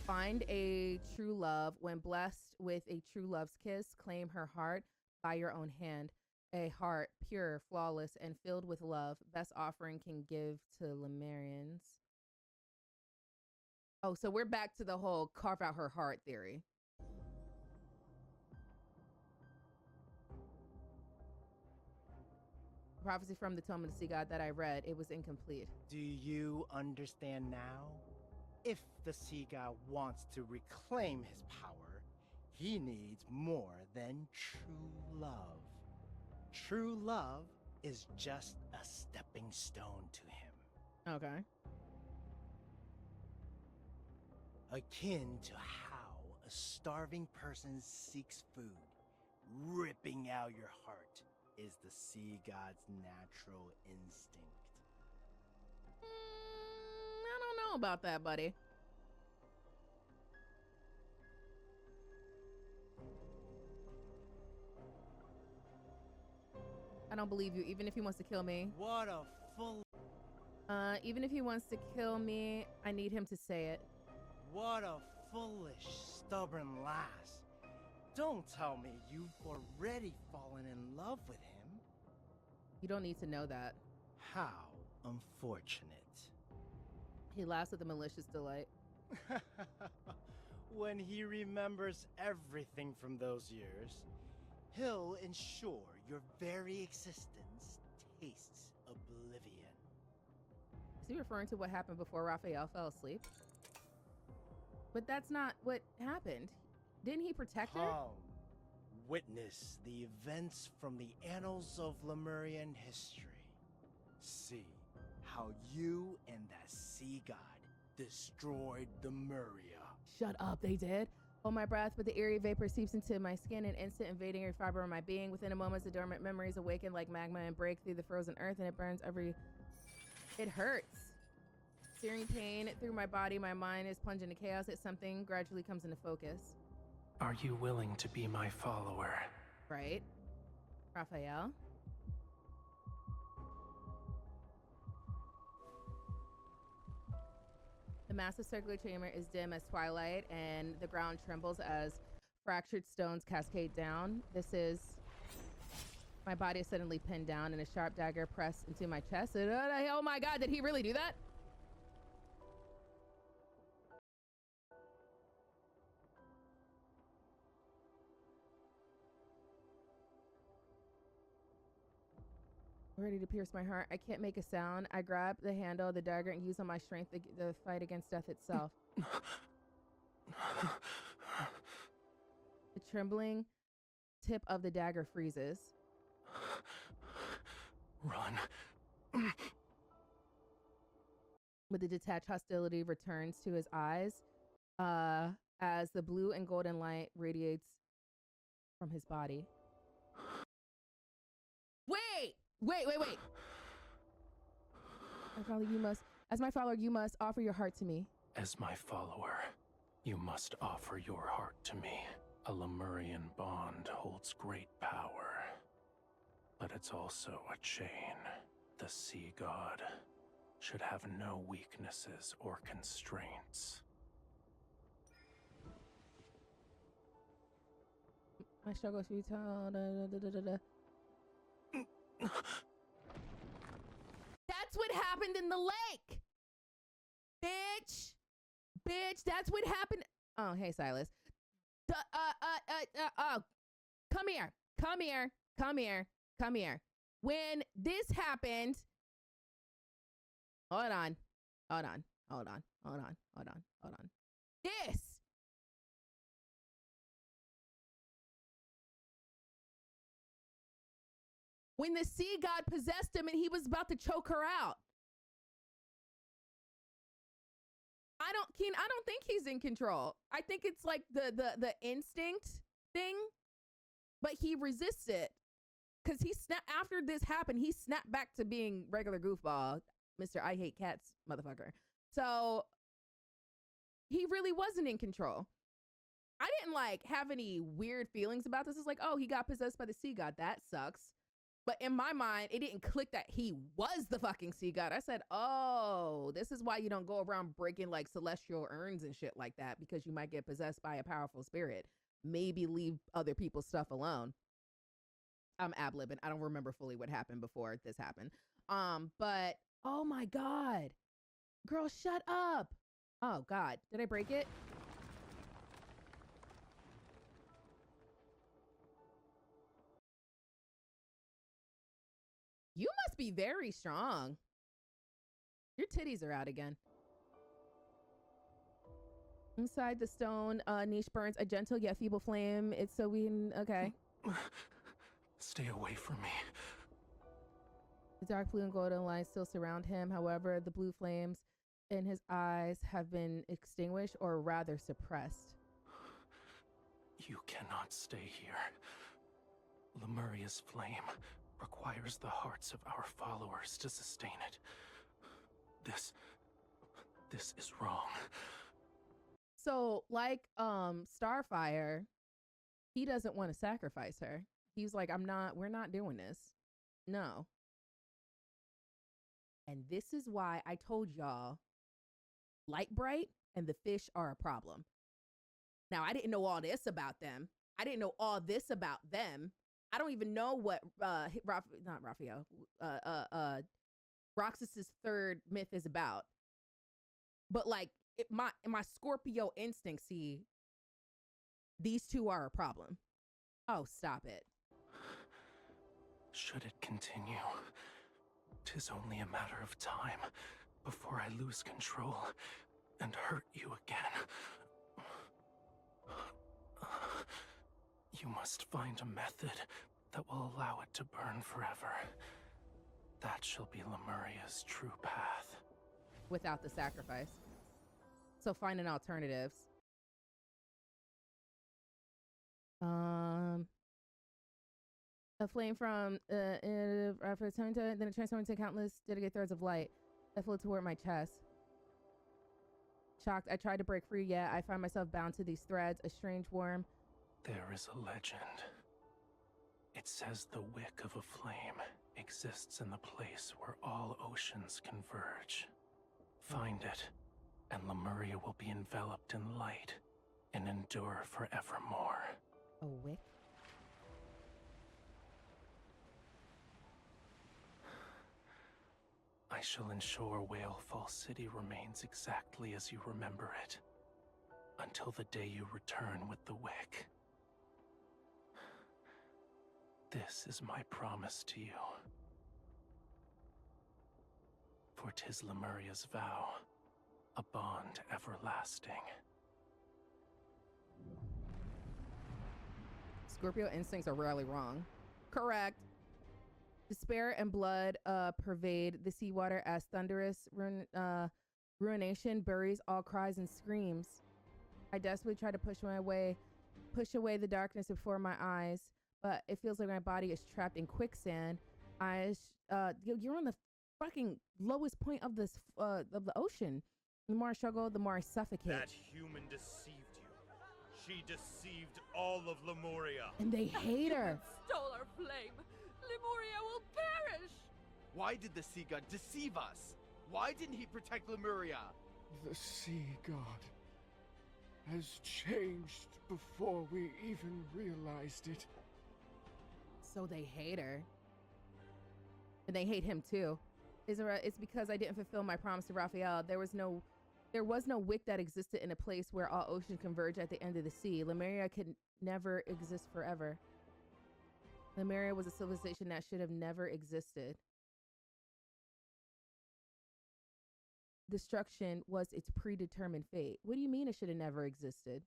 Find a true love. When blessed with a true love's kiss, claim her heart by your own hand. A heart pure, flawless, and filled with love. Best offering can give to Lemurians. Oh, so we're back to the whole carve out her heart theory. Prophecy from the Tome of the Sea God that I read, it was incomplete. Do you understand now? If the Sea God wants to reclaim his power, he needs more than true love. True love is just a stepping stone to him. Okay. akin to how a starving person seeks food. Ripping out your heart is the sea god's natural instinct. I don't know about that, buddy. I don't believe you, even if he wants to kill me. What a fool. Even if he wants to kill me, I need him to say it. What a foolish, stubborn lass. Don't tell me you've already fallen in love with him. You don't need to know that. How unfortunate. He laughs with a malicious delight. When he remembers everything from those years, he'll ensure your very existence tastes oblivion. Is he referring to what happened before Raphael fell asleep? But that's not what happened. Didn't he protect her? Witness the events from the annals of Lemurian history. See how you and that sea god destroyed Lemuria. Shut up, they did. Hold my breath, but the eerie vapor seeps into my skin, an instant invading every fiber of my being. Within a moment, the dormant memories awaken like magma and break through the frozen earth, and it burns every... It hurts. Searing pain through my body, my mind is plunged into chaos. It's something gradually comes into focus. Are you willing to be my follower? Right? Raphael? The massive circular chamber is dim as twilight, and the ground trembles as fractured stones cascade down. This is... My body is suddenly pinned down, and a sharp dagger pressed into my chest. Oh my god, did he really do that? Ready to pierce my heart. I can't make a sound. I grab the handle of the dagger and use all my strength to fight against death itself. The trembling tip of the dagger freezes. Run. With the detached hostility returns to his eyes as the blue and golden light radiates from his body. Wait! As my follower, you must offer your heart to me. As my follower, you must offer your heart to me. A Lemurian bond holds great power, but it's also a chain. The sea god should have no weaknesses or constraints. My struggle should be told. That's what happened in the lake, bitch. That's what happened. Oh, hey, Silas. Come here. When this happened, hold on. This. When the sea god possessed him and he was about to choke her out. I don't think he's in control. I think it's like the instinct thing, but he resists it. Cause after this happened, he snapped back to being regular goofball, Mr. I hate cats motherfucker. So he really wasn't in control. I didn't like have any weird feelings about this. It's like, oh, he got possessed by the sea god. That sucks. But in my mind, it didn't click that he was the fucking sea god. I said, oh, this is why you don't go around breaking like celestial urns and shit like that, because you might get possessed by a powerful spirit. Maybe leave other people's stuff alone. I'm ad-libbing. I don't remember fully what happened before this happened. But oh my God. Girl, shut up. Oh God. Did I break it? You must be very strong. Your titties are out again. Inside the stone niche burns a gentle yet feeble flame. It's so we can, okay. Stay away from me. The dark blue and golden light still surround him. However, the blue flames and his eyes have been extinguished or rather suppressed. You cannot stay here. Lemuria's flame requires the hearts of our followers to sustain it. This is wrong. So, like Starfire, he doesn't want to sacrifice her. He's like, we're not doing this. No. And this is why I told y'all Light Bright and the fish are a problem. Now, I didn't know all this about them. I didn't know all this about them. I don't even know what not Raphael, Roxas's third myth is about. But like my Scorpio instinct, see, these two are a problem. Oh, stop it. Should it continue, 'tis only a matter of time before I lose control and hurt you again. You must find a method that will allow it to burn forever. That shall be Lemuria's true path. Without the sacrifice. So find an alternatives. A flame from then it transformed into countless dedicated threads of light that flew toward my chest. Shocked, I tried to break free, yet I find myself bound to these threads, a strange worm. There is a legend. It says the wick of a flame exists in the place where all oceans converge. Find it, and Lemuria will be enveloped in light and endure forevermore. A wick? I shall ensure Whalefall City remains exactly as you remember it, until the day you return with the wick. This is my promise to you. For 'tis Lemuria's vow, a bond everlasting. Scorpio instincts are rarely wrong. Correct. Despair and blood pervade the seawater as thunderous ruination buries all cries and screams. I desperately try to push away the darkness before my eyes, but it feels like my body is trapped in quicksand. You're on the fucking lowest point of this of the ocean. The more I struggle, the more I suffocate. That human deceived you. She deceived all of Lemuria. And they hate her. Stole our flame. Lemuria will perish. Why did the sea god deceive us? Why didn't he protect Lemuria? The sea god has changed before we even realized it. So they hate her. And they hate him too. It's because I didn't fulfill my promise to Raphael. There was no wick that existed in a place where all oceans converge at the end of the sea. Lemuria could never exist forever. Lemuria was a civilization that should have never existed. Destruction was its predetermined fate. What do you mean it should have never existed?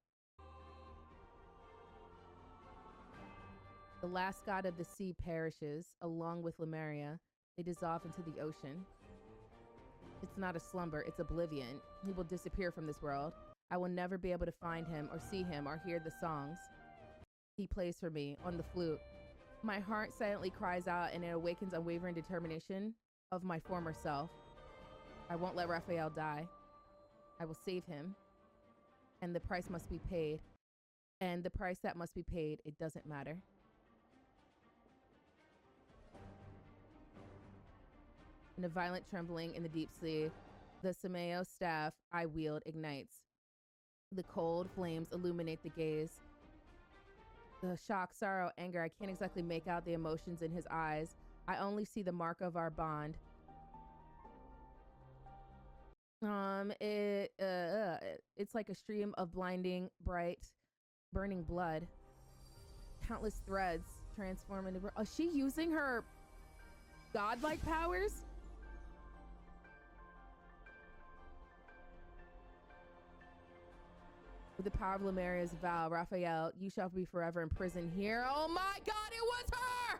The last god of the sea perishes, along with Lemuria. They dissolve into the ocean. It's not a slumber, it's oblivion. He will disappear from this world. I will never be able to find him or see him or hear the songs he plays for me on the flute. My heart silently cries out, and it awakens unwavering determination of my former self. I won't let Raphael die. I will save him. And the price must be paid. And the price that must be paid, it doesn't matter. In a violent trembling in the deep sea, the Sameo staff I wield ignites. The cold flames illuminate the gaze. The shock, sorrow, anger, I can't exactly make out the emotions in his eyes. I only see the mark of our bond. It's like a stream of blinding, bright, burning blood. Countless threads transform into... Is she using her godlike powers? With the power of Lemuria's vow, Raphael, you shall be forever in prison here. Oh my God, it was her!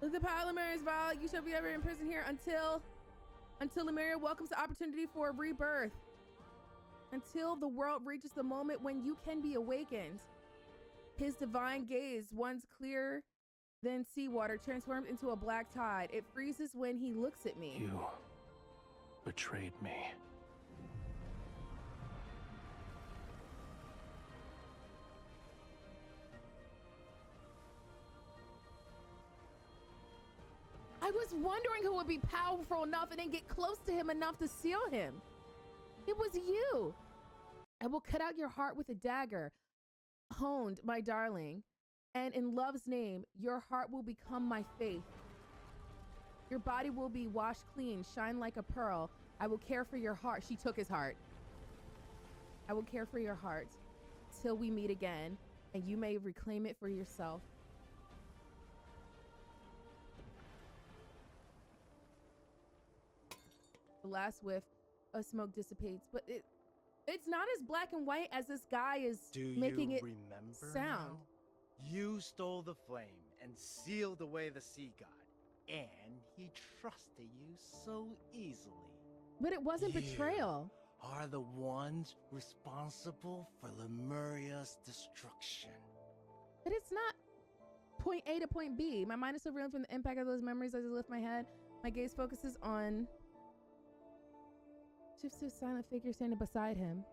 Look, the power of Lemuria is vile. You shall be ever in prison here until Lemuria welcomes the opportunity for rebirth. Until the world reaches the moment when you can be awakened. His divine gaze, once clear than seawater, transformed into a black tide. It freezes when he looks at me. You betrayed me. I was wondering who would be powerful enough and then get close to him enough to seal him. It was you. I will cut out your heart with a dagger, honed, my darling, and in love's name, your heart will become my faith. Your body will be washed clean, shine like a pearl. I will care for your heart. She took his heart. I will care for your heart till we meet again, and you may reclaim it for yourself. The last whiff of smoke dissipates, but it's not as black and white as this guy is making it sound. Now? You stole the flame and sealed away the sea god, and he trusted you so easily. But it wasn't betrayal. Are the ones responsible for Lemuria's destruction. But it's not point A to point B. My mind is still reeling from the impact of those memories as I lift my head. My gaze focuses on shifts to a silent figure standing beside him.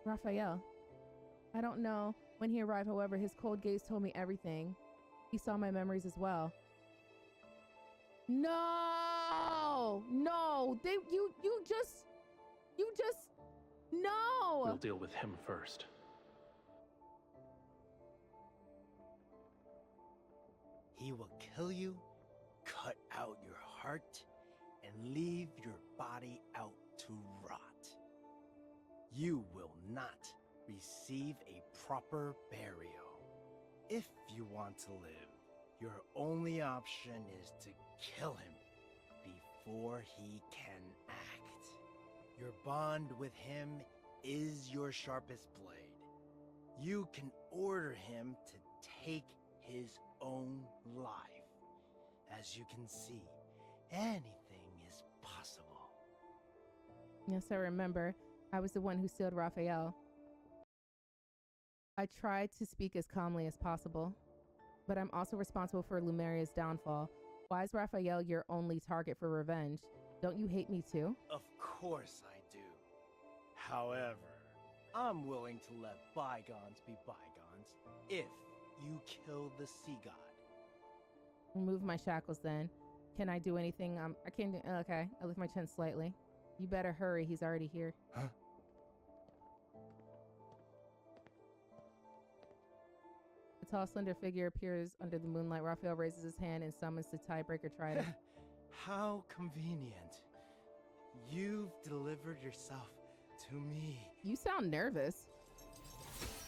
Raphael. I don't know when he arrived, however, his cold gaze told me everything. He saw my memories as well. No! No! You just no! We'll deal with him first. He will kill you, cut out your heart, and leave your body out to rot. You will not receive a proper burial. If you want to live, your only option is to kill him before he can act. Your bond with him is your sharpest blade. You can order him to take his own life. As you can see, anything is possible. Yes, I remember. I was the one who sealed Raphael. I tried to speak as calmly as possible, but I'm also responsible for Lemuria's downfall. Why is Raphael your only target for revenge? Don't you hate me too? Of course I do. However, I'm willing to let bygones be bygones if you kill the sea god. Remove my shackles then. Can I do anything? I can't do. Okay, I lift my chin slightly. You better hurry. He's already here. Huh? A tall, slender figure appears under the moonlight. Raphael raises his hand and summons the tiebreaker trident. How convenient. You've delivered yourself to me. You sound nervous.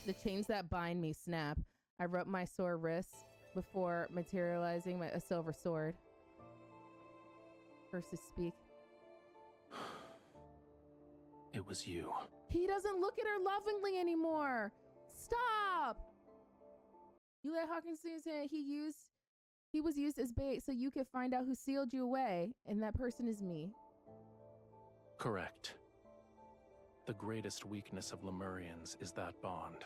The chains that bind me snap. I rub my sore wrists before materializing a silver sword. First to speak. It was you. He doesn't look at her lovingly anymore. Stop! You let Hawkins see his hand. He was used as bait so you could find out who sealed you away, and that person is me. Correct. The greatest weakness of Lemurians is that bond.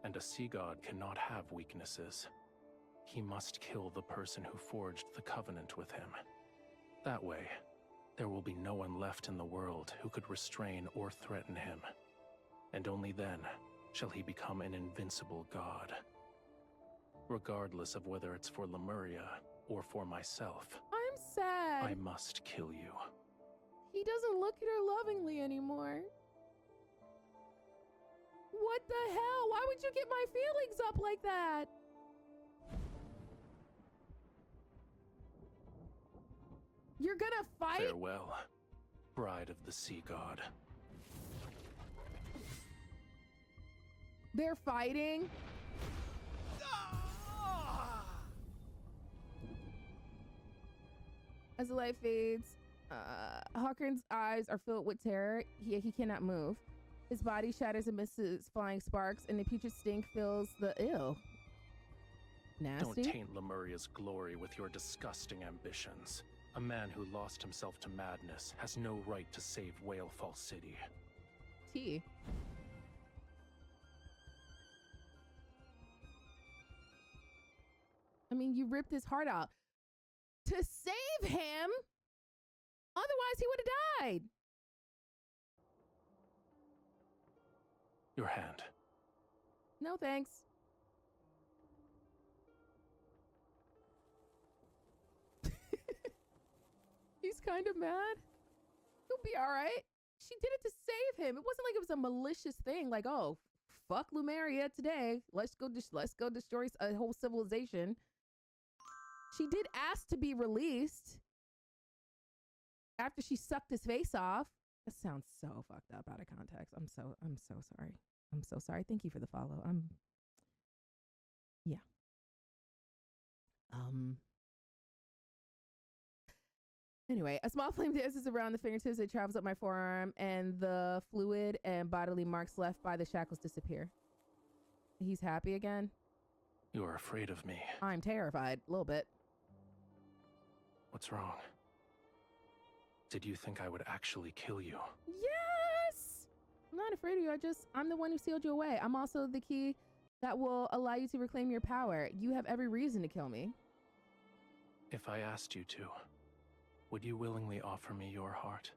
And a sea god cannot have weaknesses. He must kill the person who forged the covenant with him. That way, there will be no one left in the world who could restrain or threaten him. And only then shall he become an invincible god. Regardless of whether it's for Lemuria or for myself. I'm sad. I must kill you. He doesn't look at her lovingly anymore. What the hell? Why would you get my feelings up like that? You're gonna fight? Farewell, bride of the sea god. They're fighting? As the light fades, Hawkins' eyes are filled with terror. He cannot move. His body shatters amidst his flying sparks, and the putrid stink fills the Don't Nasty. taint Lemuria's glory with your disgusting ambitions. A man who lost himself to madness has no right to save Whalefall City. T. I mean, you ripped his heart out to save him. Otherwise, he would have died. Your hand. No thanks. He's kind of mad. He'll be all right. She did it to save him. It wasn't like it was a malicious thing. Like, oh, fuck Lumeria today. Let's go destroy a whole civilization. She did ask to be released after she sucked his face off. That sounds so fucked up out of context. I'm so sorry. I'm so sorry. Thank you for the follow. Yeah. Anyway, a small flame dances around the fingertips. It travels up my forearm, and the fluid and bodily marks left by the shackles disappear. He's happy again. You are afraid of me. I'm terrified, a little bit. What's wrong? Did you think I would actually kill you? Yes! I'm not afraid of you. I'm the one who sealed you away. I'm also the key that will allow you to reclaim your power. You have every reason to kill me. If I asked you to, would you willingly offer me your heart?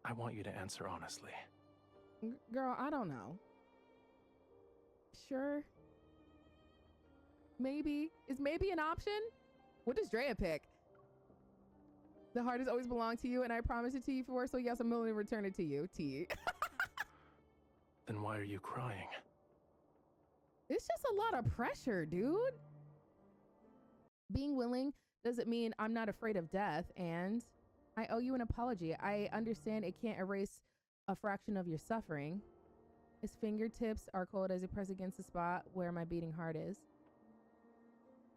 I want you to answer honestly. Girl, I don't know. Sure. Maybe. Is maybe an option? What does Drea pick? The heart has always belonged to you, and I promise it to you for, so yes, I'm willing to return it to you. T. Then why are you crying? It's just a lot of pressure, dude. Being willing doesn't mean I'm not afraid of death, and I owe you an apology. I understand it can't erase a fraction of your suffering. His fingertips are cold as he press against the spot where my beating heart is.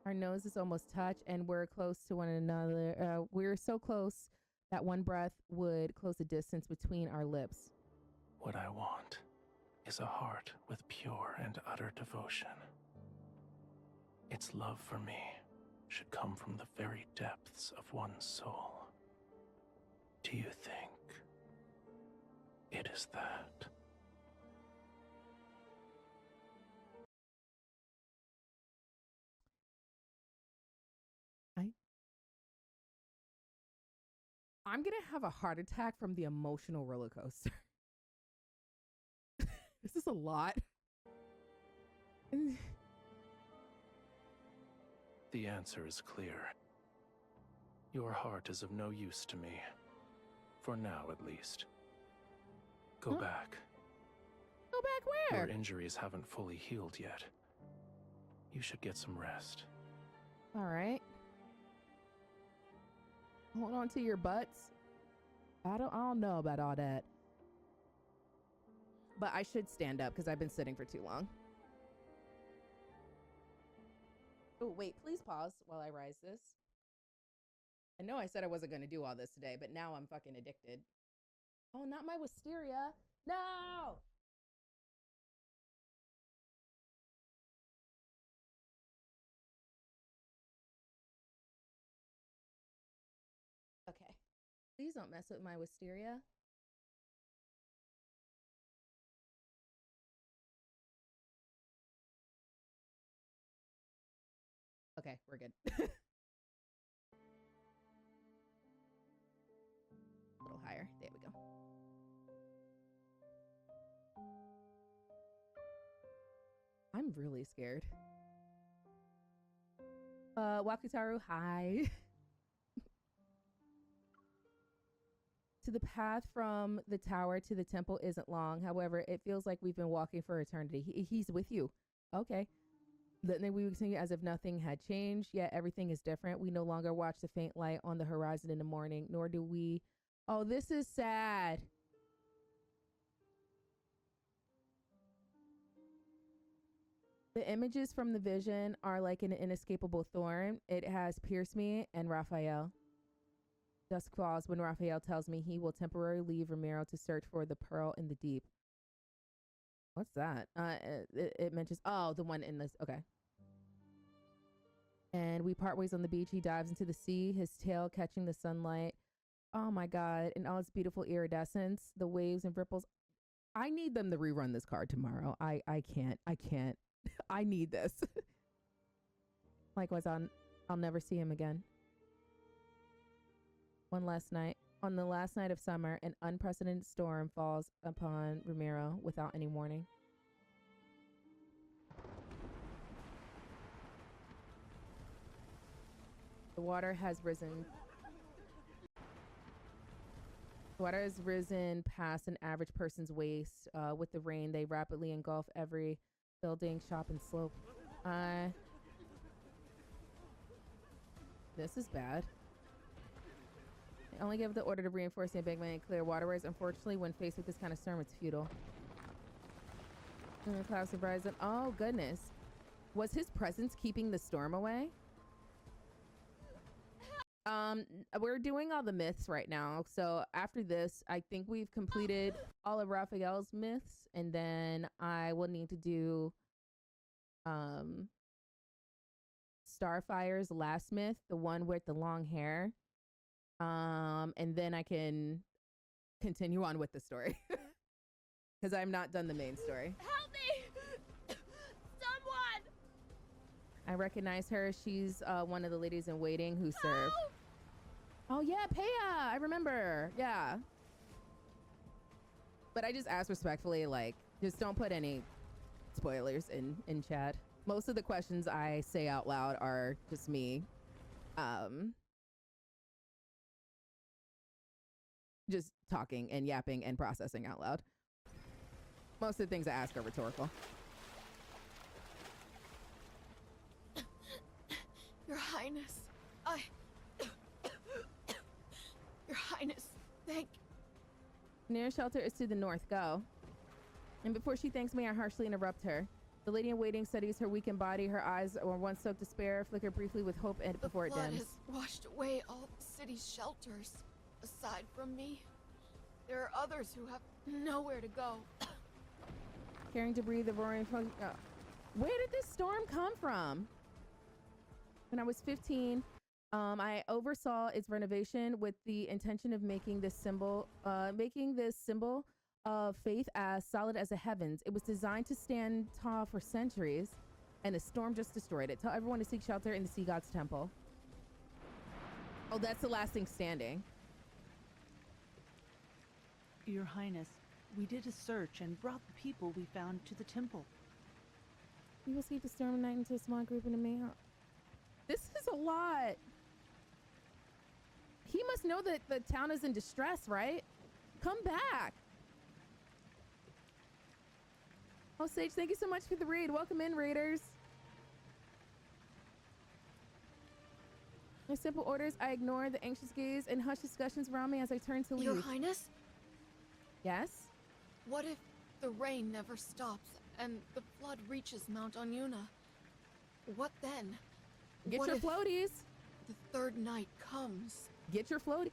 Our noses almost touch, and we're close to one another. We're so close that one breath would close the distance between our lips. What I want is a heart with pure and utter devotion. Its love for me should come from the very depths of one's soul. Do you think it is that? I'm gonna have a heart attack from the emotional roller coaster. This is a lot. The answer is clear. Your heart is of no use to me. For now, at least. Go back. Go back where? Your injuries haven't fully healed yet. You should get some rest. All right. Hold on to your butts. I don't know about all that. But I should stand up because I've been sitting for too long. Oh, wait, please pause while I rise this. I know I said I wasn't going to do all this today, but now I'm fucking addicted. Oh, not my wisteria. No! Okay. Please don't mess with my wisteria. Okay, we're good. A little higher. There we go. I'm really scared. Wakutaru, hi. To the path from the tower to the temple isn't long. However, it feels like we've been walking for eternity. He's with you. Okay. Then we continue as if nothing had changed, yet everything is different. We no longer watch the faint light on the horizon in the morning, nor do we... Oh, this is sad. The images from the vision are like an inescapable thorn. It has pierced me and Raphael. Dusk falls when Raphael tells me he will temporarily leave Romirro to search for the pearl in the deep. What's that? It mentions... Oh, the one in this... Okay. And we part ways on the beach. He dives into the sea, his tail catching the sunlight. Oh my God. In all its beautiful iridescence, the waves and ripples. I need them to rerun this card tomorrow. I can't. I need this. Likewise, I'll never see him again. One last night. On the last night of summer, an unprecedented storm falls upon Romirro without any warning. The water has risen. The water has risen past an average person's waist. With the rain, they rapidly engulf every building, shop, and slope. This is bad. They only give the order to reinforce the embankment and clear waterways. Unfortunately, when faced with this kind of storm, it's futile. And the clouds have risen. Oh, goodness. Was his presence keeping the storm away? We're doing all the myths right now. So after this, I think we've completed all of Raphael's myths. And then I will need to do Starfire's last myth, the one with the long hair. And then I can continue on with the story. Because I'm not done the main story. Help me! Someone! I recognize her. She's one of the ladies in waiting who serve. Oh yeah, Paya! I remember. Yeah. But I just ask respectfully, like, just don't put any spoilers in chat. Most of the questions I say out loud are just me. Just talking and yapping and processing out loud. Most of the things I ask are rhetorical. Your Highness, Your Highness, thank... Nearest shelter is to the north. Go. And before she thanks me, I harshly interrupt her. The lady in waiting studies her weakened body. Her eyes are once soaked despair, flicker briefly with hope and before it The flood dims. has washed away all the city's shelters. Aside from me, there are others who have nowhere to go. Carrying debris, the roaring... where did this storm come from? When I was 15, I oversaw its renovation with the intention of making this symbol of faith as solid as the heavens. It was designed to stand tall for centuries, and a storm just destroyed it. Tell everyone to seek shelter in the Sea God's temple. Oh, that's the last thing standing. Your Highness, we did a search and brought the people we found to the temple. You will escape the storm night into a small group in the main hall. This is a lot. He must know that the town is in distress, right? Come back. Oh, Sage, thank you so much for the raid. Welcome in, raiders. My simple orders, I ignore the anxious gaze and hush discussions around me as I turn to leave. Your Highness? Yes? What if the rain never stops and the flood reaches Mount Anyuna? What then? Get What your if floaties. the third night comes? Get your floaty.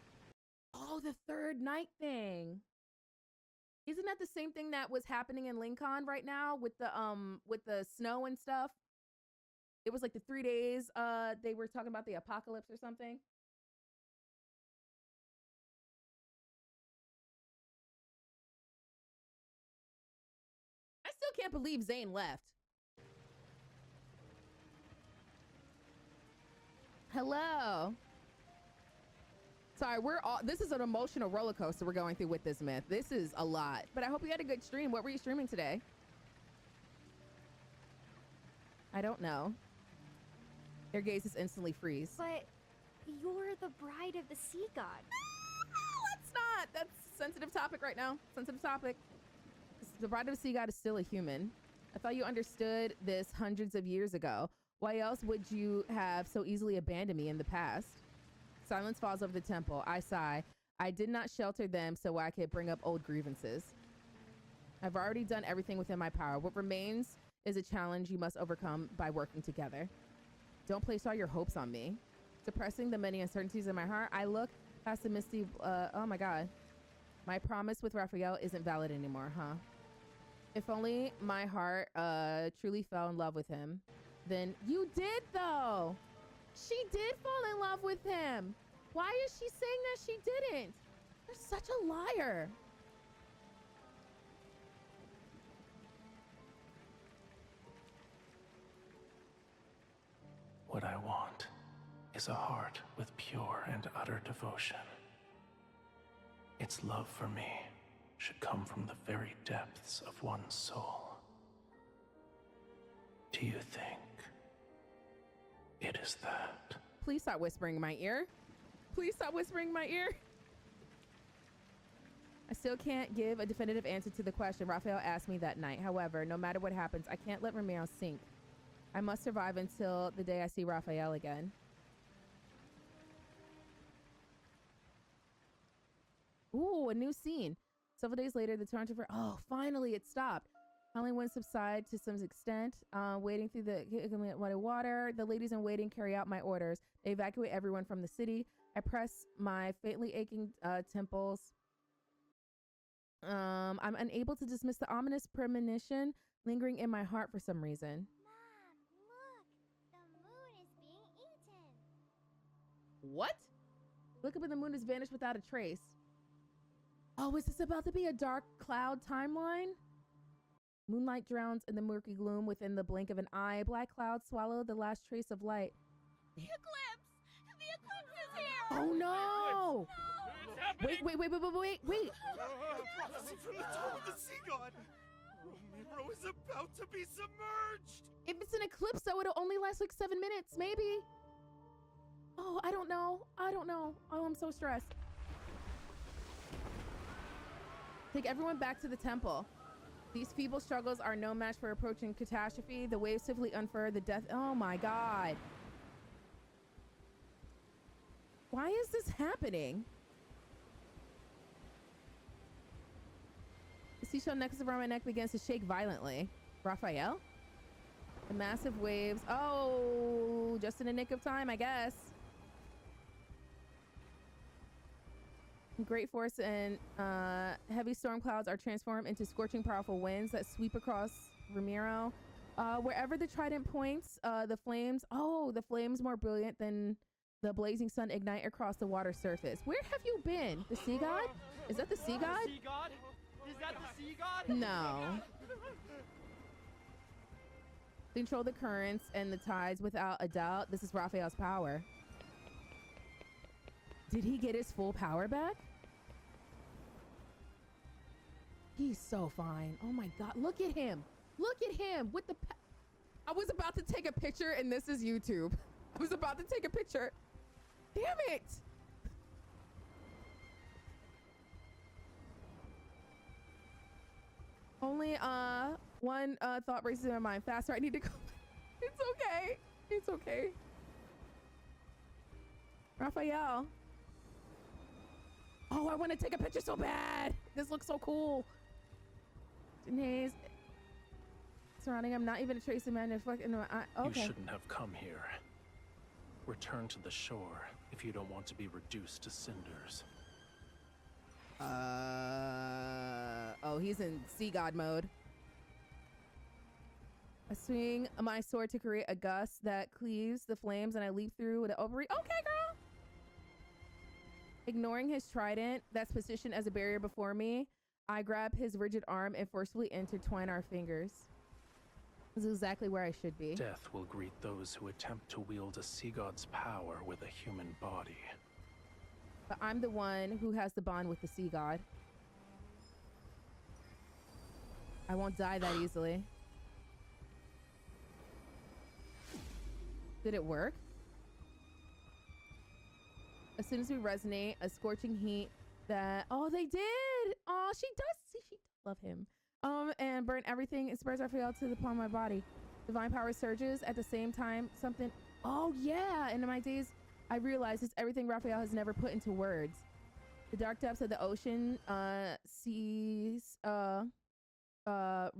Oh, the third night thing. Isn't that the same thing that was happening in Lincoln right now with the snow and stuff? It was like the 3 days they were talking about the apocalypse or something. I still can't believe Zane left. Hello. Sorry, this is an emotional roller coaster we're going through with this myth. This is a lot, but I hope you had a good stream. What were you streaming today? I don't know. Their gazes instantly freeze. But you're the bride of the sea god. No, let's not. That's a sensitive topic right now. Sensitive topic. The bride of the sea god is still a human. I thought you understood this hundreds of years ago. Why else would you have so easily abandoned me in the past? Silence falls over the temple. I sigh. I did not shelter them so I could bring up old grievances. I've already done everything within my power. What remains is a challenge you must overcome by working together. Don't place all your hopes on me. Suppressing the many uncertainties in my heart, I look past the misty... oh my god. My promise with Raphael isn't valid anymore, huh? If only my heart truly fell in love with him. Then you did, though. She did fall in love with him. Why is she saying that she didn't? You're such a liar. What I want is a heart with pure and utter devotion. Its love for me should come from the very depths of one's soul. Do you think it is that? Please stop whispering in my ear. Please stop whispering in my ear. I still can't give a definitive answer to the question Raphael asked me that night. However, no matter what happens, I can't let Romirro sink. I must survive until the day I see Raphael again. Ooh, a new scene. Several days later, the torrent of rain. Oh, finally, it stopped. Howling winds subside to some extent. Wading through the muddy water. The ladies in waiting carry out my orders. They evacuate everyone from the city. I press my faintly aching temples. I'm unable to dismiss the ominous premonition lingering in my heart for some reason. Mom, look! The moon is being eaten! What? Look up and the moon has vanished without a trace. Oh, is this about to be a dark cloud timeline? Moonlight drowns in the murky gloom within the blink of an eye. Black clouds swallow the last trace of light. The eclipse! The eclipse is here! Oh no! Wait. The prophecy from the Tome of the Sea God! Romirro is about to be submerged! If it's an eclipse, though, it'll only last like 7 minutes, maybe. Oh, I don't know. Oh, I'm so stressed. Take everyone back to the temple. These feeble struggles are no match for approaching catastrophe. The waves swiftly unfurl the death. Oh my God. Why is this happening? The seashell necklace around my neck begins to shake violently. Raphael? The massive waves. Oh, just in the nick of time, I guess. Great force and heavy storm clouds are transformed into scorching, powerful winds that sweep across Romirro. Wherever the trident points, the flames more brilliant than the blazing sun ignite across the water surface. Where have you been? The sea god? Is that the sea god? Sea god? Is that the sea god? No. Control the currents and the tides without a doubt. This is Raphael's power. Did he get his full power back? He's so fine. Oh my God. Look at him. Look at him with the... I was about to take a picture and this is YouTube. I was about to take a picture. Damn it. Only one thought races in my mind. Faster, I need to go. It's okay. It's okay. Raphael. Oh, I want to take a picture so bad. This looks so cool. Janae's surrounding. I'm not even a trace of man. Okay. You shouldn't have come here. Return to the shore if you don't want to be reduced to cinders. Oh, he's in sea god mode. I swing my sword to create a gust that cleaves the flames, and I leap through with an ovary. Okay, girl. Ignoring his trident that's positioned as a barrier before me, I grab his rigid arm and forcefully intertwine our fingers. This is exactly where I should be. Death will greet those who attempt to wield a sea god's power with a human body. But I'm the one who has the bond with the sea god. I won't die that easily. Did it work? As soon as we resonate, a scorching heat that... Oh, they did! Oh, she does. See, she does love him. And burn everything. It spreads Raphael to the palm of my body. Divine power surges at the same time. Something... Oh, yeah! And in my days, I realized it's everything Raphael has never put into words. The dark depths of the ocean sees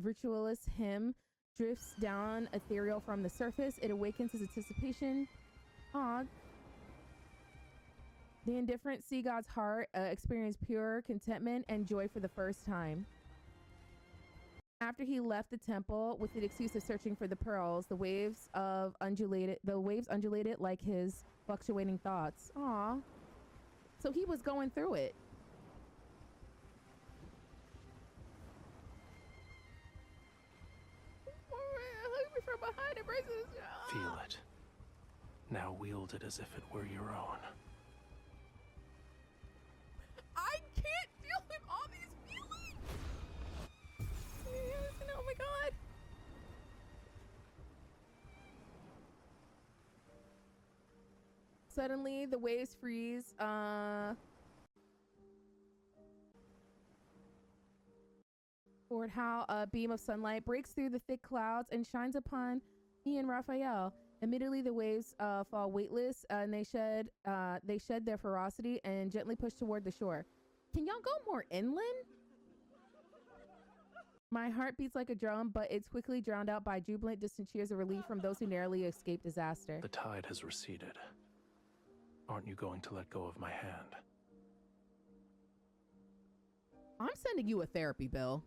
ritualist hymn drifts down ethereal from the surface. It awakens his anticipation. Aw. The indifferent sea god's heart experienced pure contentment and joy for the first time. After he left the temple with the excuse of searching for the pearls, the waves undulated like his fluctuating thoughts. Aw. So he was going through it. Hug me from behind, embraces. Feel it. Now wield it as if it were your own. I can't deal with all these feelings. Yes, oh my god. Suddenly, the waves freeze. Toward how a beam of sunlight breaks through the thick clouds and shines upon me and Raphael. Immediately, the waves fall weightless, and they shed their ferocity and gently push toward the shore. Can y'all go more inland? My heart beats like a drum, but it's quickly drowned out by jubilant, distant cheers of relief from those who narrowly escaped disaster. The tide has receded. Aren't you going to let go of my hand? I'm sending you a therapy bill.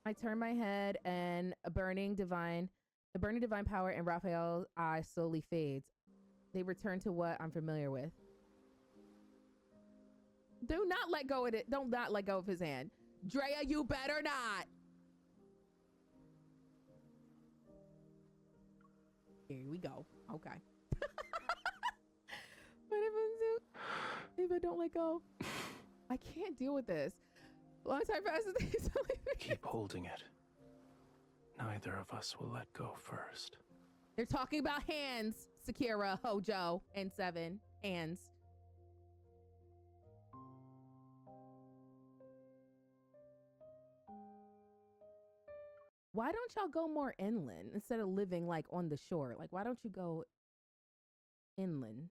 I turn my head, and the burning divine power in Raphael's eyes slowly fades. They return to what I'm familiar with. Do not let go of it. Don't not let go of his hand. Drea, you better not. Here we go. Okay. What if I don't let go? I can't deal with this. Long time passes. Keep holding it. Neither of us will let go first. They're talking about hands, Sakura, Hojo, and Seven. Hands. Why don't y'all go more inland instead of living like on the shore? Like, why don't you go inland?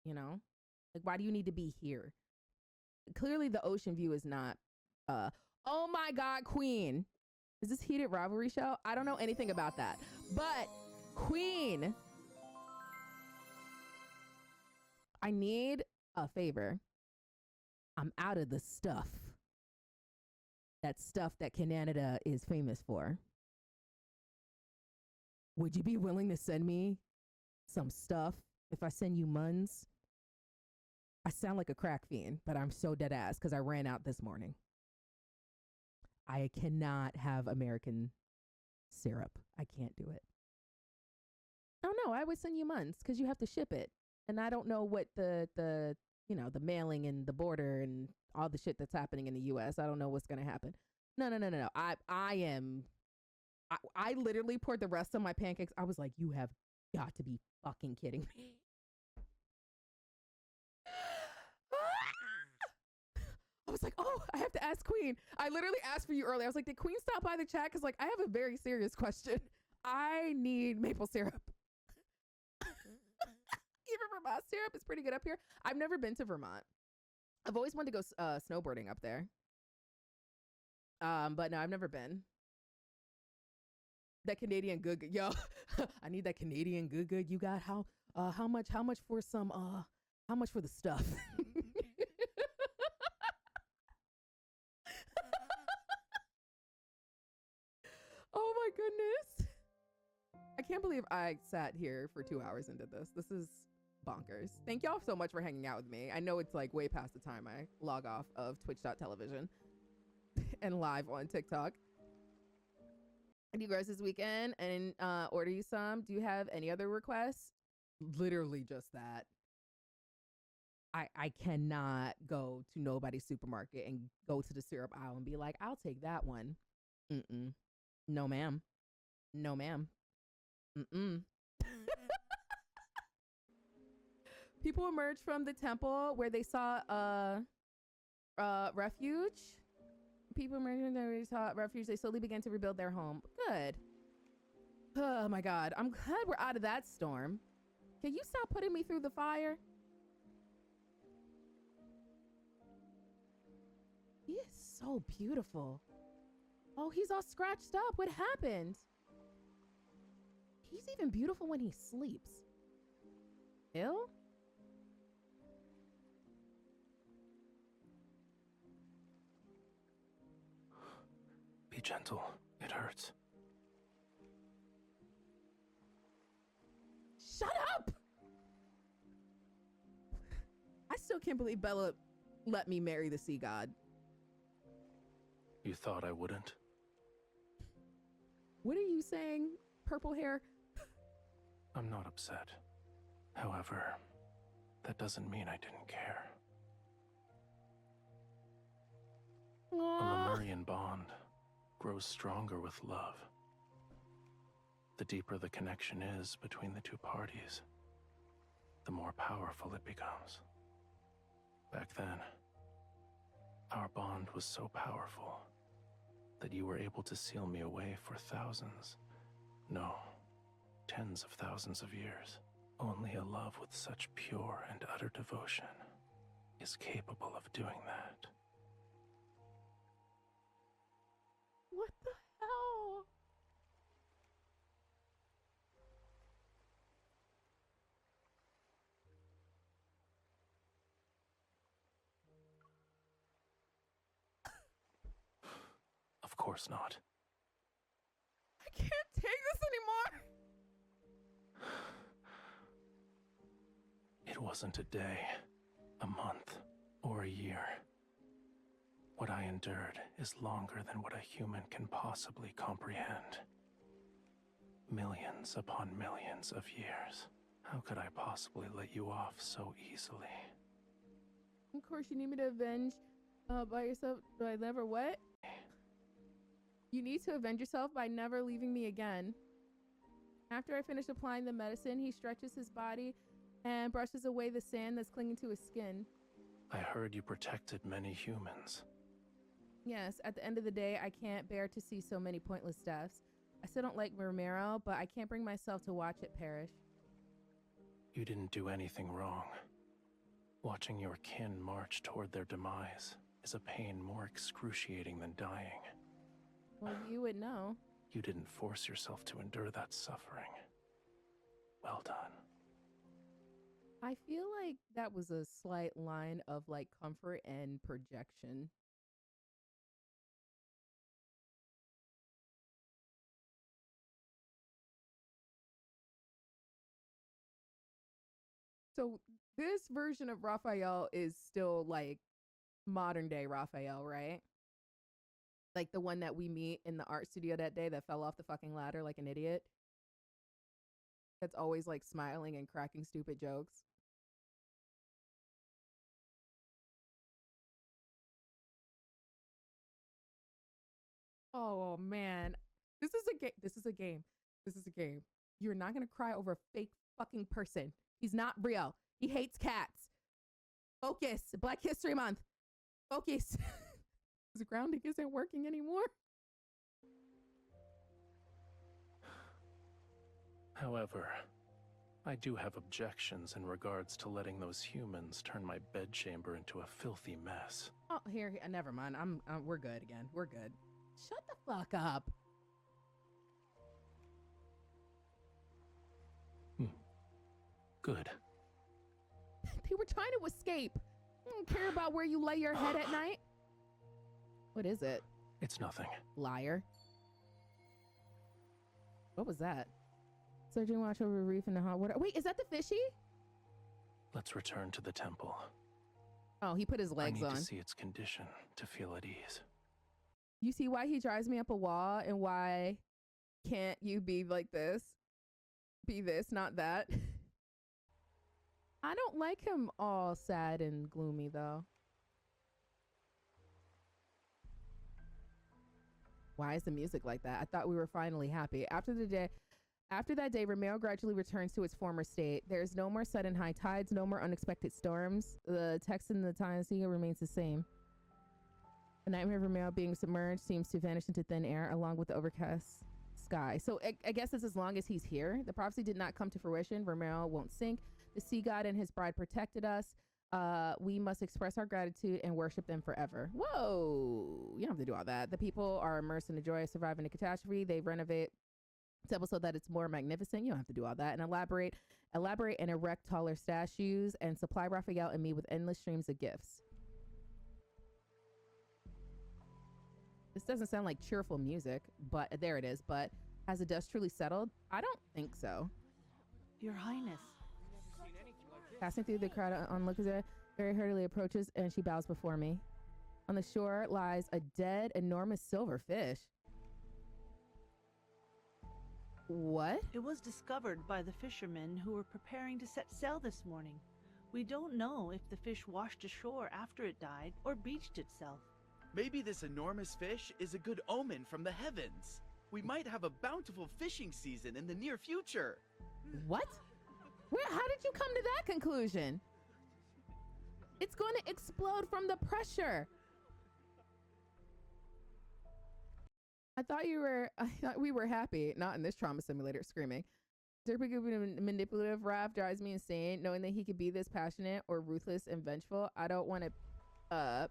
You know? Like, why do you need to be here? Clearly the ocean view is not oh my god, Queen. Is this heated rivalry show? I don't know anything about that. But Queen, I need a favor. I'm out of the stuff. That stuff that Canada is famous for. Would you be willing to send me some stuff if I send you muns? I sound like a crack fiend, but I'm so dead ass because I ran out this morning. I cannot have American syrup. I can't do it. Oh no, I would send you muns because you have to ship it. And I don't know what the the mailing and the border and all the shit that's happening in the US. I don't know what's gonna happen. No. I literally poured the rest of my pancakes. I was like, you have got to be fucking kidding me. I was like, oh, I have to ask Queen. I literally asked for you earlier. I was like, did Queen stop by the chat? Because like I have a very serious question. I need maple syrup. Even Vermont syrup is pretty good up here. I've never been to Vermont. I've always wanted to go snowboarding up there. But no, I've never been. That Canadian good, yo. I need that Canadian good. You got how much for some how much for the stuff? Oh my goodness. I can't believe I sat here for 2 hours and did this. This is bonkers. Thank y'all so much for hanging out with me. I know it's like way past the time I log off of twitch.television and live on TikTok. I do gross this weekend and order you some. Do you have any other requests? Literally just that. I cannot go to nobody's supermarket and go to the syrup aisle and be like, I'll take that one. Mm-mm. No, ma'am. No, ma'am. Mm-mm. People emerged from the temple where they saw refuge. People emerged from where they saw refuge. They slowly began to rebuild their home. Good. Oh my god. I'm glad we're out of that storm. Can you stop putting me through the fire? He is so beautiful. Oh, he's all scratched up. What happened? He's even beautiful when he sleeps. Ill? Be gentle. It hurts. Shut up! I still can't believe Bella let me marry the sea god. You thought I wouldn't? What are you saying, purple hair? I'm not upset. However, that doesn't mean I didn't care. A Lemurian bond grows stronger with love. The deeper the connection is between the two parties, the more powerful it becomes. Back then, our bond was so powerful that you were able to seal me away for thousands, no, tens of thousands of years. Only a love with such pure and utter devotion is capable of doing that. What the hell? Of course not. I can't take this anymore. It wasn't a day, a month, or a year. What I endured is longer than what a human can possibly comprehend. Millions upon millions of years. How could I possibly let you off so easily? Of course, you need me to avenge by yourself by never what? You need to avenge yourself by never leaving me again. After I finish applying the medicine, he stretches his body and brushes away the sand that's clinging to his skin. I heard you protected many humans. Yes, at the end of the day, I can't bear to see so many pointless deaths. I still don't like Romirro, but I can't bring myself to watch it perish. You didn't do anything wrong. Watching your kin march toward their demise is a pain more excruciating than dying. Well, you would know. You didn't force yourself to endure that suffering. Well done. I feel like that was a slight line of like comfort and projection. So this version of Raphael is still like modern day Raphael, right? Like the one that we meet in the art studio that day that fell off the fucking ladder like an idiot. That's always like smiling and cracking stupid jokes. Oh man. This is a game. This is a game. This is a game. You're not gonna cry over a fake fucking person. He's not real. He hates cats. Focus. Black History Month. Focus. His grounding isn't working anymore. However, I do have objections in regards to letting those humans turn my bedchamber into a filthy mess. Oh, here, never mind. We're good again. We're good. Shut the fuck up. Good. They were trying to escape. I don't care about where you lay your head at night. What is it? It's nothing. Liar. What was that? Surgeon watch over a reef in the hot water. Wait, is that the fishy? Let's return to the temple. Oh, he put his legs on. I need to see its condition to feel at ease. You see why he drives me up a wall and why can't you be like this? Be this, not that. I don't like him all sad and gloomy though. Why is the music like that? I thought we were finally happy. After that day, Romirro gradually returns to its former state. There's no more sudden high tides, no more unexpected storms. The text in the time seal remains the same. The nightmare of Romirro being submerged seems to vanish into thin air along with the overcast sky. So I guess it's as long as he's here. The prophecy did not come to fruition. Romirro won't sink. The sea god and his bride protected us. We must express our gratitude and worship them forever. Whoa, you don't have to do all that. The people are immersed in the joy of surviving a catastrophe. They renovate temple so that it's more magnificent. You don't have to do all that. And elaborate and erect taller statues and supply Raphael and me with endless streams of gifts. This doesn't sound like cheerful music, but there it is. But has the dust truly settled? I don't think so. Your Highness. Passing through the crowd on lookers, very hurriedly approaches, and she bows before me. On the shore lies a dead, enormous silver fish. What? It was discovered by the fishermen who were preparing to set sail this morning. We don't know if the fish washed ashore after it died or beached itself. Maybe this enormous fish is a good omen from the heavens. We might have a bountiful fishing season in the near future. What? How did you come to that conclusion? It's going to explode from the pressure. I thought we were happy, not in this trauma simulator, screaming. Derpy manipulative Raph drives me insane, knowing that he could be this passionate or ruthless and vengeful. I don't want to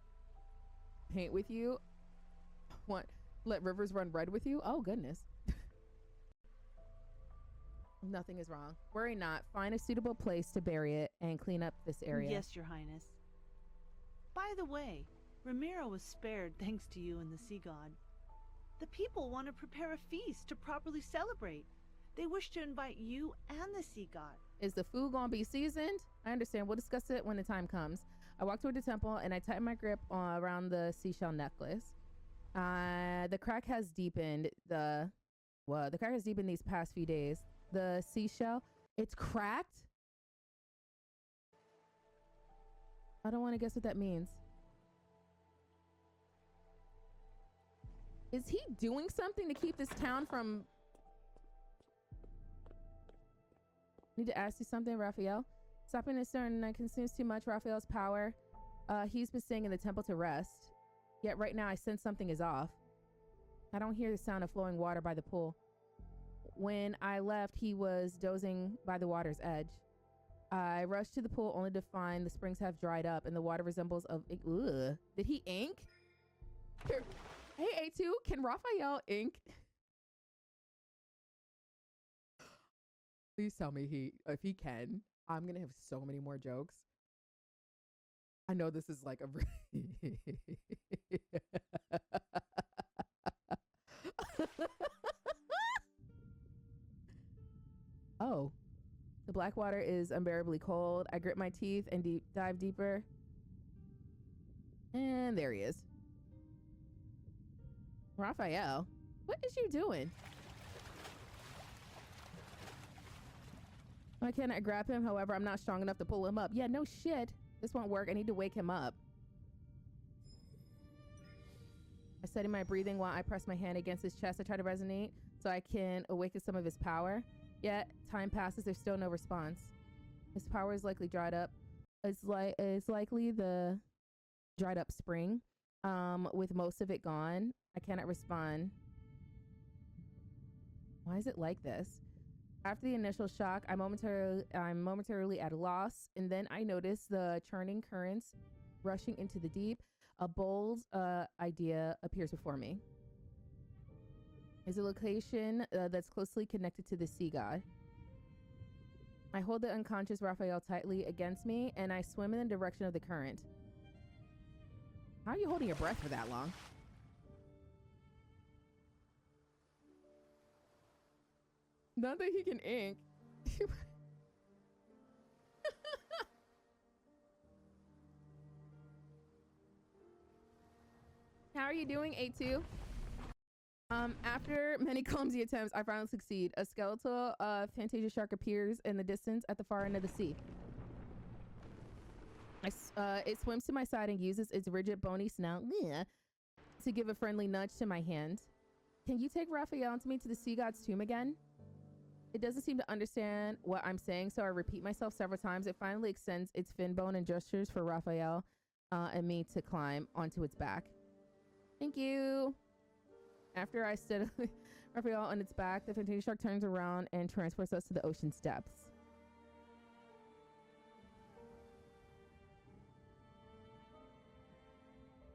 paint with you. Let rivers run red with you? Oh, goodness. Nothing is wrong. Worry not. Find a suitable place to bury it and clean up this area. Yes, Your Highness. By the way, Romirro was spared thanks to you and the Sea God. The people want to prepare a feast to properly celebrate. They wish to invite you and the Sea God. Is the food gonna be seasoned? I understand. We'll discuss it when the time comes. I walk toward the temple and I tighten my grip around the seashell necklace. The crack has deepened. The crack has deepened these past few days. The seashell, it's cracked. I don't want to guess what that means. Is he doing something to keep this town from... Need to ask you something, Raphael. Stopping this certain night consumes too much Raphael's power. He's been staying in the temple to rest. Yet right now I sense something is off. I don't hear the sound of flowing water by the pool. When I left, he was dozing by the water's edge. I rushed to the pool only to find the springs have dried up and the water resembles of... Ugh. Did he ink? Here. Hey, A2, can Raphael ink? Please tell me if he can. I'm gonna have so many more jokes. I know this is like a... Oh, the black water is unbearably cold. I grit my teeth and dive deeper. And there he is. Raphael, what is you doing? Why can't I grab him? However, I'm not strong enough to pull him up. Yeah, no shit. This won't work. I need to wake him up. I steady my breathing while I press my hand against his chest. I try to resonate so I can awaken some of his power. Yet, time passes. There's still no response. His power is likely dried up. It's likely the dried up spring. With most of it gone, I cannot respond. Why is it like this? After the initial shock, I'm momentarily at a loss, and then I notice the churning currents rushing into the deep. A bold idea appears before me. Is a location that's closely connected to the sea god. I hold the unconscious Raphael tightly against me, and I swim in the direction of the current. How are you holding your breath for that long? Not that he can ink. How are you doing, A2? After many clumsy attempts, I finally succeed. A skeletal Fantasia shark appears in the distance at the far end of the sea. It swims to my side and uses its rigid, bony snout to give a friendly nudge to my hand. Can you take Raphael and me to the sea god's tomb again? It doesn't seem to understand what I'm saying, so I repeat myself several times. It finally extends its fin bone and gestures for Raphael and me to climb onto its back. Thank you. After I stood Raphael on its back, the Fantasia shark turns around and transports us to the ocean's depths.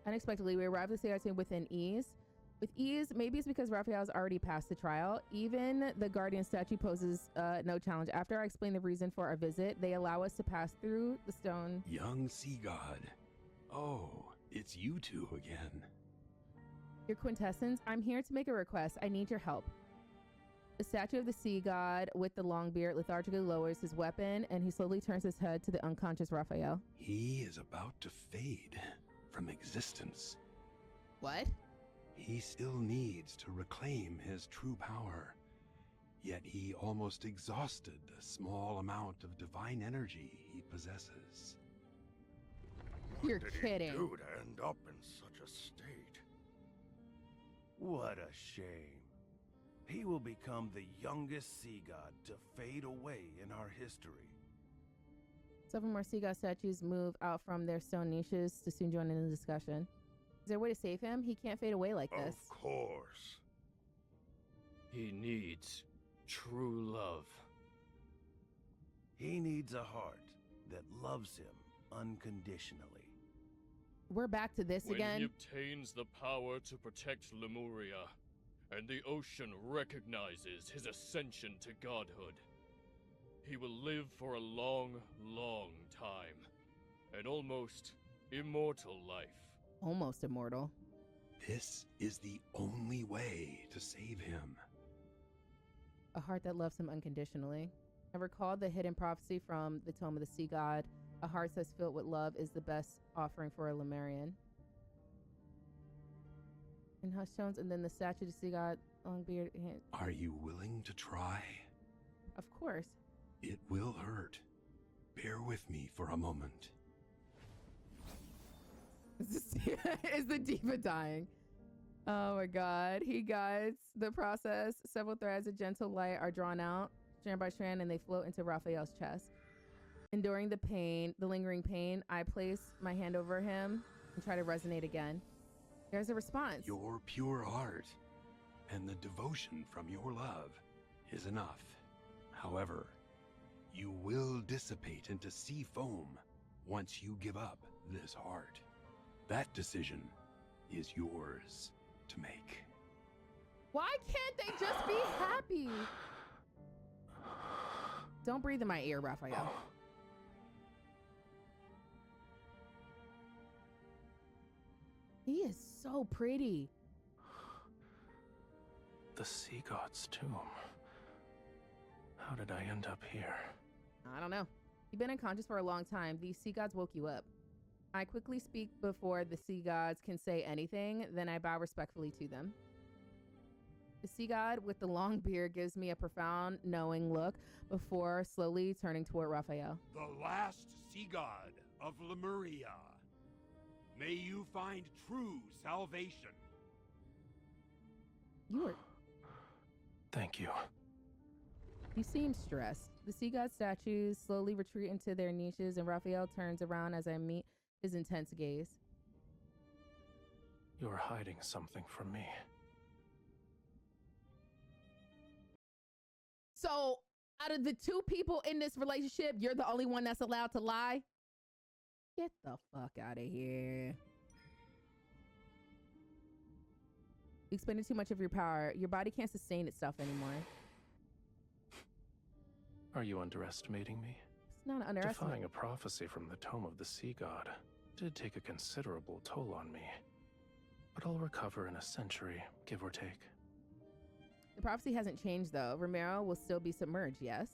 Unexpectedly, we arrived at the sea within ease. With ease, maybe it's because Raphael's already passed the trial. Even the guardian statue poses no challenge. After I explain the reason for our visit, they allow us to pass through the stone. Young sea god. Oh, it's you two again. Your quintessence, I'm here to make a request. I need your help. The statue of the sea god with the long beard lethargically lowers his weapon and he slowly turns his head to the unconscious Raphael. He is about to fade from existence. What? He still needs to reclaim his true power. Yet he almost exhausted the small amount of divine energy he possesses. You're What did kidding. he do to end up in such a state? What a shame. He will become the youngest sea god to fade away in our history. Several more sea god statues move out from their stone niches to soon join in the discussion. Is there a way to save him? He can't fade away like this. Of course. He needs true love. He needs a heart that loves him unconditionally. We're back to this When again. he obtains the power to protect Lemuria, and the ocean recognizes his ascension to godhood, he will live for a long, long time. An almost immortal life. Almost immortal. This is the only way to save him. A heart that loves him unconditionally. I recall the hidden prophecy from the Tome of the Sea God. A heart that's filled with love is the best offering for a Lemurian. And hush tones, and then the statue of the sea god, long beard. Are you willing to try? Of course. It will hurt. Bear with me for a moment. Is the diva dying? Oh my god. He guides the process. Several threads of gentle light are drawn out, strand by strand, and they float into Raphael's chest. Enduring the pain, the lingering pain, I place my hand over him and try to resonate again. There's a response. Your pure heart and the devotion from your love is enough. However, you will dissipate into sea foam once you give up this heart. That decision is yours to make. Why can't they just be happy? Don't breathe in my ear, Raphael. He is so pretty. The sea god's tomb. How did I end up here? I don't know. You've been unconscious for a long time. These sea gods woke you up. I quickly speak before the sea gods can say anything, then I bow respectfully to them. The sea god with the long beard gives me a profound, knowing look before slowly turning toward Raphael. The last sea god of Lemuria. May you find true salvation. You are... Thank you. You seem stressed. The sea god statues slowly retreat into their niches, and Raphael turns around as I meet his intense gaze. You're hiding something from me. So, out of the two people in this relationship, you're the only one that's allowed to lie? Get the fuck out of here. You expended too much of your power. Your body can't sustain itself anymore. Are you underestimating me? It's not an underestimate. Defying a prophecy from the Tome of the Sea God did take a considerable toll on me. But I'll recover in a century, give or take. The prophecy hasn't changed, though. Romirro will still be submerged, yes?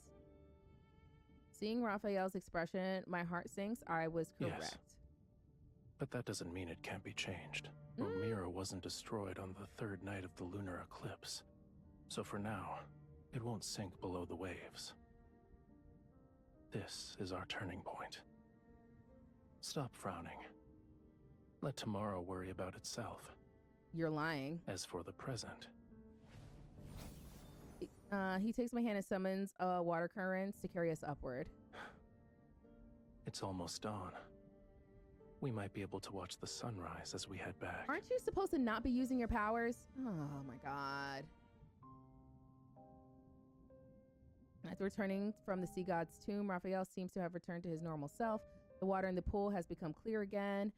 Seeing Raphael's expression, my heart sinks. I was correct. Yes. But that doesn't mean it can't be changed. Romirro wasn't destroyed on the third night of the lunar eclipse. So for now, it won't sink below the waves. This is our turning point. Stop frowning. Let tomorrow worry about itself. You're lying. As for the present... He takes my hand and summons water currents to carry us upward. It's almost dawn. We might be able to watch the sunrise as we head back. Aren't you supposed to not be using your powers? Oh my god. After returning from the sea god's tomb, Raphael seems to have returned to his normal self. The water in the pool has become clear again.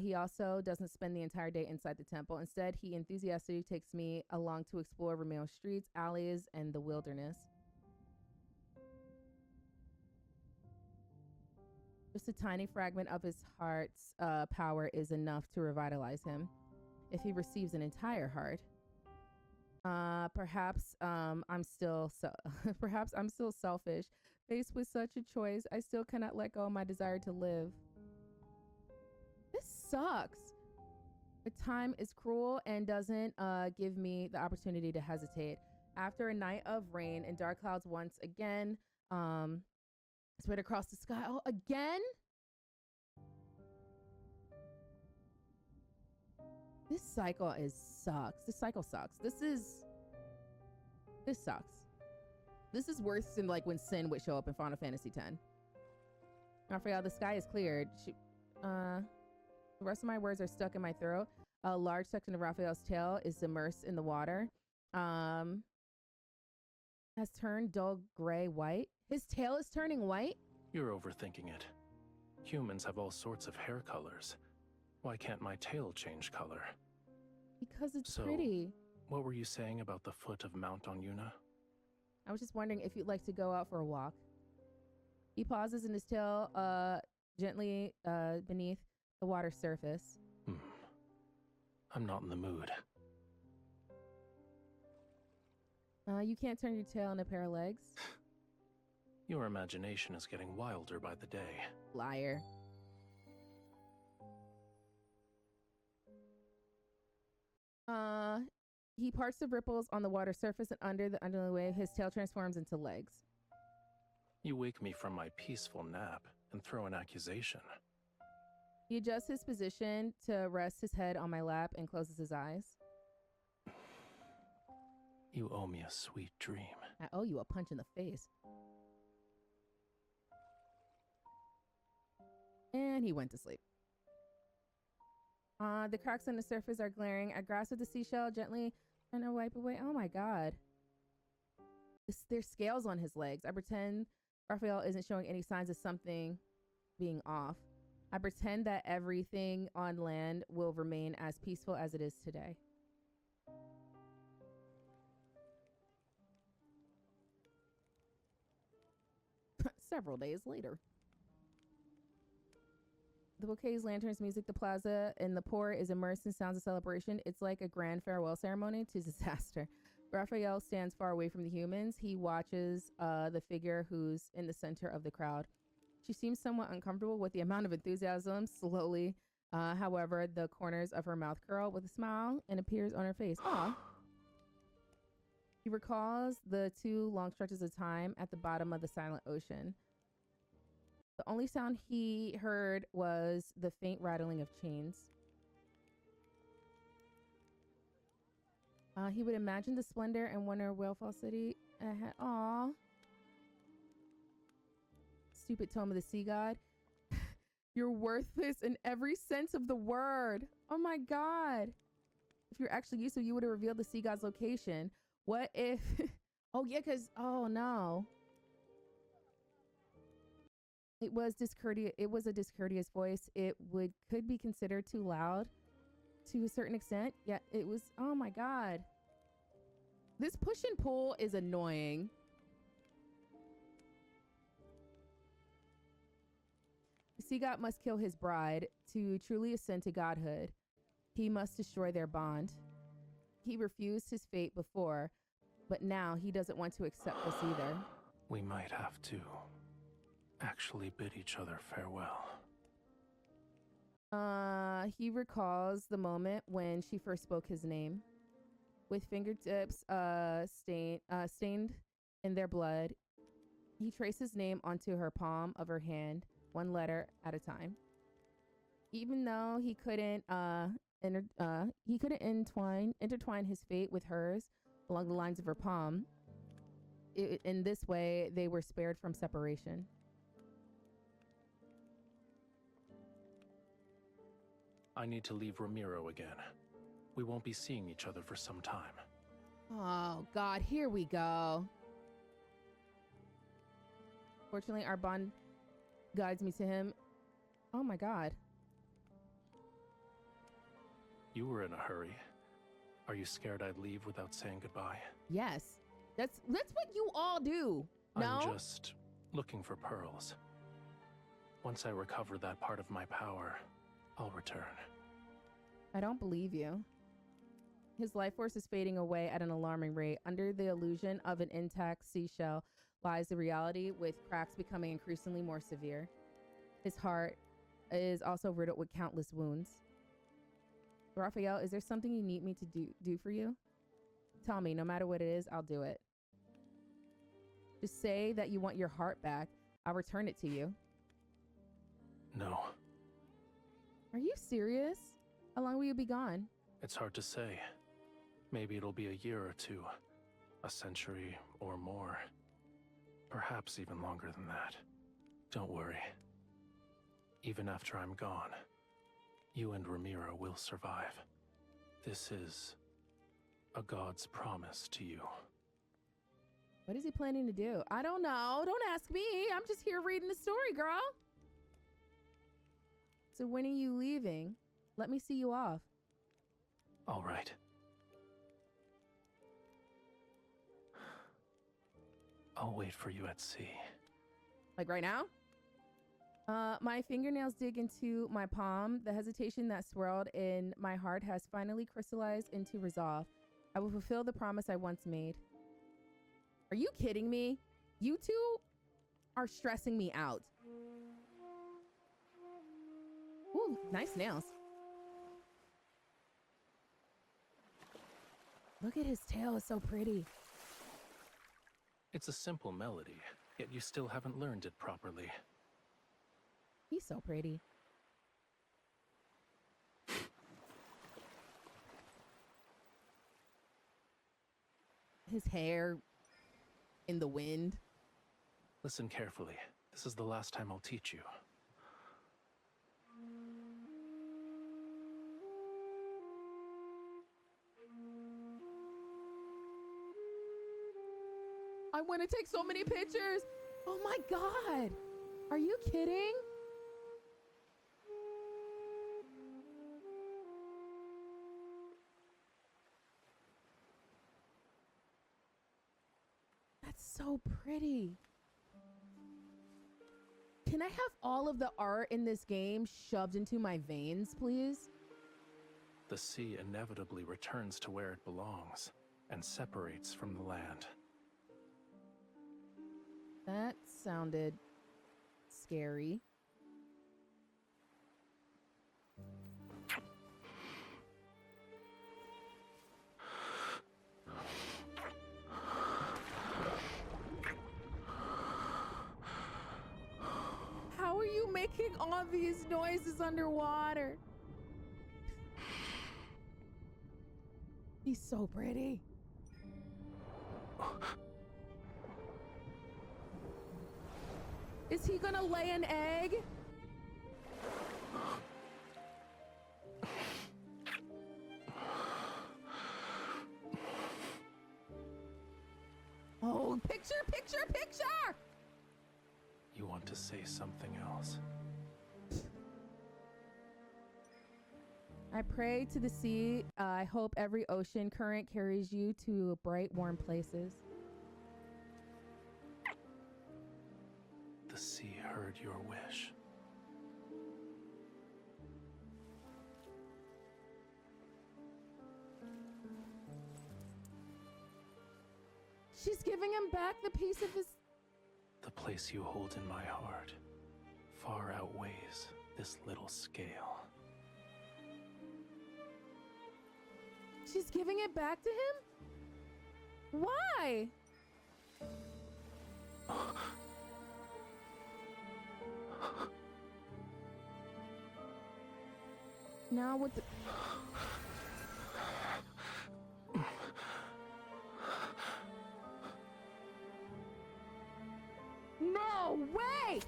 He also doesn't spend the entire day inside the temple. Instead, he enthusiastically takes me along to explore Romirro's streets, alleys, and the wilderness. Just a tiny fragment of his heart's power is enough to revitalize him. if he receives an entire heart. Perhaps I'm still perhaps I'm still selfish. Faced with such a choice, I still cannot let go of my desire to live. This sucks. But time is cruel and doesn't give me the opportunity to hesitate. After a night of rain and dark clouds once again spread across the sky. Oh, again? This cycle sucks. This cycle sucks. This sucks. This is worse than like when Sin would show up in Final Fantasy X. Raphael, the sky is cleared. The rest of my words are stuck in my throat. A large section of Raphael's tail is immersed in the water. Has turned dull gray white. His tail is turning white? You're overthinking it. Humans have all sorts of hair colors. Why can't my tail change color? Because it's So, pretty. What were you saying about the foot of Mount Onyuna? I was just wondering if you'd like to go out for a walk. He pauses and his tail gently beneath the water's surface. I'm not in the mood. You can't turn your tail in a pair of legs? Your imagination is getting wilder by the day. Liar. He parts the ripples on the water surface, and under the underlying wave, his tail transforms into legs. You wake me from my peaceful nap and throw an accusation. He adjusts his position to rest his head on my lap and closes his eyes. You owe me a sweet dream. I owe you a punch in the face. And he went to sleep. The cracks on the surface are glaring. I grasp at the seashell gently and I wipe away. Oh my god. There's scales on his legs. I pretend Raphael isn't showing any signs of something being off. I pretend that everything on land will remain as peaceful as it is today. Several days later. The bouquets, lanterns, music, the plaza, and the port is immersed in sounds of celebration. It's like a grand farewell ceremony to disaster. Raphael stands far away from the humans. He watches the figure who's in the center of the crowd. She seems somewhat uncomfortable with the amount of enthusiasm. Slowly, however, the corners of her mouth curl with a smile and appears on her face. Aw. He recalls the 2 long stretches of time at the bottom of the silent ocean. The only sound he heard was the faint rattling of chains. He would imagine the splendor and wonder of Whalefall City ahead. Aw. Stupid tome of the sea god. You're worthless in every sense of the word. Oh my god. If you're actually useful, you would have revealed the sea god's location. What if... Oh yeah, because... Oh no. It was discourteous. It was a discourteous voice. It could be considered too loud to a certain extent. Yeah, it was. Oh my god. This push and pull is annoying. The sea god must kill his bride to truly ascend to godhood. He must destroy their bond. He refused his fate before, but now he doesn't want to accept this either. We might have to actually bid each other farewell. He recalls the moment when she first spoke his name. With fingertips stained in their blood, he traced his name onto her palm of her hand, one letter at a time. Even though he couldn't intertwine his fate with hers along the lines of her palm, in this way they were spared from separation. I need to leave Romirro again. We won't be seeing each other for some time. Oh god, here we go. Fortunately, our bond guides me to him. Oh my god. You were in a hurry. Are you scared I'd leave without saying goodbye? Yes. That's what you all do. No? I'm just looking for pearls. Once I recover that part of my power, I'll return. I don't believe you. His life force is fading away at an alarming rate. Under the illusion of an intact seashell lies the reality, with cracks becoming increasingly more severe. His heart is also riddled with countless wounds. Raphael, is there something you need me to do for you? Tell me, no matter what it is, I'll do it. Just say that you want your heart back. I'll return it to you. No, Are you serious? How long will you be gone? it's hard to say. Maybe it'll be a year or two, a century or more. Perhaps even longer than that. Don't worry. Even after I'm gone, you and Romirro will survive. This is a god's promise to you. What is he planning to do? I don't know. Don't ask me. I'm just here reading the story, girl. So when are you leaving? Let me see you off. All right. I'll wait for you at sea. Like right now? My fingernails dig into my palm. The hesitation that swirled in my heart has finally crystallized into resolve. I will fulfill the promise I once made. Are you kidding me? You two are stressing me out. Ooh, nice nails. Look at his tail, it's so pretty. It's a simple melody, yet you still haven't learned it properly. He's so pretty. His hair in the wind. Listen carefully. This is the last time I'll teach you. I want to take so many pictures. Oh my God. Are you kidding? That's so pretty. Can I have all of the art in this game shoved into my veins, please? The sea inevitably returns to where it belongs and separates from the land. That sounded scary. How are you making all these noises underwater? He's so pretty. Is he gonna lay an egg? Oh, picture, picture, picture! You want to say something else? I pray to the sea. I hope every ocean current carries you to bright, warm places. The sea heard your wish. She's giving him back the piece of his... The place you hold in my heart far outweighs this little scale. She's giving it back to him? Why? Now with the... No way!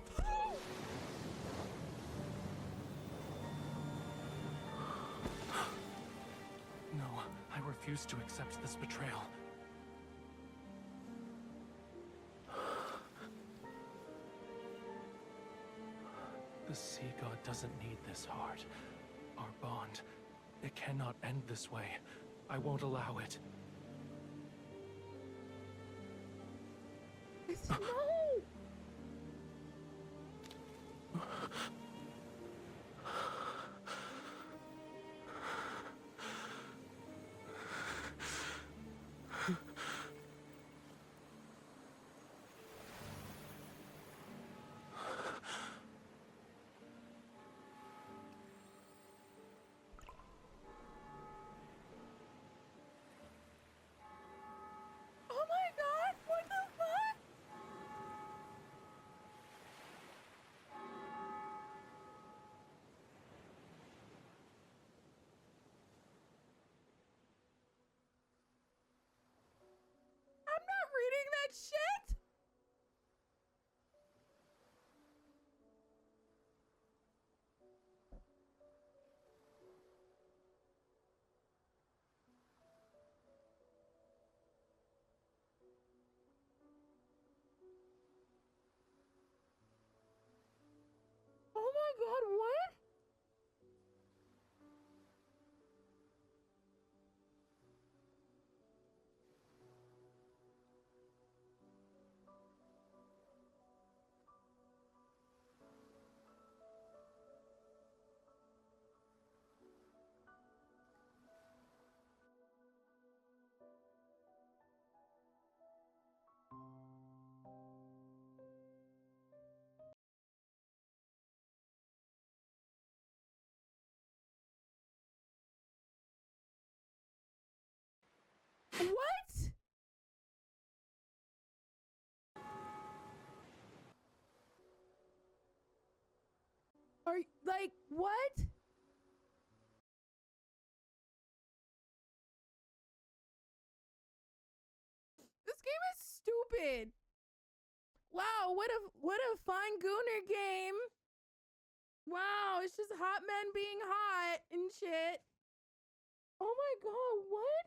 No, I refuse to accept this betrayal. The sea god doesn't need this heart. Our bond, it cannot end this way. I won't allow it. No! god, what? What? Are you, like, what? This game is stupid. Wow, what a fine gooner game. Wow, it's just hot men being hot and shit. Oh my god, what?